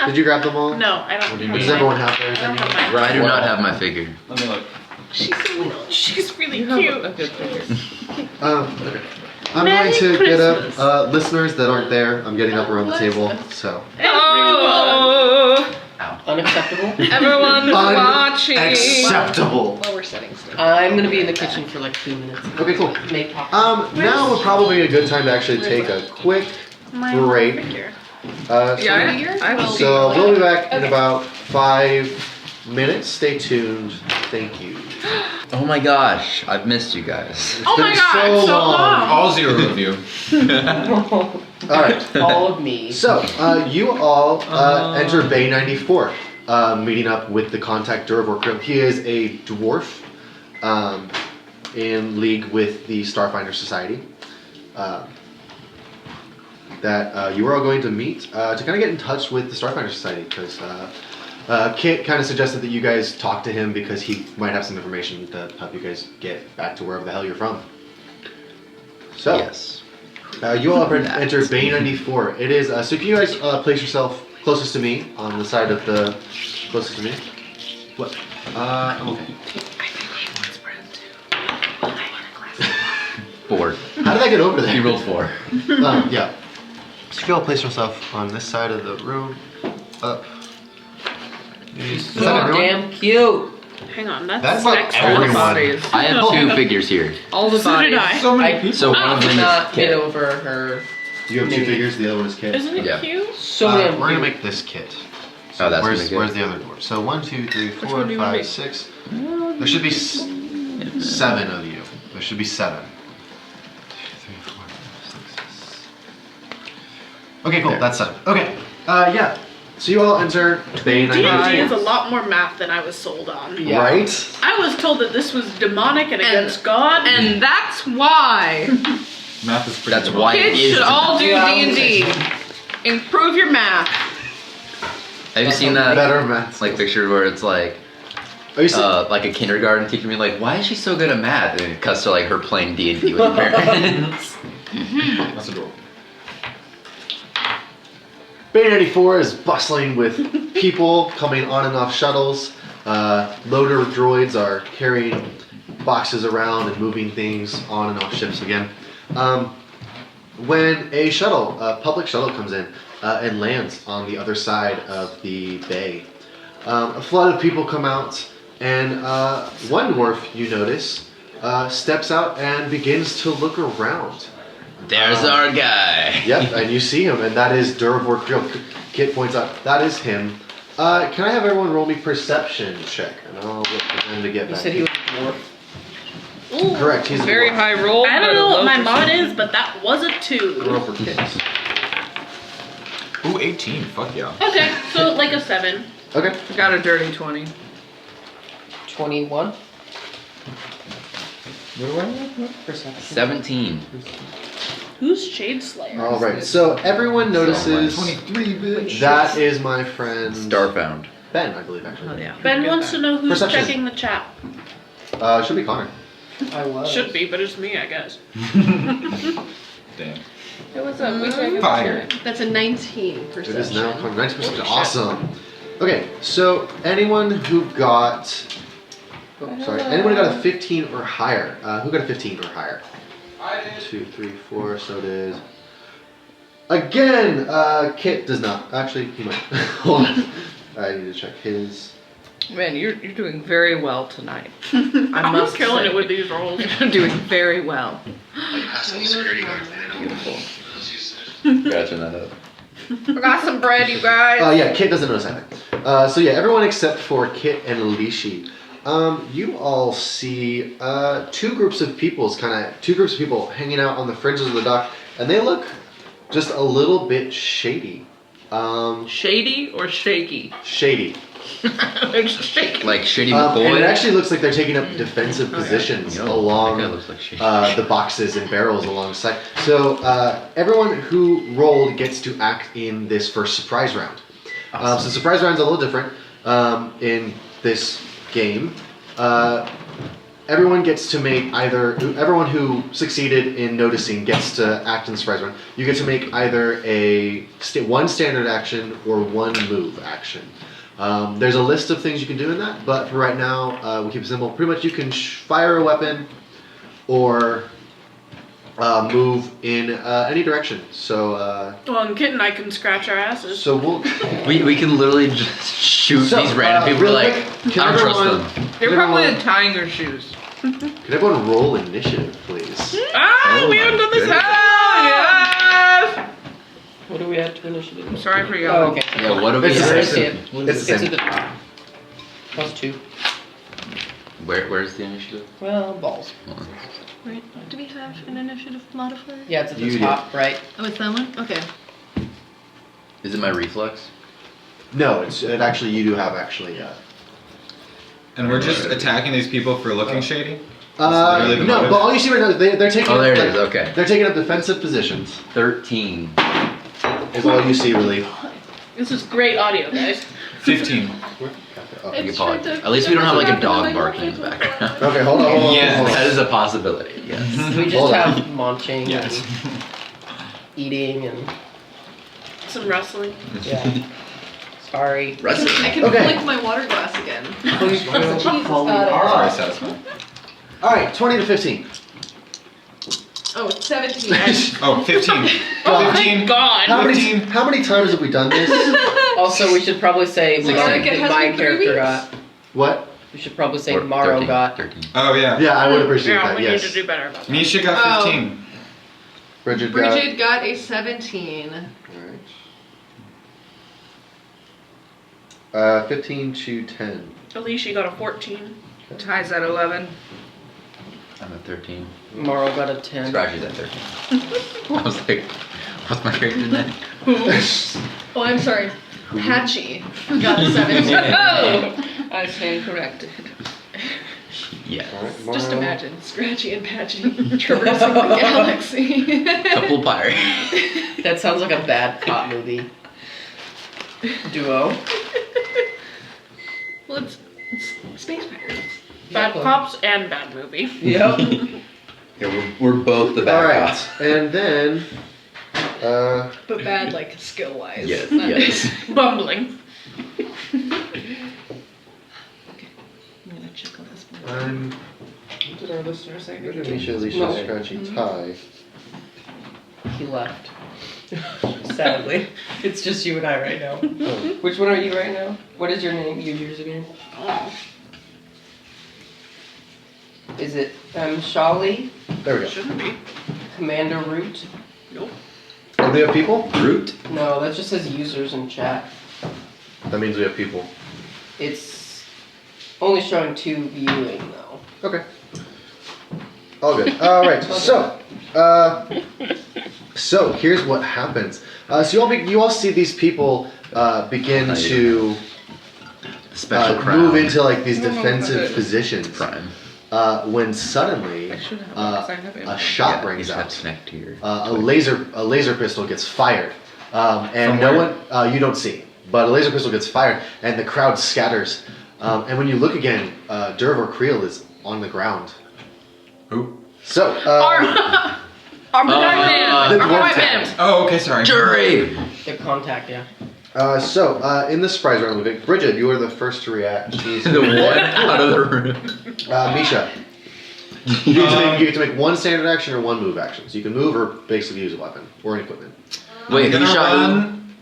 Did you grab them all? No, I don't. Does have everyone mine. have theirs? I don't have mine. I do not have my figure. Let me look. She's really You have cute. a good figure. Okay. I'm Merry going to get Christmas. up, listeners that aren't there, I'm getting up around the table, so. Oh! Unacceptable. Everyone's watching. Unacceptable. While we're setting stuff. I'm gonna be in the kitchen for like 2 minutes. Okay, cool. Make pop. Now would probably be a good time to actually take a quick My break. figure. Yeah, I will see. So we'll be back in about 5 minutes. Stay tuned. Thank you. Oh my gosh, I've missed you guys. Oh my been god, so so long. long. All 0 of you. All right. All of me. So you all enter Bay 94, meeting up with the contact Durvork. He is a dwarf in league with the Starfinder Society. That you are all going to meet to kind of get in touch with the Starfinder Society because Kit kind of suggested that you guys talk to him because he might have some information to help you guys get back to wherever the hell you're from. So Yes. you all have entered Bay 94. It is so. Can you guys place yourself closest to me on the side of the closest to me? What? I'm okay. 4. How did I get over there? You rolled 4. Yeah. So if you all place yourself on this side of the room, up. Is So that everyone? damn cute. Hang on, that's That's not next All the everyone. bodies. I have 2 figures here. All the So bodies. did I. So many I people. So one of did them not is get Kit. over her. You have 2 Maybe. figures. The other one is Kit. Isn't it Yeah. cute? So We're damn gonna cute. make this Kit. Oh, that's where's gonna be good. where's the other dwarf? So 1, 2, 3, 4, one do you wanna 5, make? 6. There should be 7 of you. There should be 7. 2, 3, 4, Okay, cool. There. That's set. Okay. Yeah. So you all enter Bay D&D 92. is a lot more math than I was sold on. Yeah. Right? I was told that this was demonic and against God. And that's why Math is pretty That's good. why it kids is. should all do Yeah, I would D&D. Improve your math. Have you seen that Better math. like picture where it's like Are you saying? like a kindergarten teacher being like, why is she so good at math? And it cuts to like her playing D&D with her parents. That's adorable. Bay 94 is bustling with people coming on and off shuttles. Loader droids are carrying boxes around and moving things on and off ships again. When a shuttle, a public shuttle comes in and lands on the other side of the bay, a flood of people come out, and one dwarf, you notice, steps out and begins to look around. There's our guy. Yep, and you see him, and that is Durvor Creel. Kit points out, that is him. Can I have everyone roll me perception check? And I'll look for them to get You back. said he was a dwarf. Ooh, Correct, he's a Very dwarf. high roll. I but don't a know what low my mod percentage. is, but that was a 2. Roll for Kit. Ooh, 18. Fuck yeah. Okay, so like a 7. Okay. Got a dirty 20. 21. What do I have? Perception. 17. Who's Shade Slayer? All right. So everyone notices 23, bitch. that is my friend Starfound. Ben, I believe actually. Oh yeah. Ben wants to know who's Perception. checking the chat. Should be Connor. I was. Should be, but it's me, I guess. Damn. It was a Fire. That's a 19 It perception. is now Connor. 90%. Awesome. Okay. So anyone who got, anyone who got a 15 or higher? Who got a 15 or higher? I did. 2, 3, 4. So did. Again, Kit does not. Actually, he might. Hold on. I need to check his. Man, you're doing very well tonight. I'm killing it with these rolls. You're doing very well. Beautiful. Gotta turn that up. I got some bread, you guys. Yeah, Kit doesn't notice anything. So yeah, everyone except for Kit and Alishi. You all see two groups of people hanging out on the fringes of the dock, and they look just a little bit shady. Shady or shaky? Shady. It's shaky. Like shitty And boy. it actually looks like they're taking up defensive positions along That guy looks like shitty. the boxes and barrels alongside. So everyone who rolled gets to act in this first surprise round. So surprise round's a little different in this game. Everyone gets to make everyone who succeeded in noticing gets to act in the surprise round. You get to make either one standard action or one move action. There's a list of things you can do in that, but for right now, we keep it simple. Pretty much you can fire a weapon or move in any direction. So, Well, and Kit and I can scratch our asses. so we'll. We can literally just shoot So, these random people. We're real like, quick, I don't trust everyone- them. You're can probably everyone- tying your shoes. Can everyone roll initiative, please? Ah, Oh we my haven't done this goodness. Yes! What do we add to initiative? I'm sorry for Oh, yelling. okay. Yeah, what do we It's the Where same. is it? It's the It's same. at the top. +2. Where's the initiative? Well, balls. Hold on. Right. Do we have an initiative modifier? Yeah, it's at You the do. top, right? Oh, it's that one? Okay. Is it my reflex? No, it actually you do have actually. And we're just attacking these people for looking shady? Really the No, motive? but all you see right now they're taking. Oh, there up, it is. Okay. They're taking up defensive positions. 13. Is all you see really. This is great audio, guys. 15. Oh, You It's apologize. trying to- At least we don't have like a dog Like, barking in the background. Okay, hold on. Yes. hold on. That is a possibility. Yes. We just Hold on. have munching Yes. and eating and Some wrestling. yeah. Sorry. Wrestling. I can Okay. flick my water glass again. Please Jesus, got it. Very satisfying. All right, 20 to 15. Oh, 17. Oh, 15. Oh 15. my god! How many times have we done this? Also, we should probably say Looks Mark like it that has my been 3 character weeks. got. What? We should probably say Or Morrow 13, got. 13. Oh, yeah. Yeah, I would appreciate Yeah, that. we Yes. need to do better about that. Nisha got Oh. 15. Bridget got. Bridget got a 17. All right. 15 to 10. Alicia got a 14. Ties at 11. I'm at 13. Morrow got a 10. Scratchy's at 13. I was like, what's my character's name? Oh, I'm sorry. Patchy got a 17. Oh, I stand corrected. Yeah. Alright, Just Mara. imagine Scratchy and Patchy traversing the galaxy. Couple pirates. That sounds like a bad cop movie. Duo. Well, it's space pirates. Bad cops and bad movie. Yep. Yeah, we're both the bad Alright, guys. and then. But bad, like, skill-wise. Yes, not- yes. Bumbling. Okay. I'm gonna check on this one. What did our listener say? Where Where did did Alicia, No. Scratchy, Tie? He left. Sadly. It's just you and I right now. Oh. Which one are you right now? What is your name? Yours again? Oh, Is it Shali? There we go. shouldn't be. Commander Root? Nope. Oh, we have people? Root. No, that just says users in chat. That means we have people. It's only showing 2 viewing though. Okay. All good. All right. So here's what happens. So you all see these people begin to Special crowd. move into like these No, no, defensive no. positions. Prime. When suddenly I should have one, 'cause I have a input. shot You rings just have out. to connect to your. A laser pistol gets fired, and From no where? one you don't see, but a laser pistol gets fired, and the crowd scatters. And when you look again, Dervor Creel is on the ground. Who? So Our white man. the Our dwarf white tapped. man. Oh, okay, sorry. Jury. The contact, yeah. In the surprise round, Ludwig, Bridget, you are the first to react. She's The one out of the room. Misha. You get to make one standard action or one move action. So you can move or basically use a weapon or an equipment. Wait, I'm who gonna shot who? run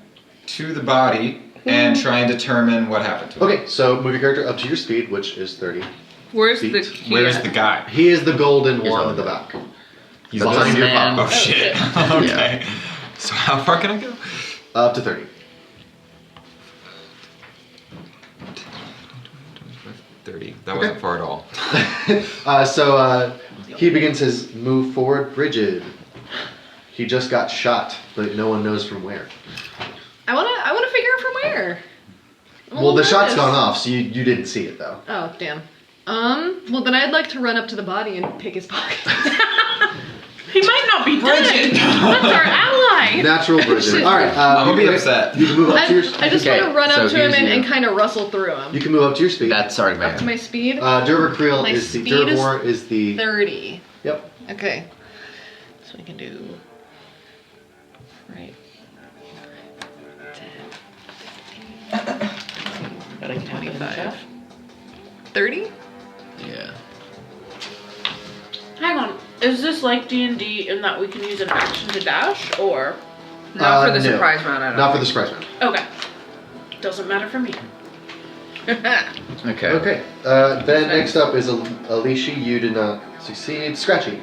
to the body and try and determine what happened to him. Okay, so move your character up to your speed, which is 30. Where's Feet. the Where's the guy? He is the golden Here's one all at the the- back. He's That's behind your man. Oh shit. Okay. So how far can I go? Up to 30. 30. That wasn't far at all. He begins his move forward. Bridget. He just got shot, but no one knows from where. I wanna figure out from where. I'm a Well, the little shot's nervous. gone off, so you didn't see it though. Oh, damn. Well then I'd like to run up to the body and pick his pocket. He might not be dead. That's our ally. Natural Bridget. All right. I'm gonna be you can- upset. You can move up to your. I just Okay, want to run so up to him here's and your- kind of rustle through him. You can move up to your speed. That's sorry, Up to man. my speed. Dervor Creel My is the speed is Dervor is the 30. Yep. Okay. So we can do. Right. 10. Gotta type it in the chat. 30? Yeah. Hang on. Is this like D&D in that we can use an action to dash, or? Not for the no. surprise round, I don't Not for the think. surprise round. Okay. Doesn't matter for me. Okay. Okay. Then next up is Alicia. You did not succeed. Scratchy.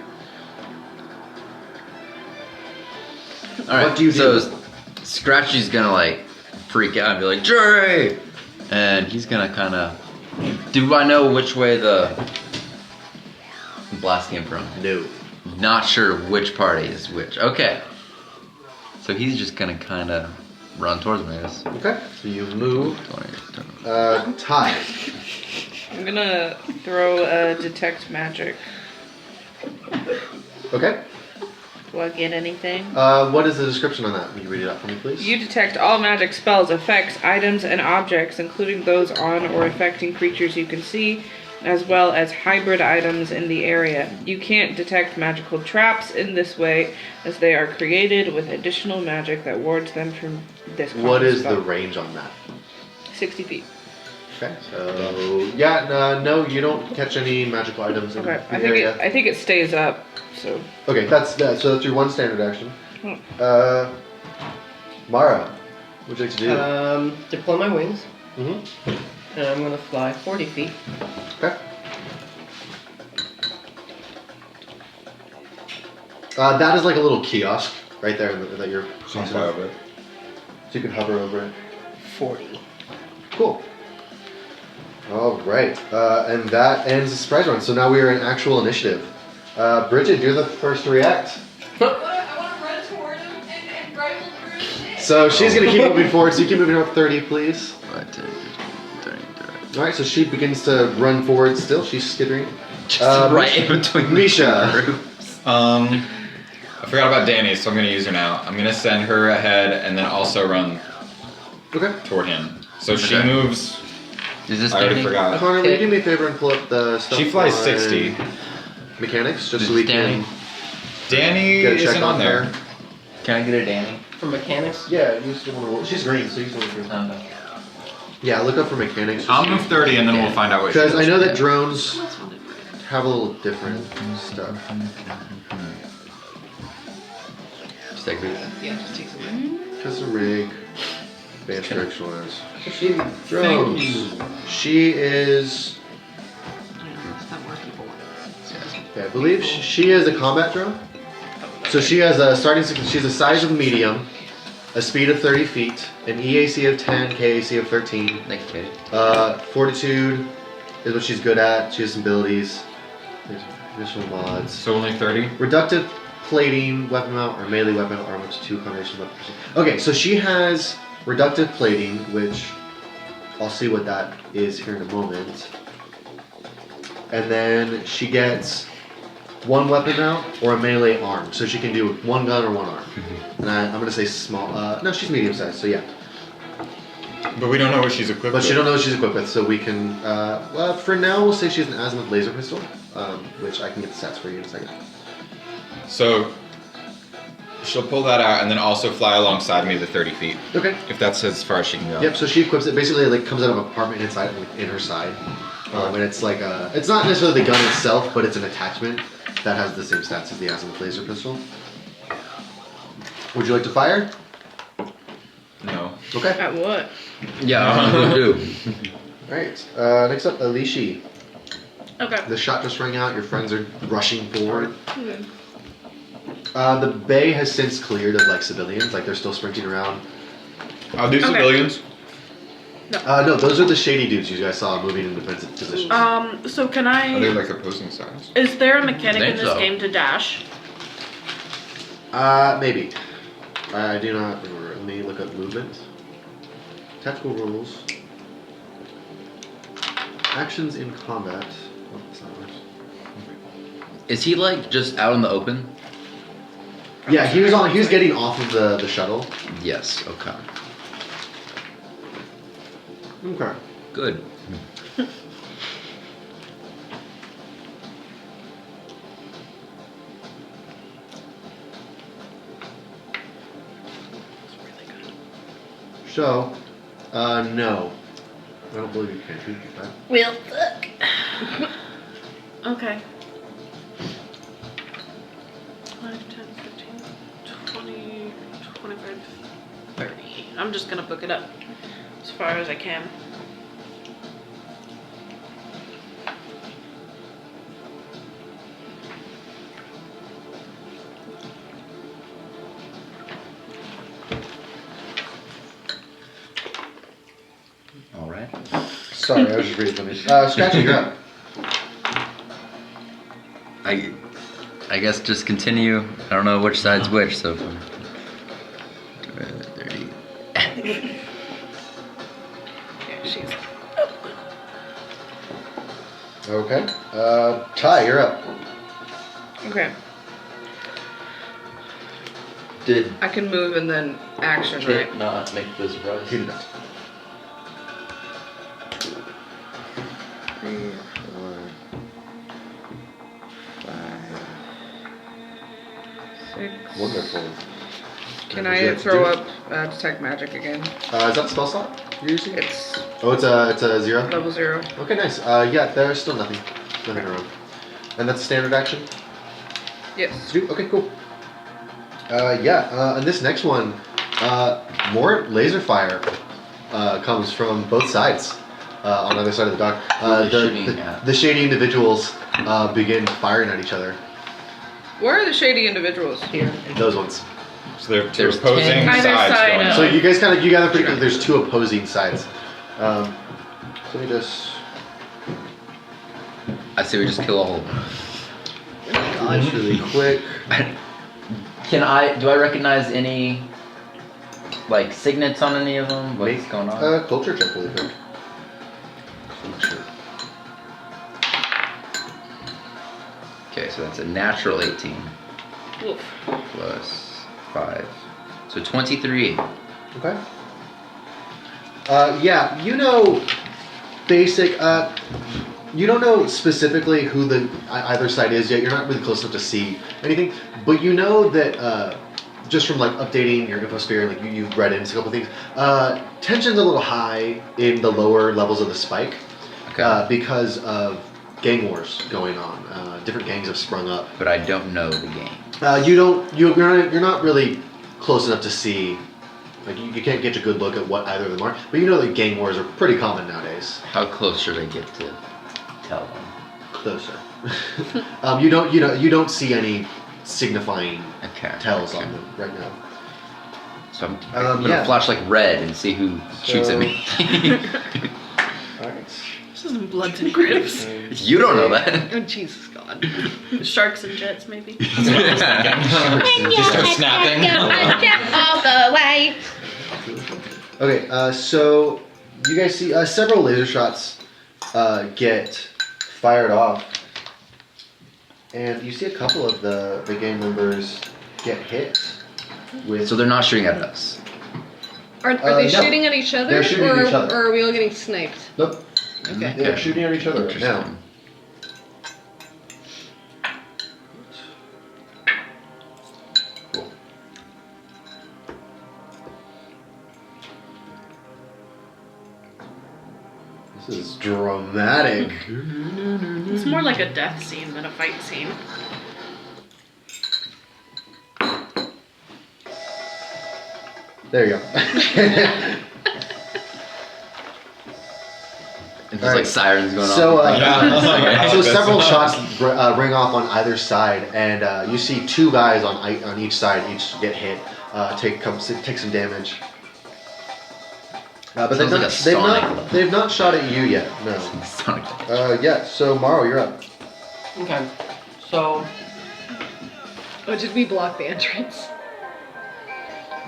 All right. What do you do? So Scratchy's gonna like freak out and be like, "Jury!" And he's gonna kind of. Do I know which way the blast came from? No. Not sure which party is which. Okay. So he's just gonna kind of run towards me. I guess. Okay. So you move. 20. Tie. I'm gonna throw a detect magic. Okay. Do I get anything? What is the description on that? Will you read it out for me, please? You detect all magic spells, effects, items, and objects, including those on or affecting creatures you can see, as well as hybrid items in the area. You can't detect magical traps in this way, as they are created with additional magic that wards them from this kind What of is spell. the range on that? 60 feet. Okay. So no, you don't catch any magical items in Okay, the I think area. I think it stays up. So Okay, that's your one standard action. Hmm. Mara, what would you like to do? Deploy my wings, Mm-hmm. and I'm gonna fly 40 feet. Okay. That is like a little kiosk right there that you're So I'll fly over it. So you can hover over it. 40. Cool. All right, and that ends the surprise round. So now we are in actual initiative. Bridget, you're the first to react. I want to run toward him and rifle through his shit. So she's gonna keep moving forward. So you keep moving up 30, please. 5, 10, 15, 20, 30. All right. So she begins to run forward. Still, she's skittering. Just right in between Misha. I forgot about Danny, so I'm gonna use her now. I'm gonna send her ahead and then also run Okay. toward him. So she Okay. moves. Is this I already Danny? forgot. Connor, will you do me a favor and pull up the stuff? She flies on 60. Mechanics, just This so we is Danny. can Danny get a check isn't on there. her. Can I get a Danny? For mechanics? Yeah, use the one to roll. She's green, so use the one to green. Okay. Yeah, look up for mechanics. I'll move 30 and then we'll find out what she Because I does. know that drones have a little different stuff. Just take it. Yeah, just takes a minute. Custom rig, advanced directionals. Thank Drones. you. She is. It's not more people. Okay, I believe she is a combat drone. So she has a starting. She's a size of medium, a speed of 30 feet, an EAC of 10, KAC of 13. Thank you, Katie. Fortitude is what she's good at. She has some abilities. There's additional mods. So only 30? Reductive plating, weapon mount, or melee weapon armor to 2 combination weapon. Okay, so she has reductive plating, which I'll see what that is here in a moment. And then she gets 1 weapon mount or a melee arm, so she can do 1 gun or 1 arm. And I'm gonna say small. No, she's medium sized, so yeah. But we don't know what she's equipped But with. she don't know what she's equipped with, so we can. Well, for now, we'll say she's an azimuth laser pistol, which I can get the stats for you in a second. So she'll pull that out and then also fly alongside me the 30 feet. Okay. If that's as far as she can go. Yep. So she equips it. Basically, it like comes out of a compartment inside, like, in her side, and it's like it's not necessarily the gun itself, but it's an attachment that has the same stats as the azimuth laser pistol. Would you like to fire? No. Okay. At what? Yeah, I will do. All right. Next up, Alishi. Okay. The shot just rang out. Your friends are rushing forward. The bay has since cleared of like civilians. Like they're still sprinting around. Are these civilians? No, those are the shady dudes you guys saw moving in defensive positions. So can Are they I? like opposing sides? Is there a mechanic Think in this so. game to dash? Maybe. I do not remember. Let me look up movement. Tactical rules. Actions in combat. Oh, that's not right. Is he like just out in the open? Yeah, he was on. He was getting off of the shuttle. Yes. Okay. Okay. Good. So, no. I don't believe you can. That. Well, fuck. Okay. 5, 10, 15, 20, 25, 30. I'm just gonna book it up as far as I can. All right. Sorry, I was just reading something. Scratchy, you're up. I guess just continue. I don't know which side's which, so. 30. Yeah, she's. Okay. Ty, you're up. Okay. Did I can move and then action, right? not make the surprise? He did not. 3, 4, 5, 6. Wonderful. Can Would you I like to throw do up detect magic again? Is that spell slot you're using? It's Oh, it's a 0. level 0. Okay, nice. Yeah, there's still nothing around. And that's a standard action. Yes. Okay, cool. And this next one, more laser fire comes from both sides on the other side of the dock. The shady individuals begin firing at each other. Where are the shady individuals? Here. Those ones. So they're 2 There's opposing 10. Either sides side going of- on. So you guys you gather pretty quickly. There's 2 opposing sides. So let me just. I say we just kill all of them. Really quick. Do I recognize any like signets on any of them? What's Make going on? a culture check really quick. Culture. Okay, so that's a natural 18 Oof. plus 5. So 23. Okay. Yeah, you know, basic. You don't know specifically who the either side is yet. You're not really close enough to see anything, but you know that just from like updating your infosphere, like you've read into a couple things. Tension's a little high in the lower levels of the spike because of gang wars going on. Different gangs have sprung up. But I don't know the game. You're not really close enough to see. Like you can't get a good look at what either of them are, but you know that gang wars are pretty common nowadays. How close should I get to tell them? Closer. You don't see any signifying tells on them right now. So I'm gonna flash like red and see who shoots at me. Alright. This isn't Bloods and Crips. You don't know that. Oh, Jesus God. Sharks and Jets, maybe. Just start snapping. All the way. Okay, so you guys see several laser shots get fired off, and you see a couple of the gang members get hit with. So they're not shooting at us. Are they no. shooting at each other? They're shooting at each other. Or are we all getting sniped? Nope. Okay. They're shooting at each other right now. Interesting. Cool. This is dramatic. It's more like a death scene than a fight scene. There you go. And there's like sirens going So, off. so several shots ring off on either side, and you see two guys on each side, each get hit, take some damage. But Sounds like they've not shot at you yet. No. Sonic. Yeah. So Morrow, you're up. Okay. So, Oh, did we block the entrance?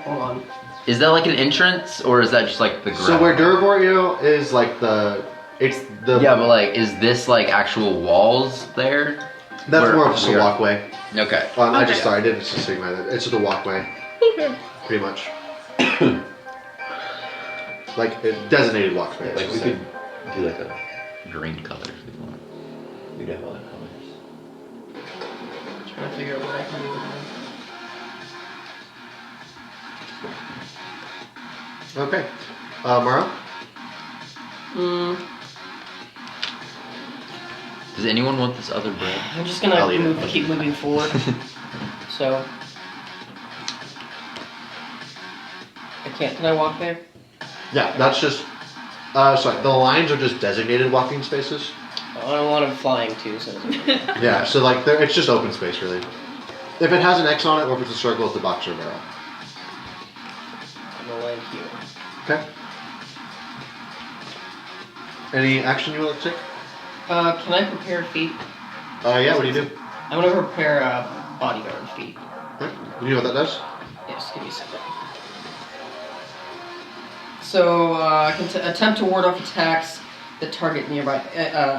hold on. Is that like an entrance, or is that just like the ground? So where Duravorio is like it's the Yeah, but like, is this like actual walls there? that's Where- more of just a where- walkway. Okay. I Okay. I did it just so you know that it's just a walkway. Pretty much. Like a designated walkway. Like I we should could say. do like a green color if we want. We'd have all the colors. Trying to figure out what I can do with them. Okay. Morrow? Does anyone want this other bread? I'm just I'll gonna eat it. keep moving forward. So, can I walk there? Yeah, that's just. Sorry, the lines are just designated walking spaces. I don't want him flying too, so. Yeah, so like it's just open space really. If it has an X on it or if it's a circle, it's a box or barrel. I'm gonna land here. Okay. Any action you want to take? Can I prepare feet? Yeah, what do you do? I'm gonna prepare bodyguard feet. Okay. You know what that does? Yes, give me a second. So, I can attempt to ward off attacks that target nearby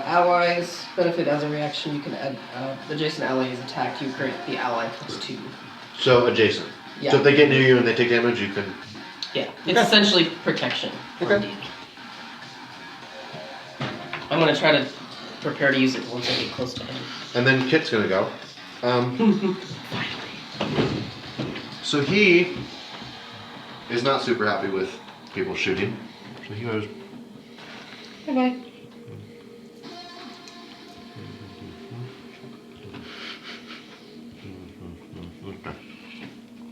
allies. Benefit as a reaction, you can add adjacent ally is attacked, you create the ally +2. So adjacent. Yeah. So if they get near you and they take damage, you can. Yeah, it's essentially protection. Okay. I'm gonna try to prepare to use it once I get close to him. And then Kit's gonna go. So he is not super happy with people shooting. So he goes. Bye bye.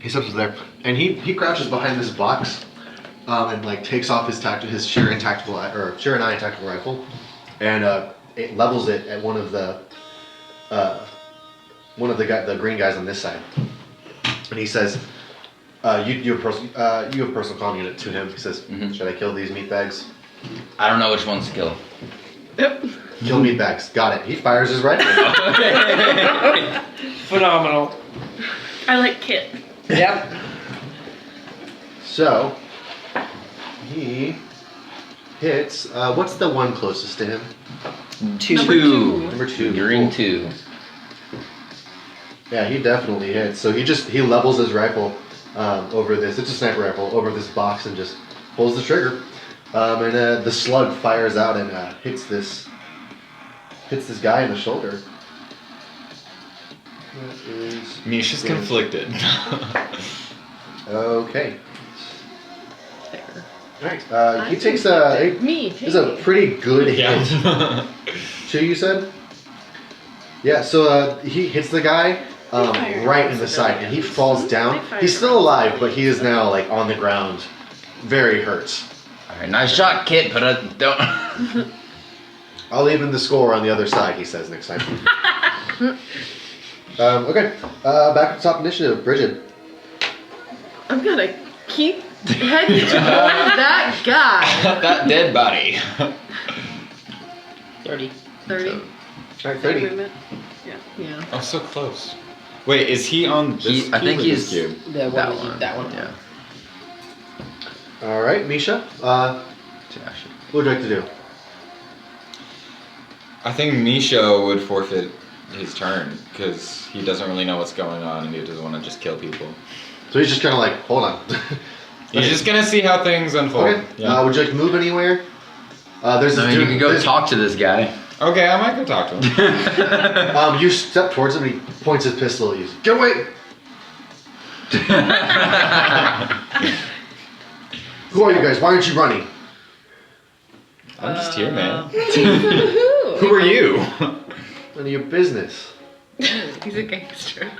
He steps there, and he crouches behind this box, and like takes off his Sheeran tactical rifle, and it levels it at one of the green guys on this side, and he says, "You have personal comm unit to him." He says, "Should I kill these meatbags?" I don't know which ones to kill. Kill meatbags. Got it. He fires his rifle. Phenomenal. I like Kit. Yep. So he hits. What's the one closest to him? Number 2. Green Cool. 2. Yeah, he definitely hits. So he levels his rifle over this. It's a sniper rifle over this box and just pulls the trigger. And the slug fires out and hits this guy in the shoulder. That is Misha's conflicted. okay. Fair. Alright, he takes a pretty good hit. Yeah. 2, you said? Yeah, so he hits the guy right in the side, and he falls down. He's still alive, but he is now like on the ground, very hurt. Alright, nice shot, kid, but don't. I'll even the score on the other side, he says next time. Okay, back to top initiative, Bridget. I'm gonna keep heading toward that guy. That dead body. 30. 30. Alright, 30. Movement. Yeah. Oh, so close. Wait, is he on this I think cube or he's this cube? The one that that you- one. that one. Yeah. Alright, Misha, what would you like to do? I think Misha would forfeit his turn because he doesn't really know what's going on and he doesn't want to just kill people. So he's just kind of like, hold on. He's just gonna see how things unfold. Okay, Yeah. would you like to move anywhere? There's this I mean, you dude. can go there's- talk to this guy. Okay, I might go talk to him. You step towards him and he points his pistol at you. Get away! Who are you guys? Why aren't you running? I'm just here, man. Who? Who are you? None of your business. He's a gangster.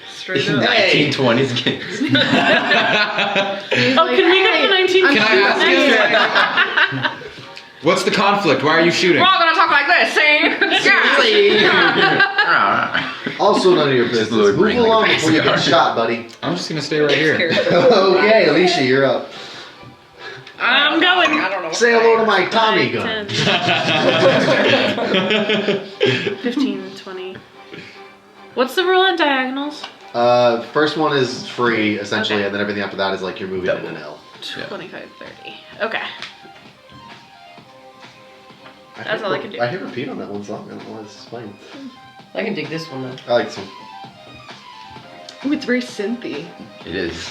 Straight up. 1920s kids. He's Oh, like, can we go to the "Hey, 19? I'm Can I ask you? What's the conflict? Why are you shooting? We're all gonna talk like this, see? Yeah. Also none of your business. Lord Move bring like a along pack before you get cigar. shot, buddy. I'm just gonna stay right here. Okay, Alicia, you're up. I'm going. I don't know. Say hello to my Tommy gun. 15, 20. What's the rule on diagonals? First one is free, essentially, Okay. and then everything after that is like you're moving in an L. 25, 30. Okay. I That's hit all I can do. I hit repeat on that one song. I don't know why this is playing. I can dig this one though. I like this one. Ooh, it's very synthy. It is.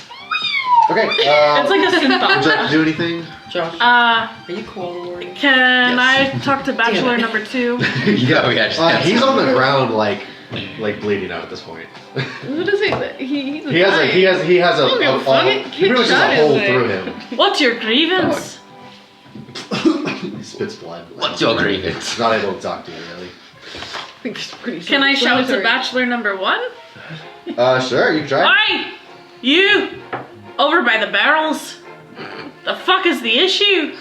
Okay, It's like a would you like to synth. do anything? Josh, Are you koala warrior? Can Yes. I talk to Bachelor Damn it. number 2? Yeah, we actually. He's on the ground, like bleeding out at this point. What is it? He's He has a I don't give a fuck. he pretty much has Shot a his hole thing. through him. What's your grievance? He spits blood. What's your grievance? Not able to talk to you really. I think it's pretty Can I shout to self-explanatory. Bachelor number 1? Sure, you can try. Oi! You! Over by the barrels! The fuck is the issue?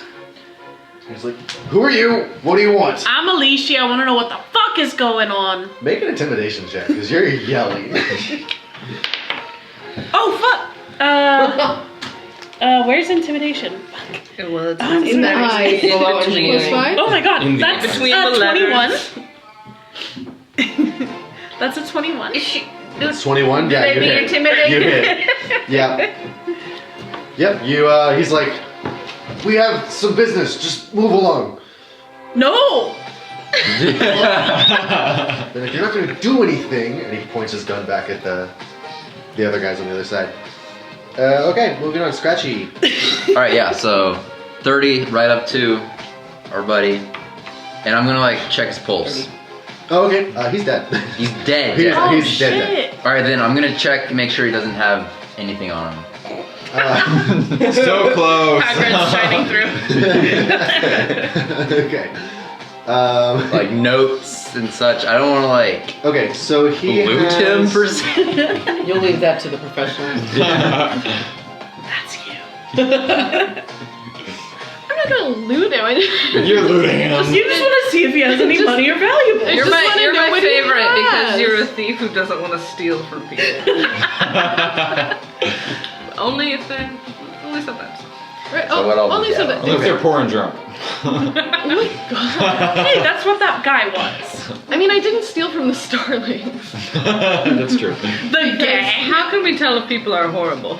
He's like, who are you? What do you want? I'm Alicia. I want to know what the fuck is going on. Make an intimidation check, because you're yelling. Oh, fuck! Where's intimidation? Well, it's In the eyes. Below and Plus below. 5? Oh my god, In the- that's Between a the 21. letters. That's a 21. It's 21. Yeah, they you be hit. intimidating? You hit. Yeah. Yep. You. He's like, we have some business. Just move along. No! Then if you're not going to do anything, and he points his gun back at the other guys on the other side. Okay, moving on. Scratchy. Alright, yeah, so 30 right up to our buddy. And I'm gonna like check his pulse. Oh, okay. He's dead. He's dead. He's- Yeah. Oh, he's dead. shit. Alright, then I'm gonna check, make sure he doesn't have anything on him. So close. Hagrid's shining through. Okay. Like notes and such. I don't wanna like Okay, so he loot has, him per se. You'll leave that to the professionals. That's you. I'm not gonna loot him. You're looting him. You just want to see if he has any money or valuables. It's You're just my, wanna you're know my what he favorite because has. you're a thief who doesn't want to steal from people. only sometimes. Right, So what else only is so that? that. If they're poor and drunk. Hey, that's what that guy was. I mean, I didn't steal from the Starlings. That's true. The gay. How can we tell if people are horrible?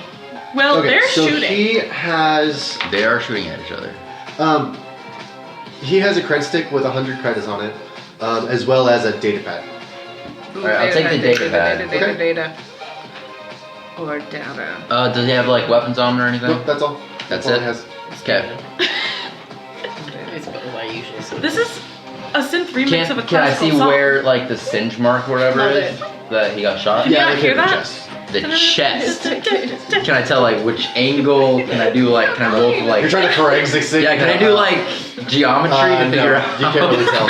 Well, Okay, they're so shooting. They are shooting at each other. He has a cred stick with 100 credits on it, as well as a data pad. Ooh, Alright, I'll take the data pad. Data. Or data. Does he have like weapons on him or anything? Nope, that's all. That's all it? it has. Okay. It's what I usually see. This is a synth remix of a Can I classical see song. where like the singe mark or whatever Love is that he got shot? Can you Yeah, not they hear hit the that? chest. The chest. Can I tell like which angle? Can I do like kind of roll for like? You're trying to forensics it. Yeah, can I do like geometry to figure no, out you can't really tell.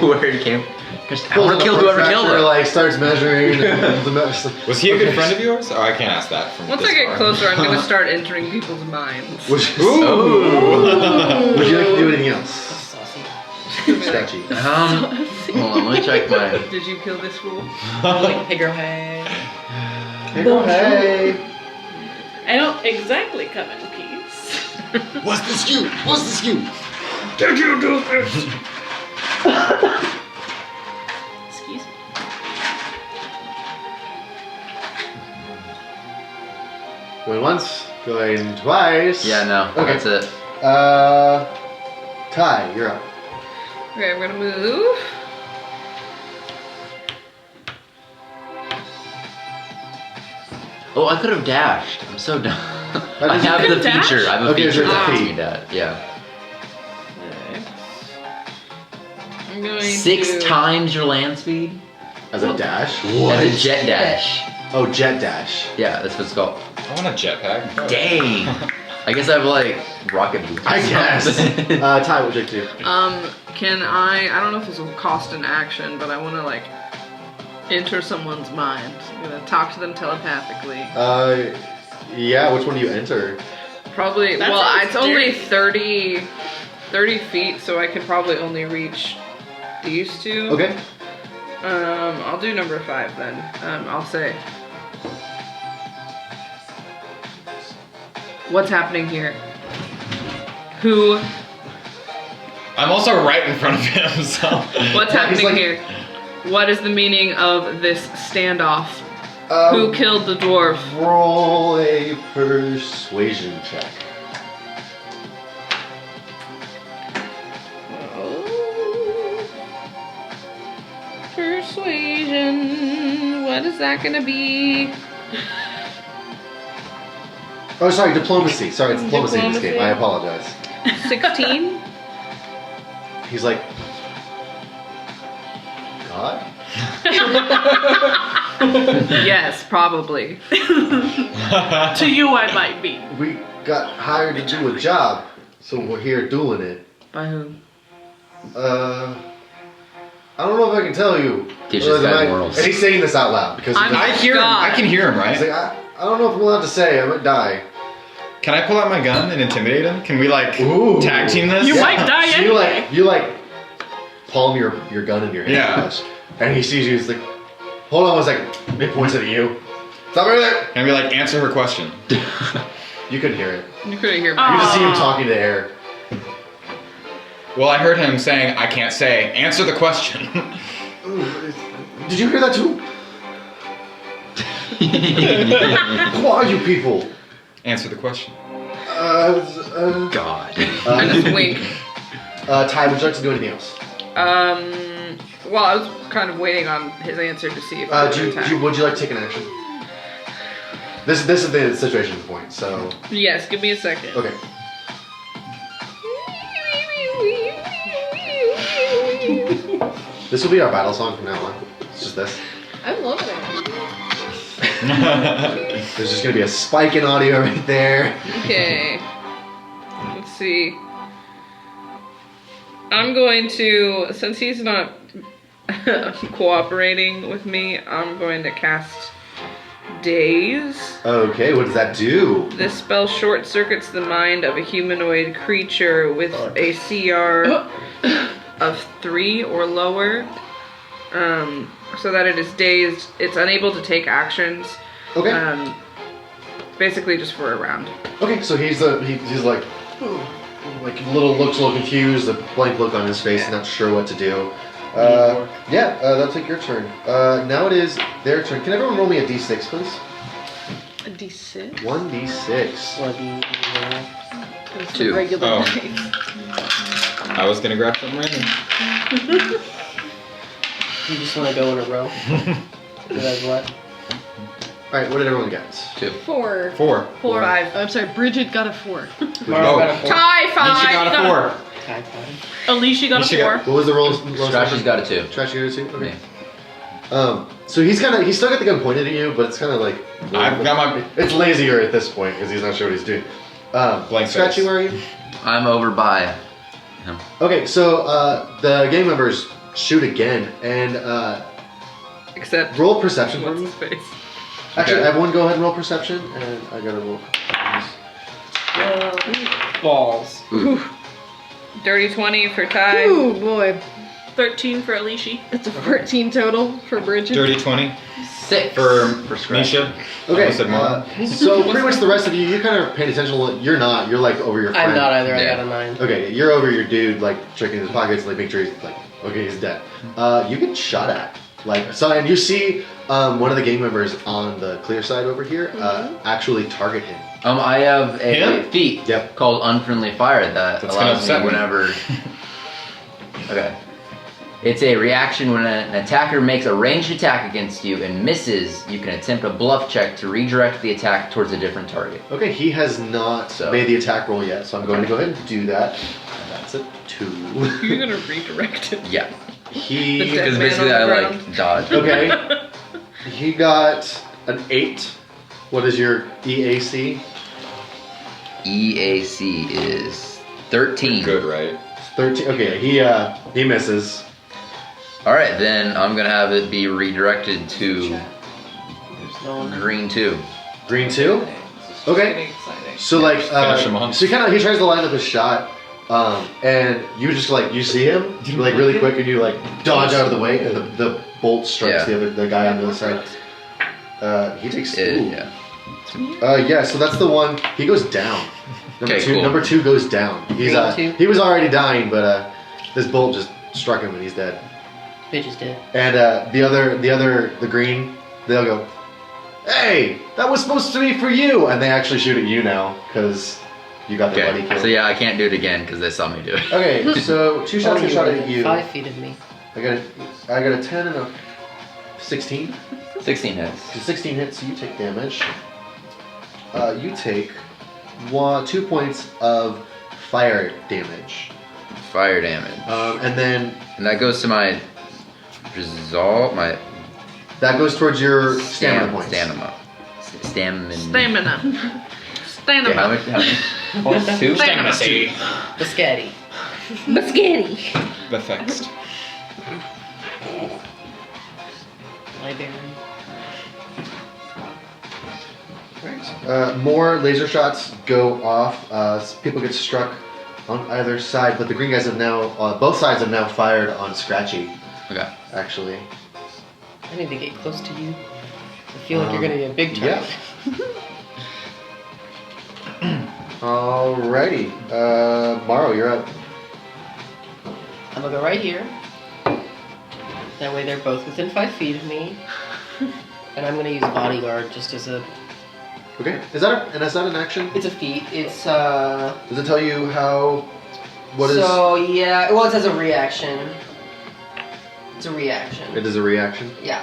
where it came? Because I want to kill whoever killed him. Like starts measuring. Was he a good friend of yours? Oh, I can't ask that from Once this I get far. closer, I'm gonna start entering people's minds. Would you like to do anything else? Saucy. Sketchy. Hold on, let me check my. Did you kill this fool? Like figure head. Hey. I don't exactly come in peace. What's this you? What's this you? Did you do this? Excuse me. Going once, going twice. Yeah, no, Okay. that's it. Ty, you're up. Okay, I'm gonna move. Oh, I could have dashed. I'm so dumb. I did you have the could dash? feature. I have a Okay, so feature it's a that lets feat. me dash. Yeah. I'm going 6 to... times your land speed As a dash? as a jet dash. Oh, jet dash. Yeah, that's what it's called. I want a jetpack. Dang. I guess I have like rocket boots. I guess. Ty, what would you like to do? Can I don't know if this will cost an action, but I want to like enter someone's mind. I'm gonna talk to them telepathically. Yeah, which one do you enter? Probably, That well, sounds it's only dirty. 30 feet, so I could probably only reach these two. Okay. I'll do number 5 then. I'll say, what's happening here? Who? I'm also right in front of him, so. What's Yeah, he's happening like- here? What is the meaning of this standoff? Um, Who killed the dwarf? Roll a persuasion check. Persuasion. What is that gonna be? Oh, sorry, diplomacy. Sorry, it's diplomacy in this game. I Diplomacy. apologize. 16? He's like, God? Yes, probably. To you, I might be. We got hired to do a job, so we're here doing it. By whom? I don't know if I can tell you. Teach this guy And morals. he's saying this out loud because I'm- I hear him. I can hear him, he's right? like, I don't know if I'm allowed to say. I might die. Can I pull out my gun and intimidate him? Can we like Ooh. tag team this? You might die So anyway. you like palm your gun in your hand. Yeah. And he sees you. He's like, hold on one second. He points it at you. Stop right there. Can we like answer her question? You couldn't hear it. You couldn't hear me. You just see him Aw. talking to air. Well, I heard him saying, I can't say. Answer the question. Did you hear that too? Who are you people? Answer the question. God. I just wink. Ty, would you like to do anything else? Well, I was kind of waiting on his answer to see if I would attack. Would you like to take an action? This is the situation point. So Yes, give me a second. okay. This will be our battle song from now on. It's just this. I'm loving it. There's just gonna be a spike in audio right there. Okay. Let's see. I'm going to, since he's not cooperating with me, I'm going to cast Daze. Okay, what does that do? This spell short circuits the mind of a humanoid creature with a CR of 3 or lower. So that it is dazed. It's unable to take actions. Okay. Basically just for a round. Okay, so he's like looks a little confused, a blank look on his face, not sure what to do. That'll take your turn. Now it is their turn. Can everyone roll me a d6, please? A D6. 1d6. It's the 2. regular Oh. dice. I was gonna grab something random. You just want to go in a row? That's what? All right, what did everyone get? 2. 4. 4. 4. 5. I'm sorry, Bridget got a 4. Mario Oh. got a 4. Tie 5. Nisha got a 4. Tie five. Alicia got Nisha a 4. got- What was the rolls? Scratchy's got a 2. Trash got a 2? Okay. Yeah. So he's still got the gun pointed at you, but it's kind of like. I've got my It's lazier at this point because he's not sure what he's doing. Blank Scratchy, face. where are you? I'm over by him. Okay, so the gang members shoot again and Except roll perception for what's me. his face? Actually, Okay. everyone go ahead and roll perception, and I gotta roll. Balls. Dirty 20 for Ty. Ooh boy, 13 for Alicia. it's a 14 total for Bridget. Dirty 20 6 for Scratch. Nisha. Okay, Almost said more. so pretty much the rest of you kind of paying attention. You're not. You're like over your friend. I'm not either. I Yeah. got a 9. Okay, you're over your dude, like checking his pockets, like making sure he's like, okay, he's dead. You get shot at, like so, and you see one of the gang members on the clear side over here actually target him. I have a Him? feat Yep. called Unfriendly Fire that That's gonna allows upset me me. whenever. Okay. It's a reaction when an attacker makes a ranged attack against you and misses. You can attempt a bluff check to redirect the attack towards a different target. Okay, he has not So- made the attack roll yet, so I'm going to go ahead and do that. And that's a 2. You're gonna redirect it. Yeah. He The dead Because man basically on the I ground. like dodge. okay. He got an 8. What is your EAC? EAC is 13. Good, right? 13. Okay, he misses. All right, then I'm gonna have it be redirected to There's no one. green 2. Green 2. Okay. So like, Finish him off. so he tries to line up a shot, and you just like you see him like really quick, and you like dodge out of the way, and the bolt strikes Yeah. the guy on the other side. He takes. Ooh. Yeah. Yeah. So that's the one. He goes down. Okay, cool. Number 2 goes down. He's Green 2? he was already dying, but this bolt just struck him, and he's dead. Bitch is dead. And the green, they'll go, hey, that was supposed to be for you, and they actually shoot at you now because you got their buddy Okay. killed. So yeah, I can't do it again because they saw me do it. Okay, so 2 shots Oh, are shot at you. 5 feet of me. I got a 10 and a 16. 16 hits. So 16 hits, so you take damage. You take 2 points of fire damage, Fire damage. and then And that goes to my resolve, my that goes towards your stamina points. Stamina. Stamina. Stamina. Okay, how much? Points? 2? Stamina. Biscotti. The fixed. Librarian. More laser shots go off. People get struck on either side, but the green guys have now, both sides have now fired on Scratchy, Okay. actually. I need to get close to you. I feel like you're gonna be a big target. Alrighty. Morrow, you're up. I'm gonna go right here. That way they're both within 5 feet of me. And I'm gonna use bodyguard just as a. Okay. Is that an action? It's a feat. It's Does it tell you how? What is? So yeah, well it says a reaction. It's a reaction. It is a reaction. Yeah.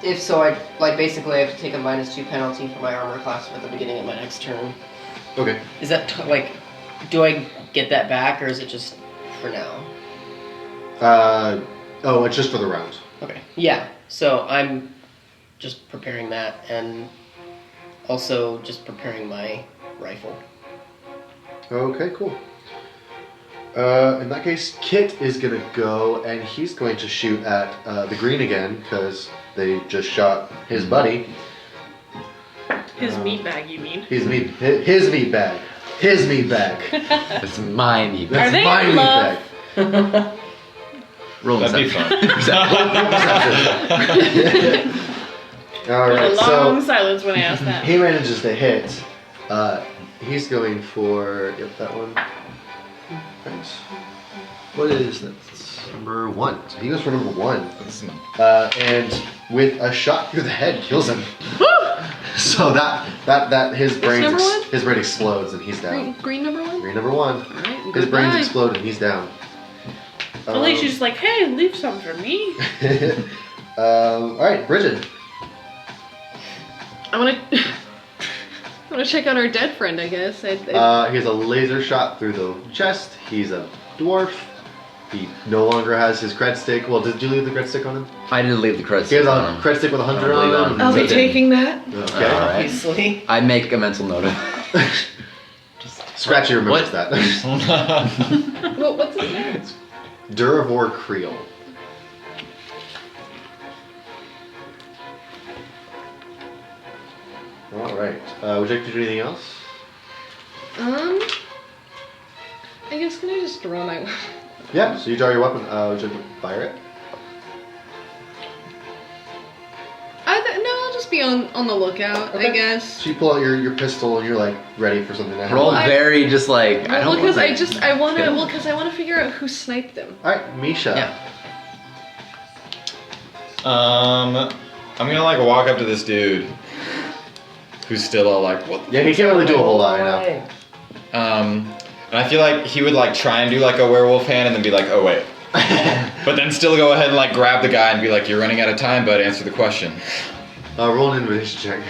If so, I basically I have to take a -2 penalty for my armor class for the beginning of my next turn. Okay. Is that do I get that back or is it just for now? Oh, it's just for the round. Okay. Yeah. So I'm just preparing that and also just preparing my rifle. Okay, cool. In that case, Kit is gonna go and he's going to shoot at the green again because they just shot his buddy. His meat bag, you mean? His meat bag. His meat bag. It's my meat. That's Are they my in meat love? bag. Roll That'd be Inception. All A right, long so silence when I asked that. he manages to hit. He's going for that one. Right. What is that? Number 1. So he goes for number 1. And with a shot through the head, kills him. So that his brain number one? his brain explodes and he's down. Green number 1? Green number 1. Alright, His brains explode and he's down. At least she's like, hey, leave some for me. Alright, Bridget. I want to check on our dead friend, I guess. He has a laser shot through the chest. He's a dwarf. He no longer has his cred stick. Well, did you leave the cred stick on him? I did leave the cred He stick has a on him. cred stick with 100 I'll leave on him. I'll be Okay. taking that. Okay. Alright. Obviously. I make a mental note of it. Scratchy remembers What? that. What's his name? Duravor Creole. Alright. Would you like to do anything else? I guess can I just draw my... Yeah, so you draw your weapon. Would you like to fire it? No, I'll just be on the lookout, Okay. I guess. So you pull out your pistol and you're like ready for something to happen. Roll I- very just like I Well, don't because want I want to figure out who sniped him. Alright, Misha. Yeah. I'm gonna like walk up to this dude who's still all like, what the Yeah, he can't really do a whole lot right now. And I feel like he would like try and do like a werewolf hand and then be like, oh wait. But then still go ahead and like grab the guy and be like, you're running out of time, bud, answer the question. Roll an invitation check.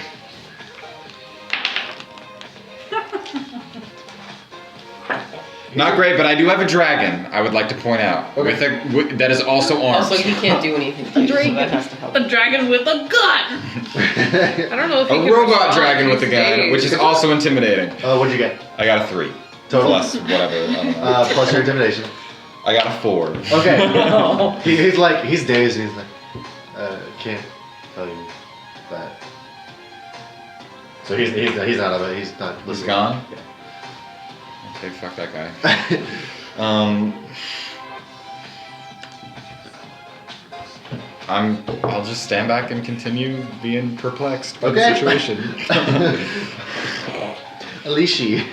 Not great, but I do have a dragon, I would like to point out. Okay. That is also armed. Also, he can't do anything. To you, so dragon. that has to help. A dragon with a gun. I don't know if he A can robot respond dragon with a these gun, days. which is also intimidating. What'd you get? I got a 3. Total? Plus whatever, I don't know. Plus your intimidation. I got a 4. Okay. He's dazed and he's like, can't tell you that. So he's out of it. He's not listening. He's gone? Yeah. Okay, fuck that guy. I'll just stand back and continue being perplexed by Okay. the situation. Alicia.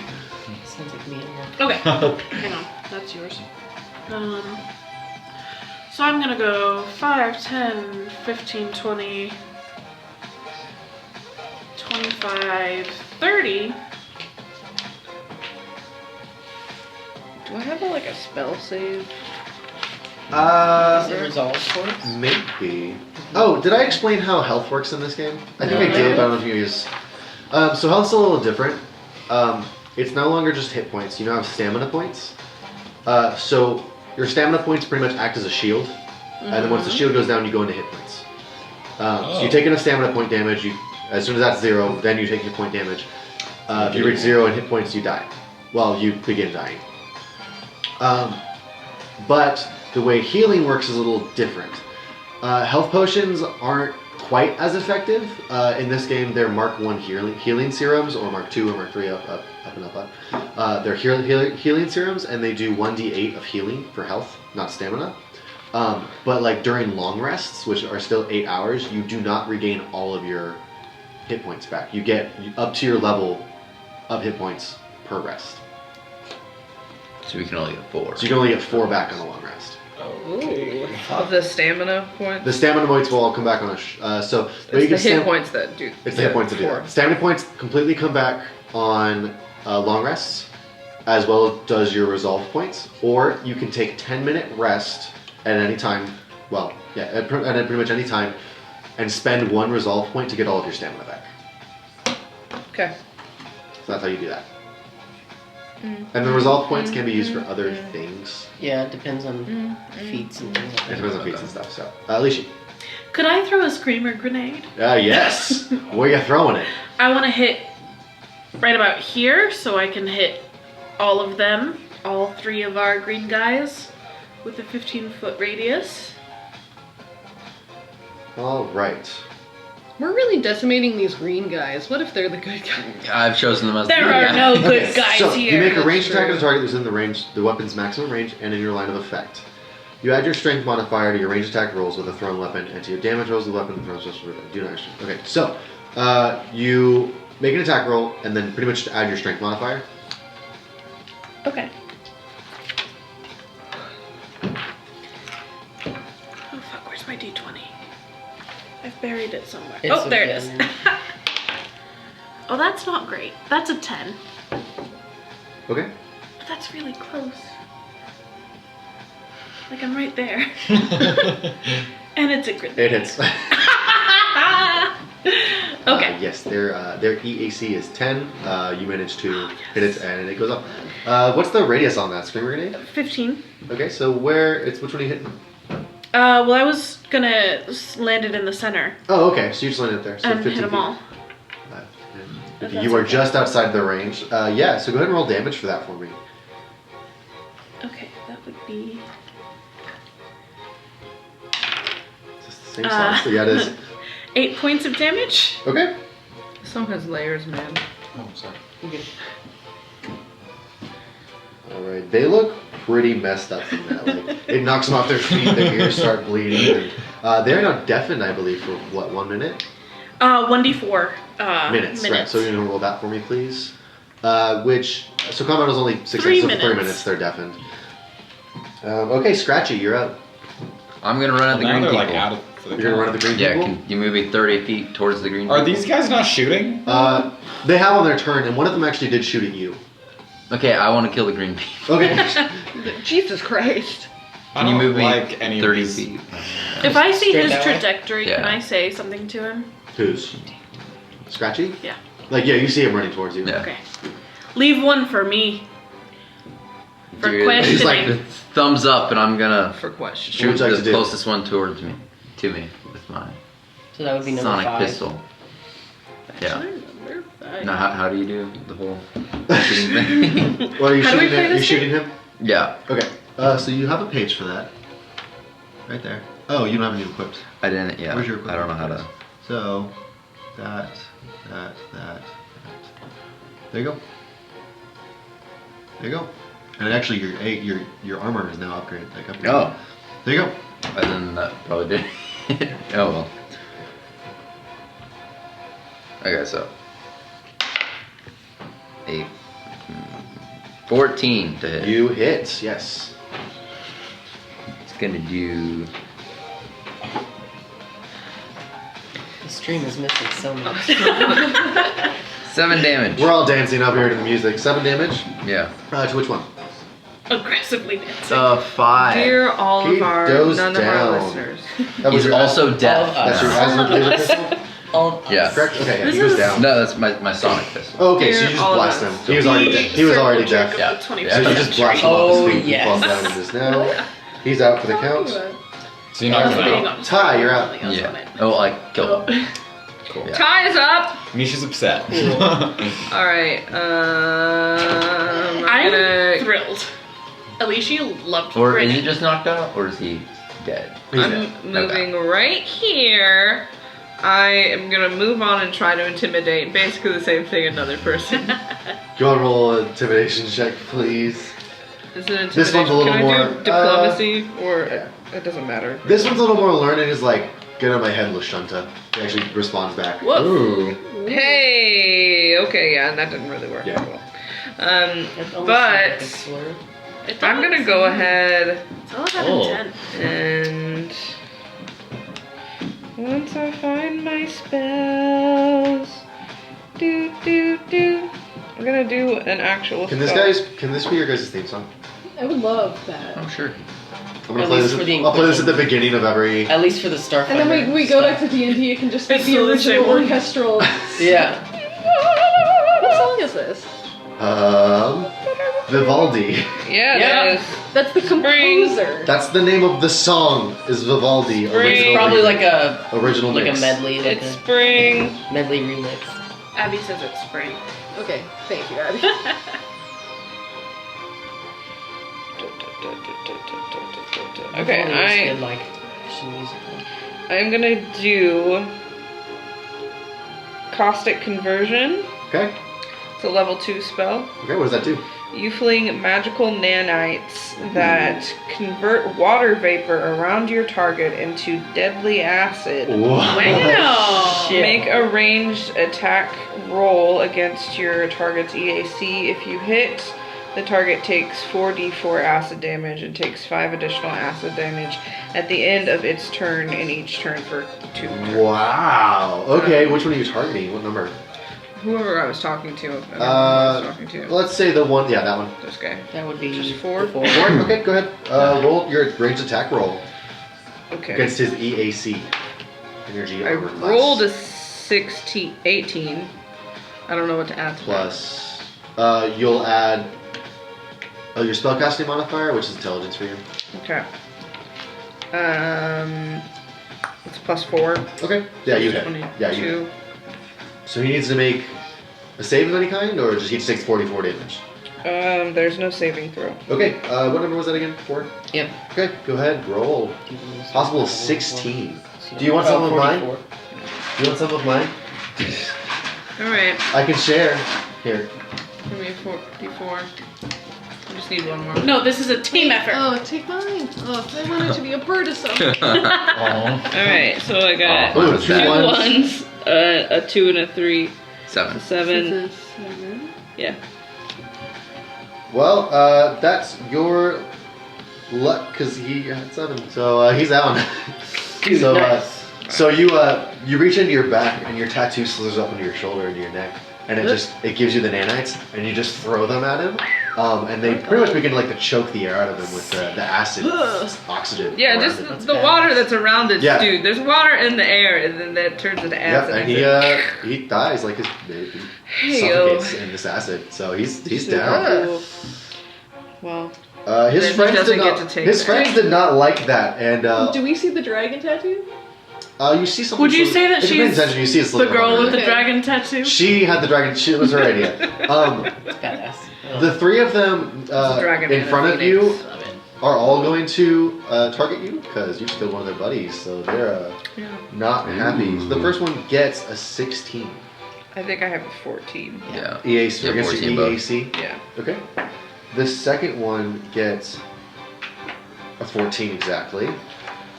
Sounds like me anymore. Okay, hang on. That's yours. So I'm gonna go 5, 10, 15, 20, 25, 30. Do I have a spell save? Is there resolve for it? Maybe. Oh, did I explain how health works in this game? I think I did, but I don't know if you use. So health's a little different. It's no longer just hit points. You now have stamina points. So your stamina points pretty much act as a shield, and then once the shield goes down, you go into hit points. So you take enough stamina point damage. As soon as that's 0, then you take your point damage. If you reach 0 in hit points, you die. Well, you begin dying. But the way healing works is a little different. Health potions aren't quite as effective. In this game, they're Mark 1 healing serums, or Mark 2 or Mark 3 up and up. They're healing serums, and they do 1d8 of healing for health, not stamina. But like during long rests, which are still 8 hours, you do not regain all of your hit points back. You get up to your level of hit points per rest. So we can only get 4. So you can only get 4 back on a long rest. Ooh. Of the stamina points? The stamina points will all come back on a. So but you It's can the hit points that do. It's the hit points that do that. Stamina points completely come back on long rests, as well as does your resolve points. Or you can take 10-minute rest at any time. Well, yeah, at pretty much any time, and spend 1 resolve point to get all of your stamina back. Okay. So that's how you do that. And the resolve points can be used for other things. Yeah, it depends on feats and things like It that. depends on feats and stuff. So, Alicia. Could I throw a screamer grenade? Yes. Where you throwing it? I want to hit right about here so I can hit all of them, all 3 of our green guys, with a 15-foot radius. All right. We're really decimating these green guys. What if they're the good guys? I've chosen them as There the are no good guys So here. you make a ranged That's attack true. at a target that's within the range, the weapon's maximum range, and in your line of effect. You add your strength modifier to your ranged attack rolls with a thrown weapon, and to your damage rolls with a weapon thrown special. Do not action. Okay, so you make an attack roll, and then pretty much add your strength modifier. Okay. my D20? I've buried it somewhere. It's Oh, there it okay. is. Oh, that's not great. That's a 10. Okay. But that's really close. Like, I'm right there. And it's a crit. It hits. Okay. Yes, their EAC is 10. You managed to hit it, and it goes up. What's the radius on that screamer grenade? 15. Okay, so which one are you hitting? Well, I was gonna land it in the center Oh, okay. So you just landed it there. So and 15 hit them feet. all. If If you are that's just outside the range. Yeah. So go ahead and roll damage for that for me. Okay, that would be... It's just the same song. So yeah, it is. 8 points of damage. Okay. This song has layers, man. Oh, I'm sorry. Okay. All right. They look pretty messed up from that. Like it knocks them off their feet. Their ears start bleeding. And, they're now deafened, I believe, for what, 1 minute? 1d4 Minutes. Right. So you're gonna roll that for me, please. So combat is only 6 3 seconds. So for 3 minutes. minutes, they're deafened. Okay, Scratchy, you're up. I'm gonna run at the Now green they're people. like out of for the You're gonna run at the green Yeah, people. can you move me 30 feet towards the green Are people? these guys not shooting? They have on their turn, and one of them actually did shoot at you. Okay, I want to kill the green people. Okay. Jesus Christ. I Can you don't move me like any 30 of these. feet? If I see Straight his that way? trajectory, can Yeah. I say something to him? Who's? Scratchy? Yeah. Like, yeah, you see him running towards you. Yeah. Okay. Leave one for me. For Dude, questioning. He's like, Thumbs up, and I'm gonna For questions. shoot would you like the to do? closest one towards me, to me, with my So that would be number sonic 5. pistol. Yeah. Number 5. Now, how do you do the whole shooting thing? well, are you How do we shooting play him? You this shooting him? Yeah, Okay. So you have a page for that. Right there. Oh, you don't have any equipped. I didn't. Yeah, Where's your I don't know how to. So, that. There you go. There you go. And actually, your armor is now upgraded. Like upgraded. Oh, There you go. and then that probably did. Oh well. Okay, so 8, 14 to hit. You hit. Yes. It's gonna do. The stream is missing so much. 7 damage. We're all dancing up here to the music. 7 damage. Yeah. To which one? Aggressively dancing. 5. Dear all Keep of our, those none of our down. listeners. That He's your also deaf. That's your laser pistol. Yeah. Correct. Okay. Yeah, This he goes is- down. No, that's my sonic pistol. Oh, okay, so Dear you just all of blast us. him. He was already dead. He was already deaf. Yeah. So you Yeah. just blast him off Oh, his feet. He yes. falls down in this now. He's out for the count. So you're not Okay. gonna Hang go. on. Ty, you're out. Something else on Yeah. it. Oh, like kill him. Cool. Yeah. Tie is up. Misha's upset. All right. I'm I'm gonna. thrilled. Alicia loved Or is grinning. he just knocked out, or is he dead? He's I'm dead. moving right here. I am gonna move on and try to intimidate. Basically the same thing, another person. Go and roll an intimidation check, please. Is it intimidation? This one's a little Can more, I do diplomacy or yeah. it doesn't matter? This one's a little more learning. Is like, get out of my head, Lashunta. He actually responds back. Whoa. Ooh. Hey. Okay. Yeah, that didn't really work Yeah. out well. That's almost But like a slur. It I'm gonna does. go ahead It's all about Oh. intent. and once I find my spells, I'm gonna do an actual. Can spell. this be your guys' theme song? I would love that. Oh, sure. I'm gonna At play least this. for the I'll play this at the Inquisition. beginning of every. At least for the Starfighter. And then we go back to D&D, it can just be It's the still the original same one. orchestral. Yeah. What song is this? Vivaldi. Yeah, Yeah. that is. That's the composer. That's the name of the song. Is Vivaldi. Spring. Original, Probably like a original like a mix. medley, like It's a spring. medley remix. Abby says it's spring. Okay, thank you, Abby. Okay, Good, like action music. I'm gonna do caustic conversion. Okay. It's a level 2 spell. Okay. What does that do? You fling magical nanites that convert water vapor around your target into deadly acid. Wow. Wow. Shit. Make a ranged attack roll against your target's EAC. If you hit, The target takes 4d4 acid damage and takes 5 additional acid damage at the end of its turn in each turn for 2 turns. Wow. Okay, which one are you targeting? What number? Whoever I was talking to. I don't know who I was talking to. Let's say the one. Yeah, that one. This guy. That would be Just 4? 4. Okay, go ahead. Roll your ranged attack roll Okay. against his EAC. Energy I armor class. rolled a 18. I don't know what to add to that. Plus, you'll add your spellcasting modifier, which is intelligence for you. Okay. It's plus 4. Okay. Yeah, you hit. 22. Yeah, you. So he needs to make a save of any kind, or just he takes 44 damage. There's no saving throw. Okay. What number was that again? 4. Yep. Okay. Go ahead. Roll. Possible 16. Do you want some of mine? 44. Do you want some of mine? Alright. I can share. Here. Give me a 4d4. I just need one more. No, this is a team effort. Oh, take mine. Oh, I wanted to be a bird or something. Alright, so I got Oh, that's 2 bad. 1s, a 2 and a 3, 7. a 7. Yeah. Well, that's your luck because he had 7. So he's down. Dude, so nice. so you reach into your back and your tattoo slithers up into your shoulder into your neck, and it gives you the nanites, and you just throw them at him, and they pretty much begin to choke the air out of him with the acid oxygen. Yeah, around just it. the water that's around it, Yeah. dude. There's water in the air, and then that turns into Yep, acid. and he dies like he Hey-o. suffocates in this acid. So he's down. Ugh. Well, His Then he friends doesn't did get not. to take His that. friends did not like that, and Do we see the dragon tattoo? you see something. Would you say that if you're paying she's attention, you see a The sliver girl on her with the neck. dragon tattoo? She had the dragon. It was her idea. Badass. The 3 of them dragon in and a front of phoenix. you are all going to target you because you've killed one of their buddies, so they're not happy. So the first one gets a 16. I think I have a 14. Yeah. EAC Yeah, against 14 your above. EAC. Yeah. Okay. The second one gets a 14 exactly,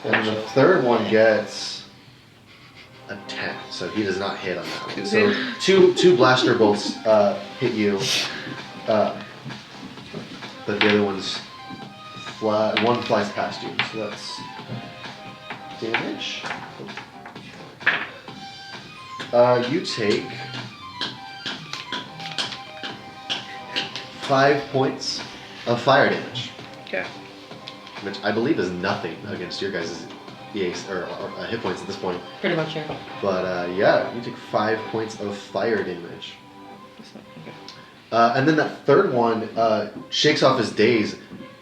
and the third one gets a 10. So he does not hit on that one. So two blaster bolts hit you, but the other ones one flies past you. So that's damage. You take 5 points of fire damage, Okay. which I believe is nothing against your guys' EAs or hit points at this point. Pretty much, yeah. But yeah, you take 5 points of fire damage. Okay. And then that third one shakes off his daze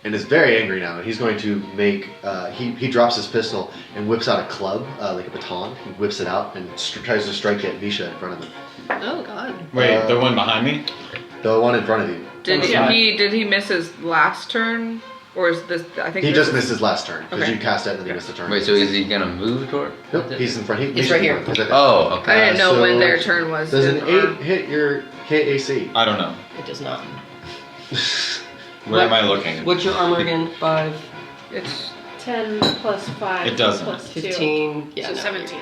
and is very angry now. He's going to make. He drops his pistol and whips out a club, like a baton. He whips it out and tries to strike at Visha in front of him. Oh god. Wait, the one behind me? The one in front of you. Did Yeah. he miss his last turn, or is this? I think He this just is- missed his last turn because Okay. you cast it and then he missed the turn. Wait, so is he gonna move toward? Nope, he's in front. He's right here. Oh, okay. I didn't know so when their turn was. Does an in 8 arm. hit your AC? I don't know. It does not. Where am I looking? What's your armor again? 5, It's 10 plus 5 It doesn't. plus 2. 15. Yeah, So no. 17.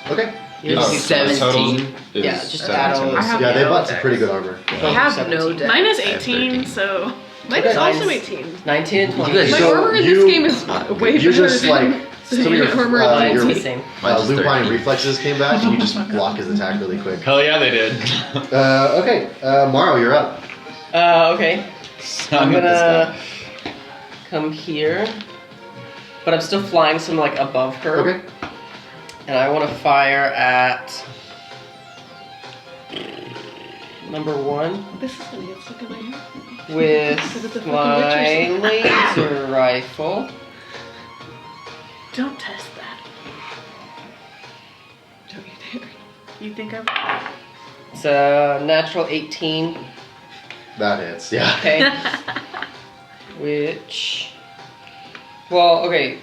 Okay. You're Oh, so the total 17. is Yeah, just 17. add all I have Yeah, they no bought some dex. pretty good armor. I have no 17. dex. Mine is I have 18, 13. so. Mine is also Mine's 18. 19 and 20. You guys- My So armor in you- this game is way You better just than like some of your armor in Mine's your the same. Mine's just lupine 13. reflexes came back and you just block his attack really quick. Hell yeah, they did. Okay, Morrow, you're up. Okay. Son I'm of this gonna guy. come here, but I'm still flying some like above her. Okay. And I want to fire at number 1 This is gonna get stuck in my hair. Because it's a with fucking my witcher's. laser rifle. Don't test that. Don't you dare. You think I'm. It's a natural 18. That hits, yeah. Okay. Which, well, okay.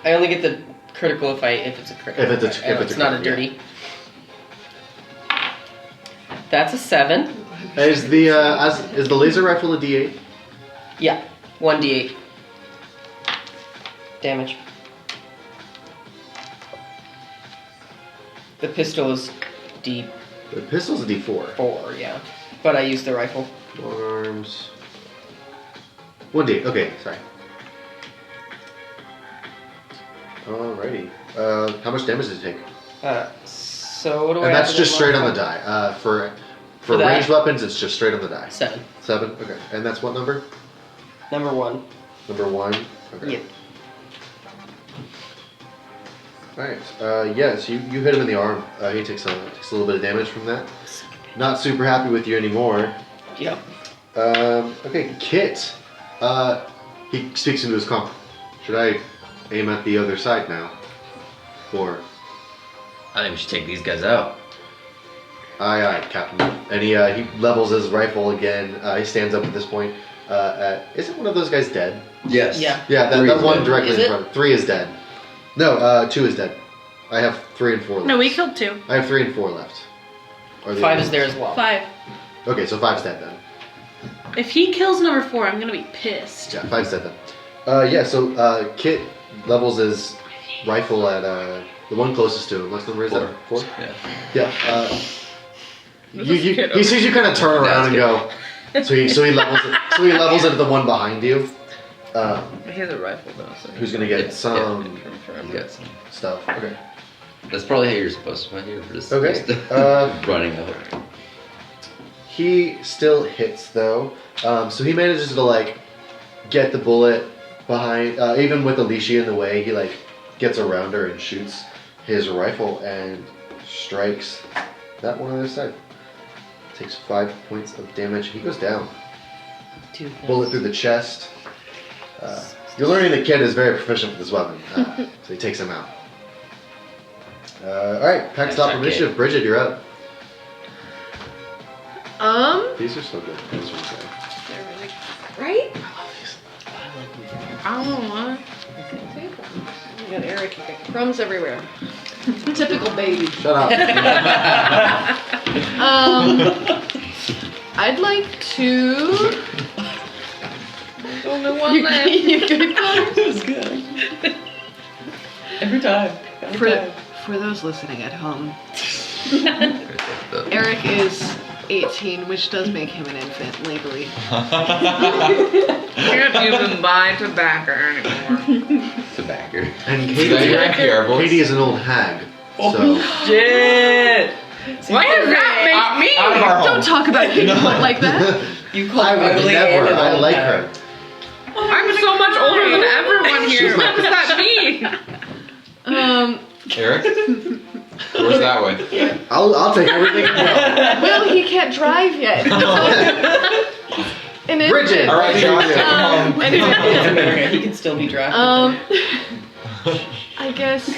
I only get the critical if it's a critical. If it's a- if it's a not a critical, dirty. That's a 7. Is the laser rifle a D8? Yeah, 1d8 damage. The pistol is D4, The pistol's a D4. yeah, but I use the rifle. Arms. 1d. Okay, sorry. Alrighty. How much damage does it take? So what do I And have that's to just straight on the modify? die. For For that? ranged weapons, it's just straight on the die. 7. 7. Okay. And that's what number? Number 1. Number 1. Okay. Yep. Alright. Yes, you hit him in the arm. He takes a little bit of damage from that. Not super happy with you anymore. Yep. Okay, Kit. He speaks into his comp. Should I aim at the other side now? Or I think we should take these guys out. aye, Captain. And he levels his rifle again. He stands up at this point. Isn't one of those guys dead? Yes. Yeah. Yeah, Three that is one dead. directly Is in it? front. 3 is dead. No, 2 is dead. I have 3 and 4 left. No, we killed 2. I have 3 and 4 left. Are they 5 is there as well. 5. Okay, so 5's dead then. If he kills number 4, I'm gonna be pissed. Yeah, 5's dead then. So Kit levels his rifle at the one closest to him. What number is that? 4? Yeah. Yeah. He sees you kind of turn around and go. So he levels it. So he levels it at the one behind you. He has a rifle though, so Who's gonna get some You got some. stuff? Okay. That's probably how you're supposed to find here for this. Okay. Running out. He still hits though. So he manages to like get the bullet behind. Even with Alicia in the way, he like gets around her and shoots his rifle and strikes that one on the other side. Takes 5 points of damage. He goes down. 2. Bullet through the chest. You're learning the kid is very proficient with this weapon, so he takes him out. Alright, pack stop check initiative. Bridget, you're up. These These are so good. These are so good. they're really right. I don't want. You got Eric, you got crumbs everywhere. Typical baby. Shut up. I'd like to. There's only one left. You good, Connor? It was good. Every time. For those listening at home, Eric is 18, which does make him an infant legally. Can't even buy tobacco anymore. Tobacco. And Is that your Katie, NPR voice? Katie is an old hag. So Shit! Why does that make me? Out of our home. Don't talk about people like that. You called I would ugly never. and I all like that. her. I'm so much older than everyone here. She's my- What does that mean? Eric? Where's that way? I'll take everything. Well, he can't drive yet. An Bridget. infant. All right, John, take him home. Anyway, It's America. He can still be drafted. I guess.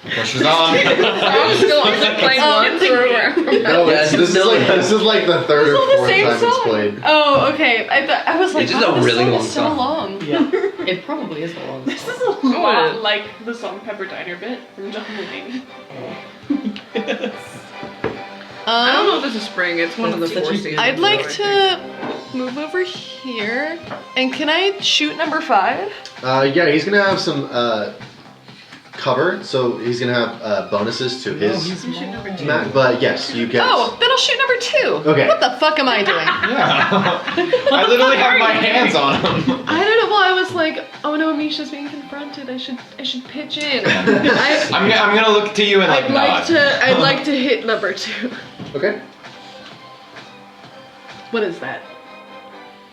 Pressure's on. I'm still on the plane once or No, Yeah, this is like the third or the fourth same time it's song. played. Oh, okay. I was like, It's just wow, a this really song long is so song. long. Yeah. It probably is a long This song. is a lot like the song Pepper Diner bit from John Mulaney. I don't know if this is spring. It's one of the Such four a- seasons. I'd like though, I to move over here. And can I shoot number 5? Yeah, he's gonna have some cover, so he's gonna have bonuses to his map. But yes, you get. Oh, then I'll shoot number 2. Okay. What the fuck am I doing? Yeah. I literally have my hands on him. I don't know. Well, I was like, oh no, Misha's being confronted. I should pitch in. I'm gonna look to you and like nod. I'd like to hit number 2. Okay. What is that?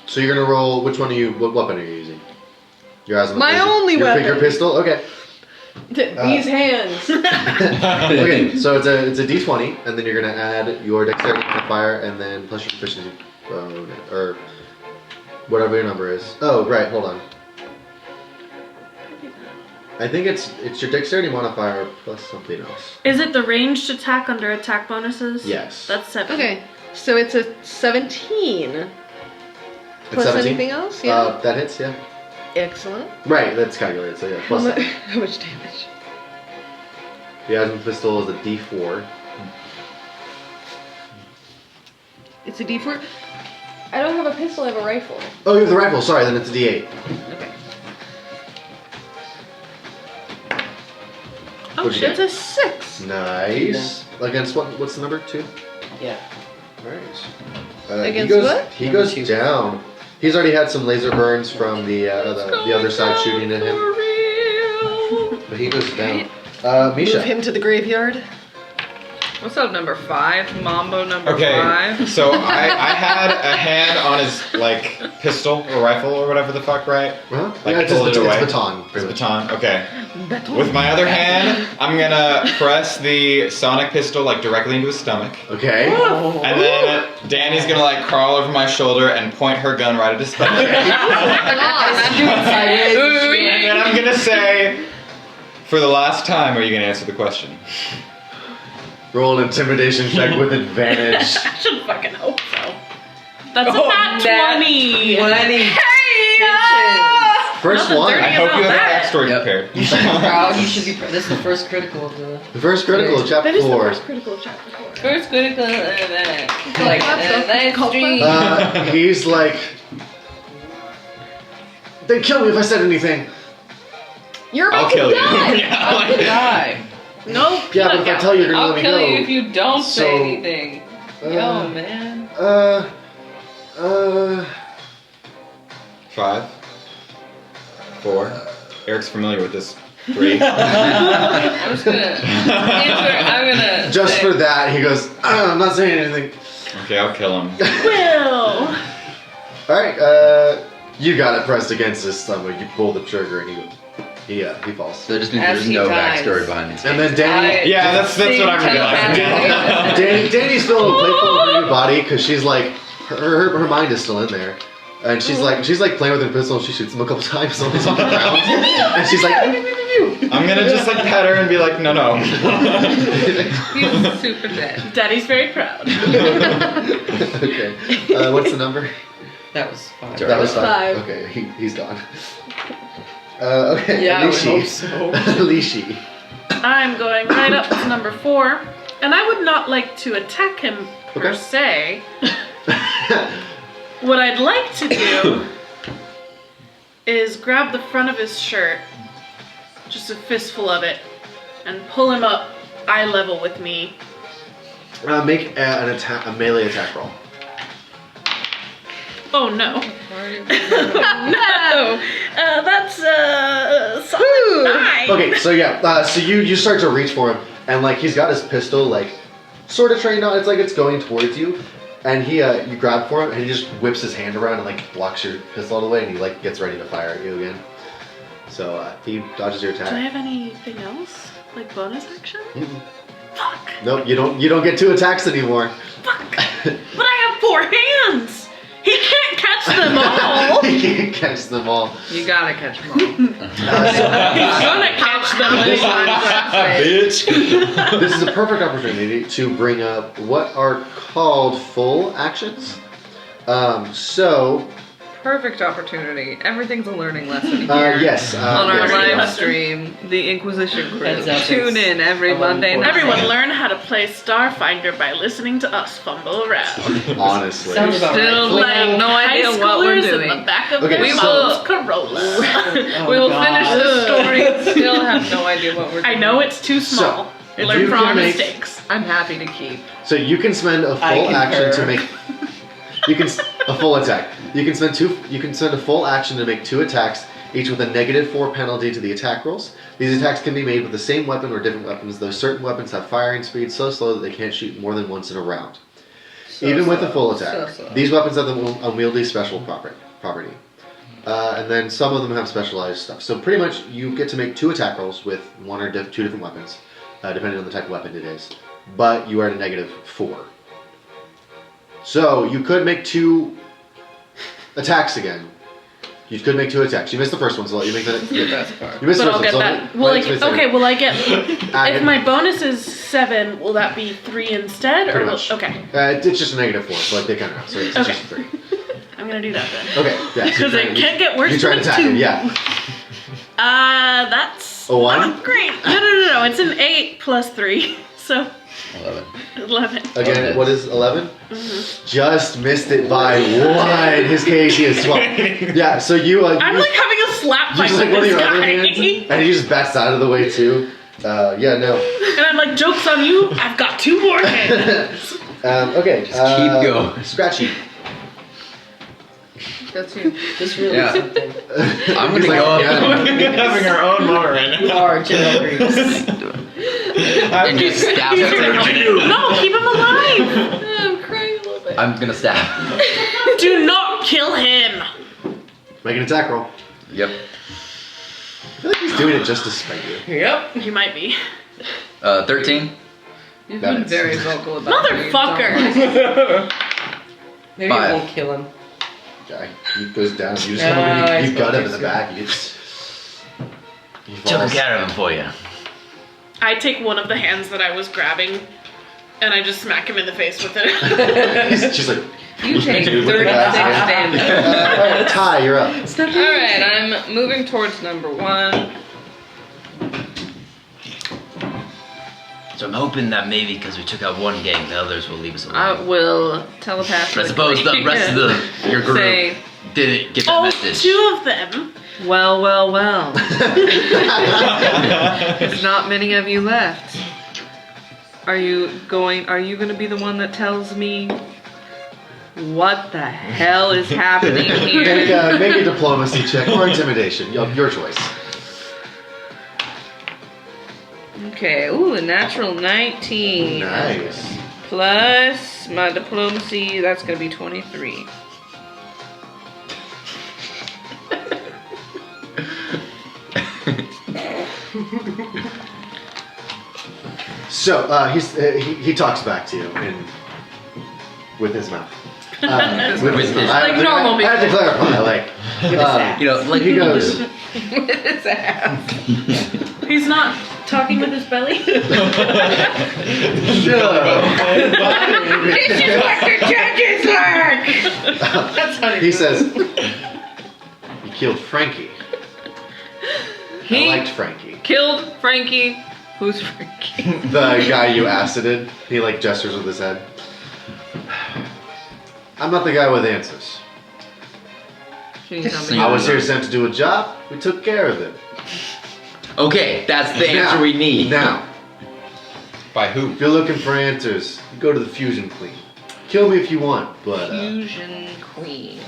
So you're gonna roll. Which one are you? What weapon are you using? Your eyes on the My laser? only your, weapon. Your pistol. Okay. These hands. Okay. So it's a D20, and then you're gonna add your dexterity modifier, and then plus your proficiency bonus, or whatever your number is. Oh, right. Hold on. I think it's your dexterity modifier plus something else. Is it the ranged attack under attack bonuses? Yes. That's 7. Okay, so it's a 17. It's Plus 17? anything else? Yeah. That hits. Yeah. Excellent. Right. That's calculated. So yeah. Plus. that. How much damage? The Asthma pistol is a D4. It's a D4. I don't have a pistol. I have a rifle. Oh, you have the rifle. Sorry, then it's a D8. Okay. Oh What'd you shit. get? It's a 6. Nice. against what? What's the number? 2? Yeah. Alright. Against he goes, what? He Number goes 2. down. He's already had some laser burns from the other side shooting at him. But he goes down. Move Misha. him to the graveyard. What's up, number 5? Mambo number Okay, 5. so I had a hand on his like pistol or rifle or whatever the fuck, right? Huh? Like, Yeah, it's pulled it away. baton. His pretty much. baton. Okay. With my other hand, I'm gonna press the sonic pistol like directly into his stomach, Okay. and then Danny's gonna like crawl over my shoulder and point her gun right at his stomach. And then I'm gonna say, for the last time, are you gonna answer the question? Roll an intimidation check with advantage. I should fucking hope so. That's Oh, a nat 20. 20. First Nothing one. dirty. I hope you have that. a backstory Yep. prepared. You should be proud. You should be proud. This is the first critical of the. The first critical of chapter That is the 4. first critical of chapter 4. First critical like He's like, they'd kill me if I said anything. You're about I'll to kill you. die. Yeah, like- die. No, Yeah, but if I tell you, you're gonna I'll let me kill go. you if you don't So, say anything. Yo, man. 5, 4. Eric's familiar with this. 3. I'm just gonna answer. I'm gonna. Just say, for that, he goes, I'm not saying anything. Okay, I'll kill him. Will. Alright, you got it pressed against his stomach. You pull the trigger and he falls. So it just means As there's he no dies. backstory behind these And games. then Danny, Yeah, that's what I'm realizing. Danny's feeling playful with her new body because she's like, her mind is still in there. And she's like playing with her pistol and she shoots him a couple times on the ground. And she's like, I'm gonna just like pet her and be like, no. He's super dead. Daddy's very proud. Okay. What's the number? That was 5. That was 5. 5. Okay, he's gone. Okay, Yeah, I would Alishi. hope so. Alishi. I'm going right up to number 4, and I would not like to attack him per Okay. se. What I'd like to do is grab the front of his shirt, just a fistful of it, and pull him up eye level with me. Make a melee attack roll. Oh no. No! That's solid 9. Okay, so yeah, so you start to reach for him, and like he's got his pistol like sort of trained on. It's like it's going towards you, and he you grab for him, and he just whips his hand around and like blocks your pistol out of the way, and he like gets ready to fire at you again. So he dodges your Do I attack. have anything else? Like bonus action? Mm-mm. Fuck! No, you don't get 2 attacks anymore. Fuck! But I have 4 hands! He can't catch them all! He can't catch them all. You gotta catch them all. He's gonna catch them Bitch. This is a perfect opportunity to bring up what are called full actions. So, Perfect opportunity. Everything's a learning lesson here. yes. On our yes, live yes. stream, the Inquisition crew. Heads up, Tune it's in every Monday night. Everyone learn how to play Starfinder by listening to us fumble around. Honestly. Sounds about Still, we Like have no high idea what we're schoolers in doing. the back of Okay, their so- mom's Corolla. We will God. finish the story and still have no idea what we're doing. I know it's too small. So, Learn you from can our make- mistakes. I'm happy to keep. So you can spend a I full action to concur. make. You can a full attack. You can spend 2. You can spend a full action to make 2 attacks, each with a -4 penalty to the attack rolls. These attacks can be made with the same weapon or different weapons, though certain weapons have firing speed so slow that they can't shoot more than once in a round. Even with a full attack, So. these weapons have the unwieldy special property. And then some of them have specialized stuff. So pretty much you get to make 2 attack rolls with 1 or 2 different weapons, depending on the type of weapon it is. But you are at a -4. So you could make 2 attacks again. You could make 2 attacks. You missed the first one, so let you make that. The best part. You missed But the I'll first get one. that. Will I get, okay, will I get. Add If it. my bonus is 7, will that be 3 instead? Pretty will, much. Okay, It's just a -4, so like they kind of. So it's Okay. just a 3. I'm gonna do that then. Okay, yeah. so Because you it can't get worse You try than to attack 2. him, yeah. That's A 1? not great. No. It's an 8 plus 3, so I love it. 11. Again, Okay. what is 11? Just missed it by 1. His KC is 12. Yeah, so you. I'm like having a slap you fight just like with one of this your other guy. hands, and he just bats out of the way too. Yeah, no. And I'm like, joke's on you, I've got 2 more hands. Okay. Just keep going. Scratchy. That's you. Just really Yeah. something. I'm He's gonna go up yeah. We're having our own moment right You now. are General Grievous. and just stab him. No, keep him alive. I'm crying a little bit. I'm gonna stab. Do not kill him. Make an attack roll. Yep. I feel like he's doing it just to spite you. Yep. He might be. 13. You've That been is- very vocal about how you Motherfucker. don't like- Maybe 5. it won't kill him. Guy, he goes down. You just No, come over I and you gut him in suppose the so. back. He Took falls. care of him for you. I take one of the hands that I was grabbing, and I just smack him in the face with it. He's just like. You take Dude, with the 36 guys, damage. Alright, Ty, you're up. Alright, I'm moving towards number 1. So I'm hoping that maybe because we took out one gang, the others will leave us alone. I will telepathically. I suppose the rest of your group Say, didn't get that Oh, message. 2 of them. well. There's not many of you left. Are you gonna be the one that tells me what the hell is happening here? Make a diplomacy check or intimidation. Your choice. Okay, ooh, a natural 19. Nice. Plus my diplomacy, that's gonna be 23. So he talks back to you with his mouth. With his mouth. Like normal I have to clarify. Like Like he goes. With his ass. He's not talking with his belly. This is what the judges learn! That's how He says, "You killed Frankie. He I liked Frankie." killed Frankie. Who's Frankie? The guy you acided. He like gestures with his head. I'm not the guy with answers. Can you tell me? Yeah. I was here sent to do a job. We took care of it. Okay, that's the answer Now- we need. Now, By who? if you're looking for answers, you go to the Fusion Queen. Kill me if you want, but Fusion Queen.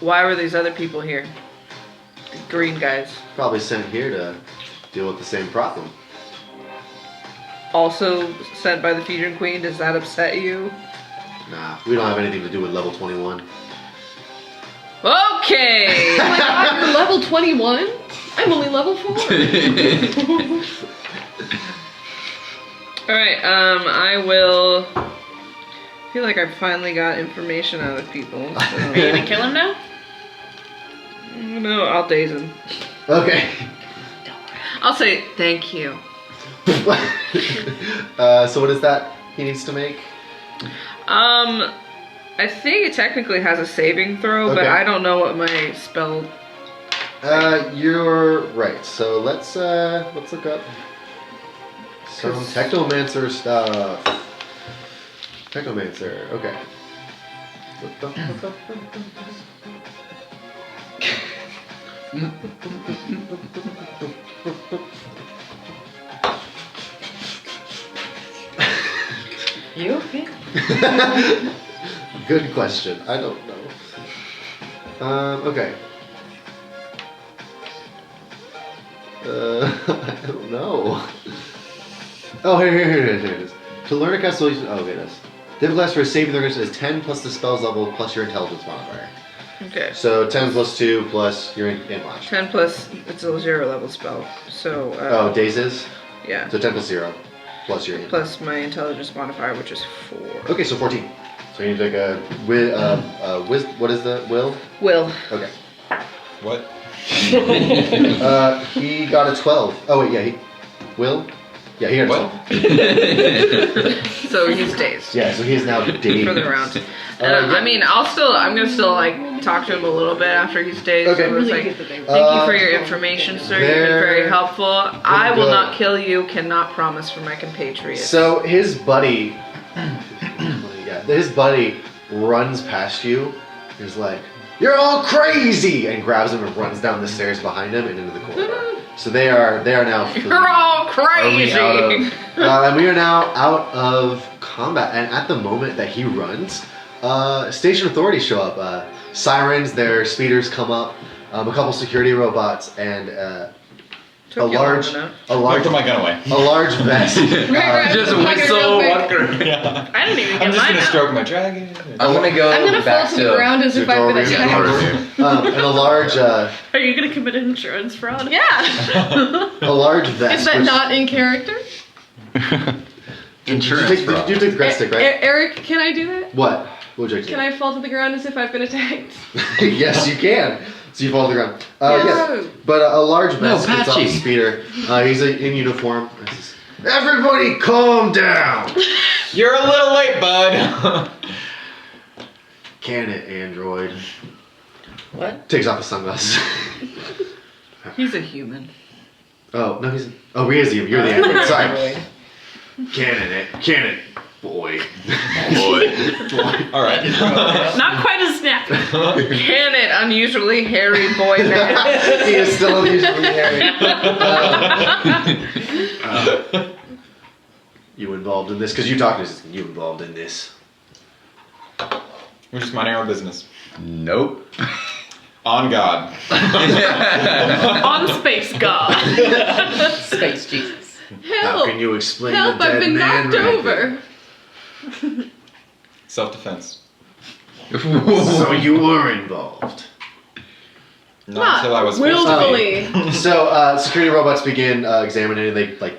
Why were these other people here? The green guys. probably sent here to deal with the same problem. Also sent by the Fusion Queen, does that upset you? Nah, we don't have anything to do with level 21. Okay! Oh my god, you're level 21? I'm only level 4. Alright, I will. I feel like I finally got information out of people. Are you gonna kill him now? No, I'll daze him. Okay. I'll say thank you. So what is that he needs to make? I think it technically has a saving throw, but Okay. I don't know what my spell. You're right. So let's look up some Technomancer stuff. Technomancer. Okay. You okay? Good question. I don't know. Okay. I don't know. Oh, here it is. To learn a cast solution. Oh, okay, it is. Difficult for a saving throw is 10 plus the spell's level plus your intelligence modifier. Okay. So 10 plus 2 plus your intelligence. 10 plus, it's a 0 level spell. So, Oh, dazes? yeah. So 10 plus 0 plus your Plus my intelligence modifier, which is 4. Okay, so 14. So you need to take a what is the will? Will. Okay. What? He got a 12. Oh wait, yeah, will? Yeah, he got a What? 12. So he's dazed Yeah, so he is now dazed. for the round. And I mean, I'm gonna still like talk to him a little bit after he's dazed. Okay. So it's like, thank you for your information, sir. You've been very helpful. I will good. not kill you. Cannot promise for my compatriots. So his buddy, yeah, his buddy runs past you. He's like, "You're all crazy!" and grabs him and runs down the stairs behind him and into the corridor. So they are now. You're all crazy. And we are now out of combat. And at the moment that he runs, station authorities show up. Sirens, their speeders come up. A couple security robots and a large Put my gun away. a large vest. Just whistle, walker. Yeah. I didn't even I'm get just mine gonna out. stroke my dragon. I'm gonna go I'm gonna fall back to the ground as if I've been attacked. And a large Are you gonna commit insurance fraud? Yeah. a large vest. Is that which- not in character? Insurance Did you fraud. take the crest stick, right? Eric, can I do that? What? What would you like to Can I fall to the ground as if I've been attacked? do? Yes, you can. So you fall to the ground. Yes. Yeah. But a large vest gets off the Patchy. speeder. He's in uniform. He says, "Everybody calm down. You're a little late, bud. Can it, android?" What? Takes off his sunglasses. He's a human. Oh, no, he's... Oh, he is you. You're the android. Sorry. Can it, boy. All right. Not quite as snappy. Can it, unusually hairy boy man? He is still unusually hairy. You involved in this? Because you talked to us. You involved in this. We're just minding our business. Nope. On God. On space god. Space Jesus. How Help! can you explain Help! the I've dead been man knocked right over. Self-defense. there? So you were involved. Not until I was forced to be. willfully. So security robots begin examining, and they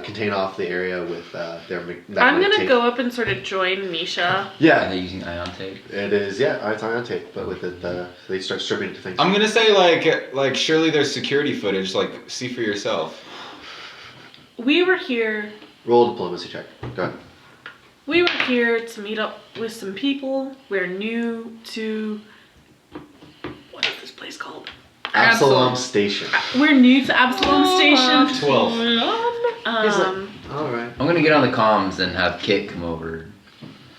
contain off the area with their. I'm gonna tape. go up and sort of join Misha. Are Yeah, they using ion tape? it is. Yeah, it's on tape, but with it, they start stripping it to things. I'm gonna say like surely there's security footage. Like see for yourself. We were here. Roll a diplomacy check. Go ahead. We were here to meet up with some people. We're new to. What is this place called? Absalom Station. We're new to Absalom Station. 12. He's like, all right. I'm gonna get on the comms and have Kit come over.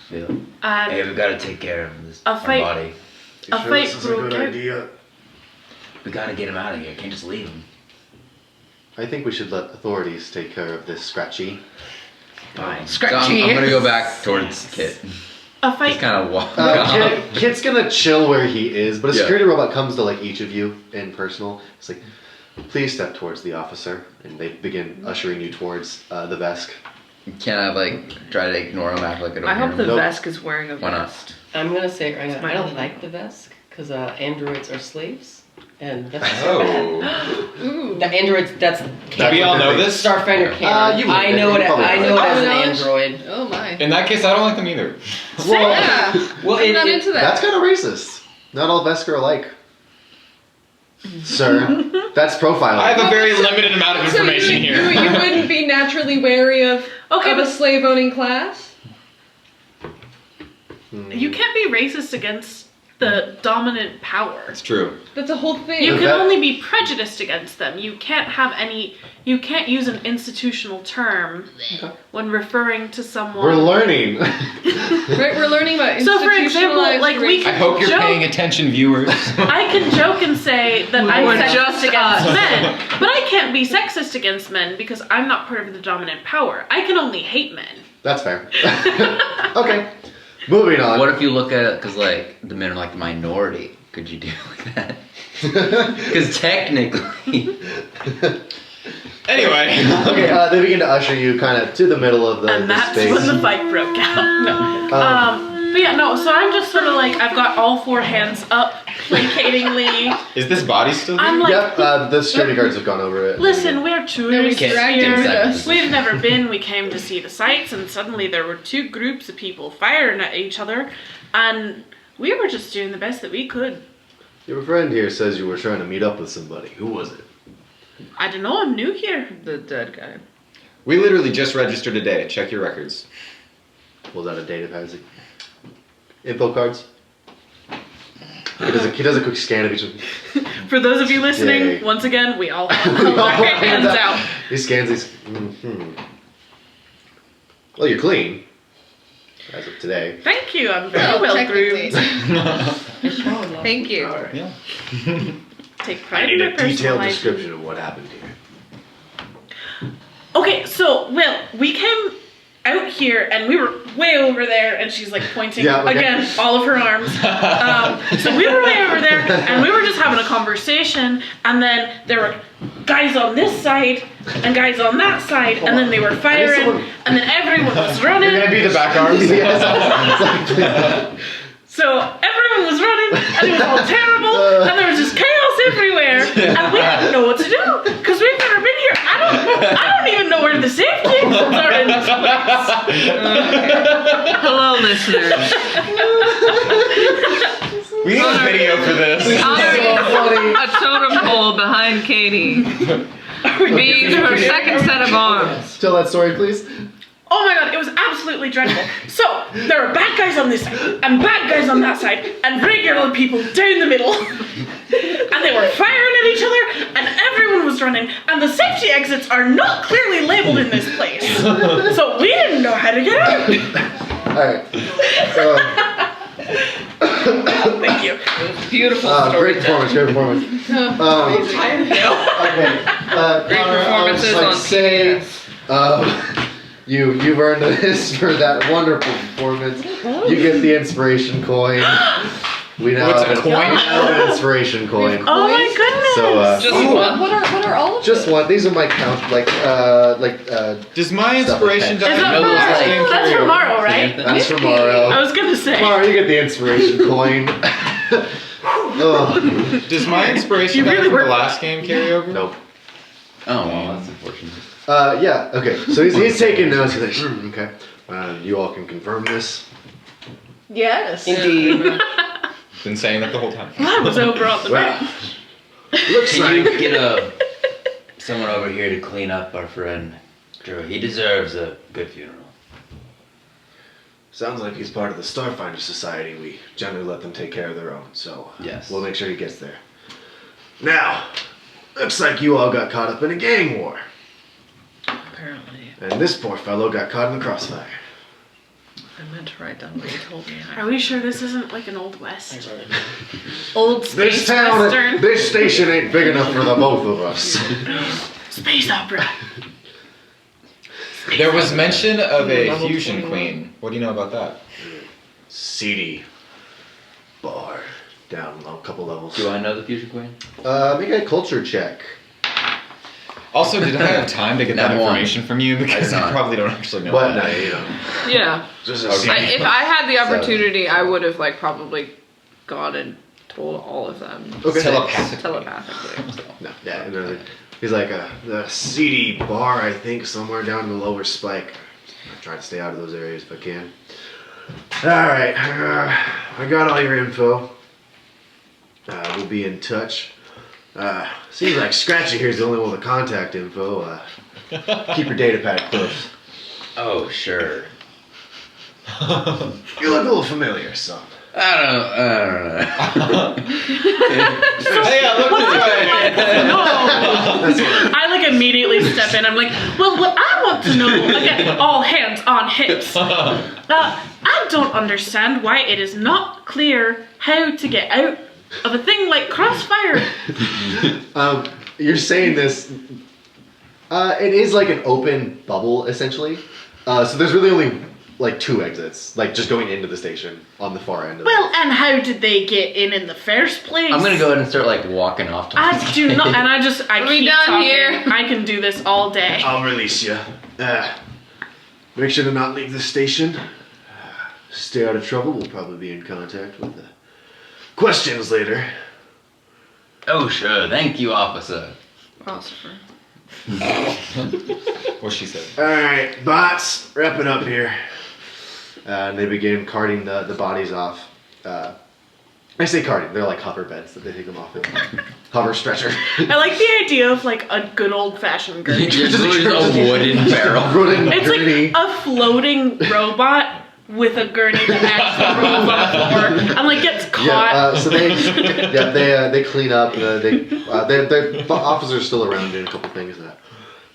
Feel. Hey, And we gotta take care of this. A Our fight- body. You A sure fight this is a good broke out. idea? We gotta get him out of here. Can't just leave him. I think we should let authorities take care of this scratchy. Fine. So Scratchy. I'm gonna go back towards Kit. a Just fight. kind of walk. Kit's gonna chill where he is, but a Yeah. security robot comes to like each of you in personal. It's like, please step towards the officer, and they begin ushering you towards the desk. Can I like try to ignore him, act like I don't I hear hope the him? Nope. Vesk is wearing a Why not? vest. I'm gonna say it right It's now. my I don't own. like the Vesk because androids are slaves, and Vesks are bad. Oh. Ooh. The androids. That's Do we all know this? Starfinder canon. you would I be. know You it. probably I would. know it as an Knowledge? android. Oh my. In that case, I don't like them either. Well, Yeah. Well, I'm not it- into that. that's kind of racist. Not all Vesk are alike. Sir, that's profiling. I have a very limited amount of So information you, here. You wouldn't be naturally wary of Okay, a but slave owning class? you can't be racist against the dominant power. It's true. That's a whole thing. You Yeah, can that- only be prejudiced against them. You can't have any. You can't use an institutional term when referring to someone. We're learning. Right, we're learning about So, for example, institutionalized like, we racism. can- I hope you're Joke. paying attention, viewers. I can joke and say that I'm We're sexist just against us. men, but I can't be sexist against men because I'm not part of the dominant power. I can only hate men. That's fair. Okay, moving on. What if you look at it because like the men are like the minority? Could you do like that? Because technically, Anyway. Okay, they begin to usher you kind of to the middle of the And that's space. when the fight broke out. No. But yeah, no, so I'm just sort of like, I've got all four hands up, placatingly. Is this body still here? I'm like, Yep, the security guards have gone over it. listen, we're tourists Get dragged here. with us. We've never been. We came to see the sights, and suddenly there were two groups of people firing at each other, and we were just doing the best that we could. Your friend here says you were trying to meet up with somebody. Who was it? I don't know, I'm new here. The dead guy. We literally just registered today. Check your records. Pulls out a data pad. He's like, info cards. He does a quick scan of each of them. For those of you listening, Yay. once again, we all held our hands out. He scans these. Well, you're clean. As of today. Thank you, I'm very Well, well technically. groomed. It's all Thank you. All right. Yeah. Take I pride need in a my personal detailed hygiene. description of what happened here. Okay, so we came out here and we were way over there, and she's like pointing Yeah, okay. again, all of her arms. So we were way over there, and we were just having a conversation, and then there were guys on this side and guys on that side, and then they were firing, someone- and then everyone was You're gonna running. be the back arms. So everyone was running, and it was all terrible, and there was just chaos everywhere, and we didn't know what to do because we've never been here. I don't even know where the safety exits are in this place. Hello, listeners. We need a video for this. A totem pole behind Katie. Being her second set of arms. Tell that story, please. Oh my god, it was absolutely dreadful. So, there were bad guys on this side, and bad guys on that side, and regular people down the middle. And they were firing at each other, and everyone was running, and the safety exits are not clearly labeled in this place. So we didn't know how to get out. All right. Thank you. Beautiful Great performance. Great performance. Okay. Great Connor, performances I would on just like to say, you've earned this for that wonderful performance. You get the inspiration coin. We now What's have a coin? an inspiration coin. Oh my goodness. So Just one. What are all of just one. These are my count. Does my inspiration Is die? that Those, like, for, that's for Morrow, right? That's for I Mario. was gonna say. Mario, you get the inspiration coin. Oh, Does my inspiration You die really from the were- last game carry over? nope. Oh, well, that's unfortunate. Yeah. Okay. So he's taking notes. He's like, okay. You all can confirm this. Yes. Indeed. Been saying that the whole time. I was over on the Well, right. looks Can you like get someone over here to clean up our friend Drew? He deserves a good funeral. sounds like he's part of the Starfinder Society. We generally let them take care of their own. So Yes. we'll make sure he gets there. Now, looks like you all got caught up in a gang war, Apparently. and this poor fellow got caught in the crossfire. I meant to write down what you told me. Are we sure this isn't like an old west? Old This space town, western? this station ain't big enough for the both of us. Space opera. There was mention of a Level fusion 21. queen. What do you know about that? Seedy bar down a couple levels. Do I know the Fusion Queen? Make a culture check. Also, did I have time to get that That one. information from you? Because I you did not. probably don't actually know But that. no, you don't. Yeah. Just Okay. If I had the So- opportunity, I would have probably gone and told all of them Okay. Telepathically. telepathically. No, yeah, no, he's like the seedy bar, I think, somewhere down in the lower spike. I try to stay out of those areas if I can. All right, I got all your info. We'll be in touch. Seems like Scratchy here's the only one with the contact info. Keep your data pad close. Oh, sure. You look a little familiar, son. I don't know. Hey, I looked at That's what I like immediately step in. I'm like, well, what I want to know, again, all hands on hips. I don't understand why it is not clear how to get out of a thing like Crossfire. You're saying this. It is like an open bubble, essentially. So there's really only like two exits, like just going into the station on the far end of Well, and how did they get in the first place? I'm gonna go ahead and start like walking off. To I do not, and I Are we keep done talking. here? I can do this all day. I'll release you. Make sure to not leave the station. Stay out of trouble. We'll probably be in contact with questions later. Oh, sure. Thank you, officer. Philosopher. what she said. All right, bots, wrap it up here. And they begin carting the bodies off. I say carting, they're like hover beds that they take them off in. Hover stretcher. I like the idea of like a good old fashioned gurney. Just a wooden barrel. Wooden It's gurney. like a floating robot with a gurney that actually rolls on the floor and like gets caught. So they clean up. The officers still around doing a couple things.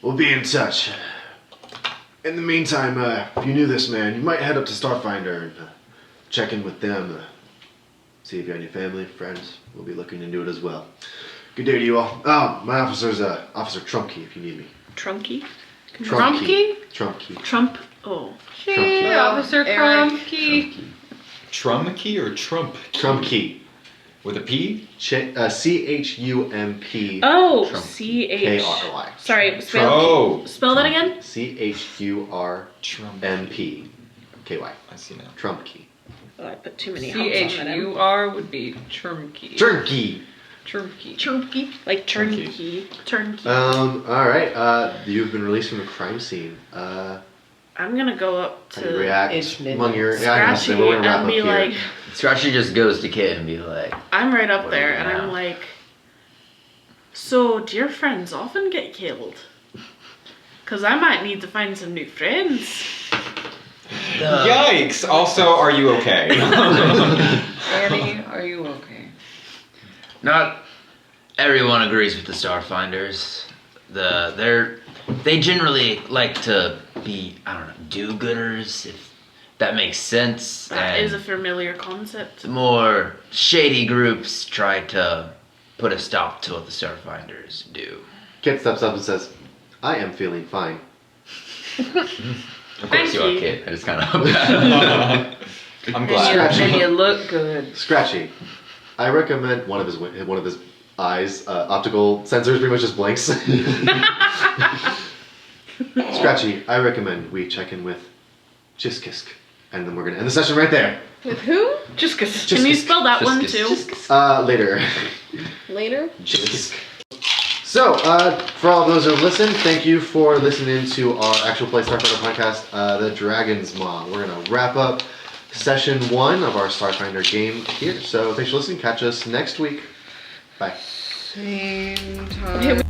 We'll be in touch. In the meantime, if you knew this man, you might head up to Starfinder and check in with them. See if you have any family, friends. We'll be looking into it as well. Good day to you all. Oh, my officer's Officer Trumpkey if you need me. Trunky? Trumpkey? Trump? Oh. Hey, Officer Eric. Krumke. Trumkey or Trump? Trumpkey. With a P? CHUMP. Oh, Trump. C-H. K-R-Y. Sorry, Oh. spell that again? CHURMP. KY. I see now. Trumpkey. Oh, I put too many humps on that. C-H-U-R would be Churmkey. Turkey. Churmkey. Chunky. Like turnkey. Turnkey. Alright, you've been released from the crime scene. I'm gonna go up How do you to react It's among your... Yeah, I know, so Scratchy we're gonna wrap and up be here. like, Scratchy just goes to Kit and be like, I'm right up What do there, you and now? I'm like, so do your friends often get killed? Because I might need to find some new friends. Yikes! Also, are you okay? Annie, are you okay? not everyone agrees with the Starfinders. They generally like to be, I don't know, do-gooders, if that makes sense. That and is a familiar concept. the more shady groups try to put a stop to what the Starfinders do. Kit steps up and says, I am feeling fine. Of Thank course you are, you. Kit. I just kind of... I'm glad. Scratchy. And you look good. Scratchy. I recommend one of his eyes, optical sensors pretty much just blinks. Scratchy, I recommend we check in with Jiskisk. And then we're gonna end the session right there. With who? Just cause. Can you spell that one too? Later. Later? Jiskisk. So, for all those who have listened, thank you for listening to our actual play Starfinder podcast, The Dragon's Maw. We're gonna wrap up session 1 of our Starfinder game here. So thanks for listening. Catch us next week. Bye. Same time.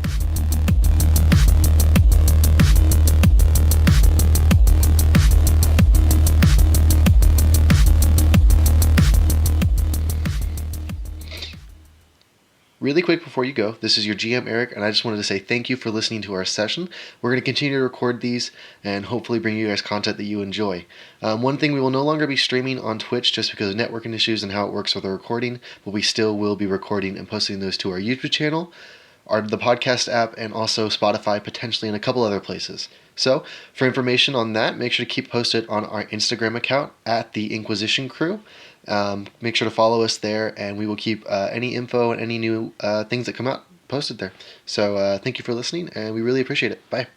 Really quick before you go, this is your GM Eric, and I just wanted to say thank you for listening to our session. We're going to continue to record these and hopefully bring you guys content that you enjoy. One thing, we will no longer be streaming on Twitch just because of networking issues and how it works with the recording, but we still will be recording and posting those to our YouTube channel, the podcast app, and also Spotify, potentially in a couple other places. So, for information on that, make sure to keep posted on our Instagram account at the Inquisition Crew. Make sure to follow us there, and we will keep any info and any new things that come out posted there. So thank you for listening, and we really appreciate it. Bye.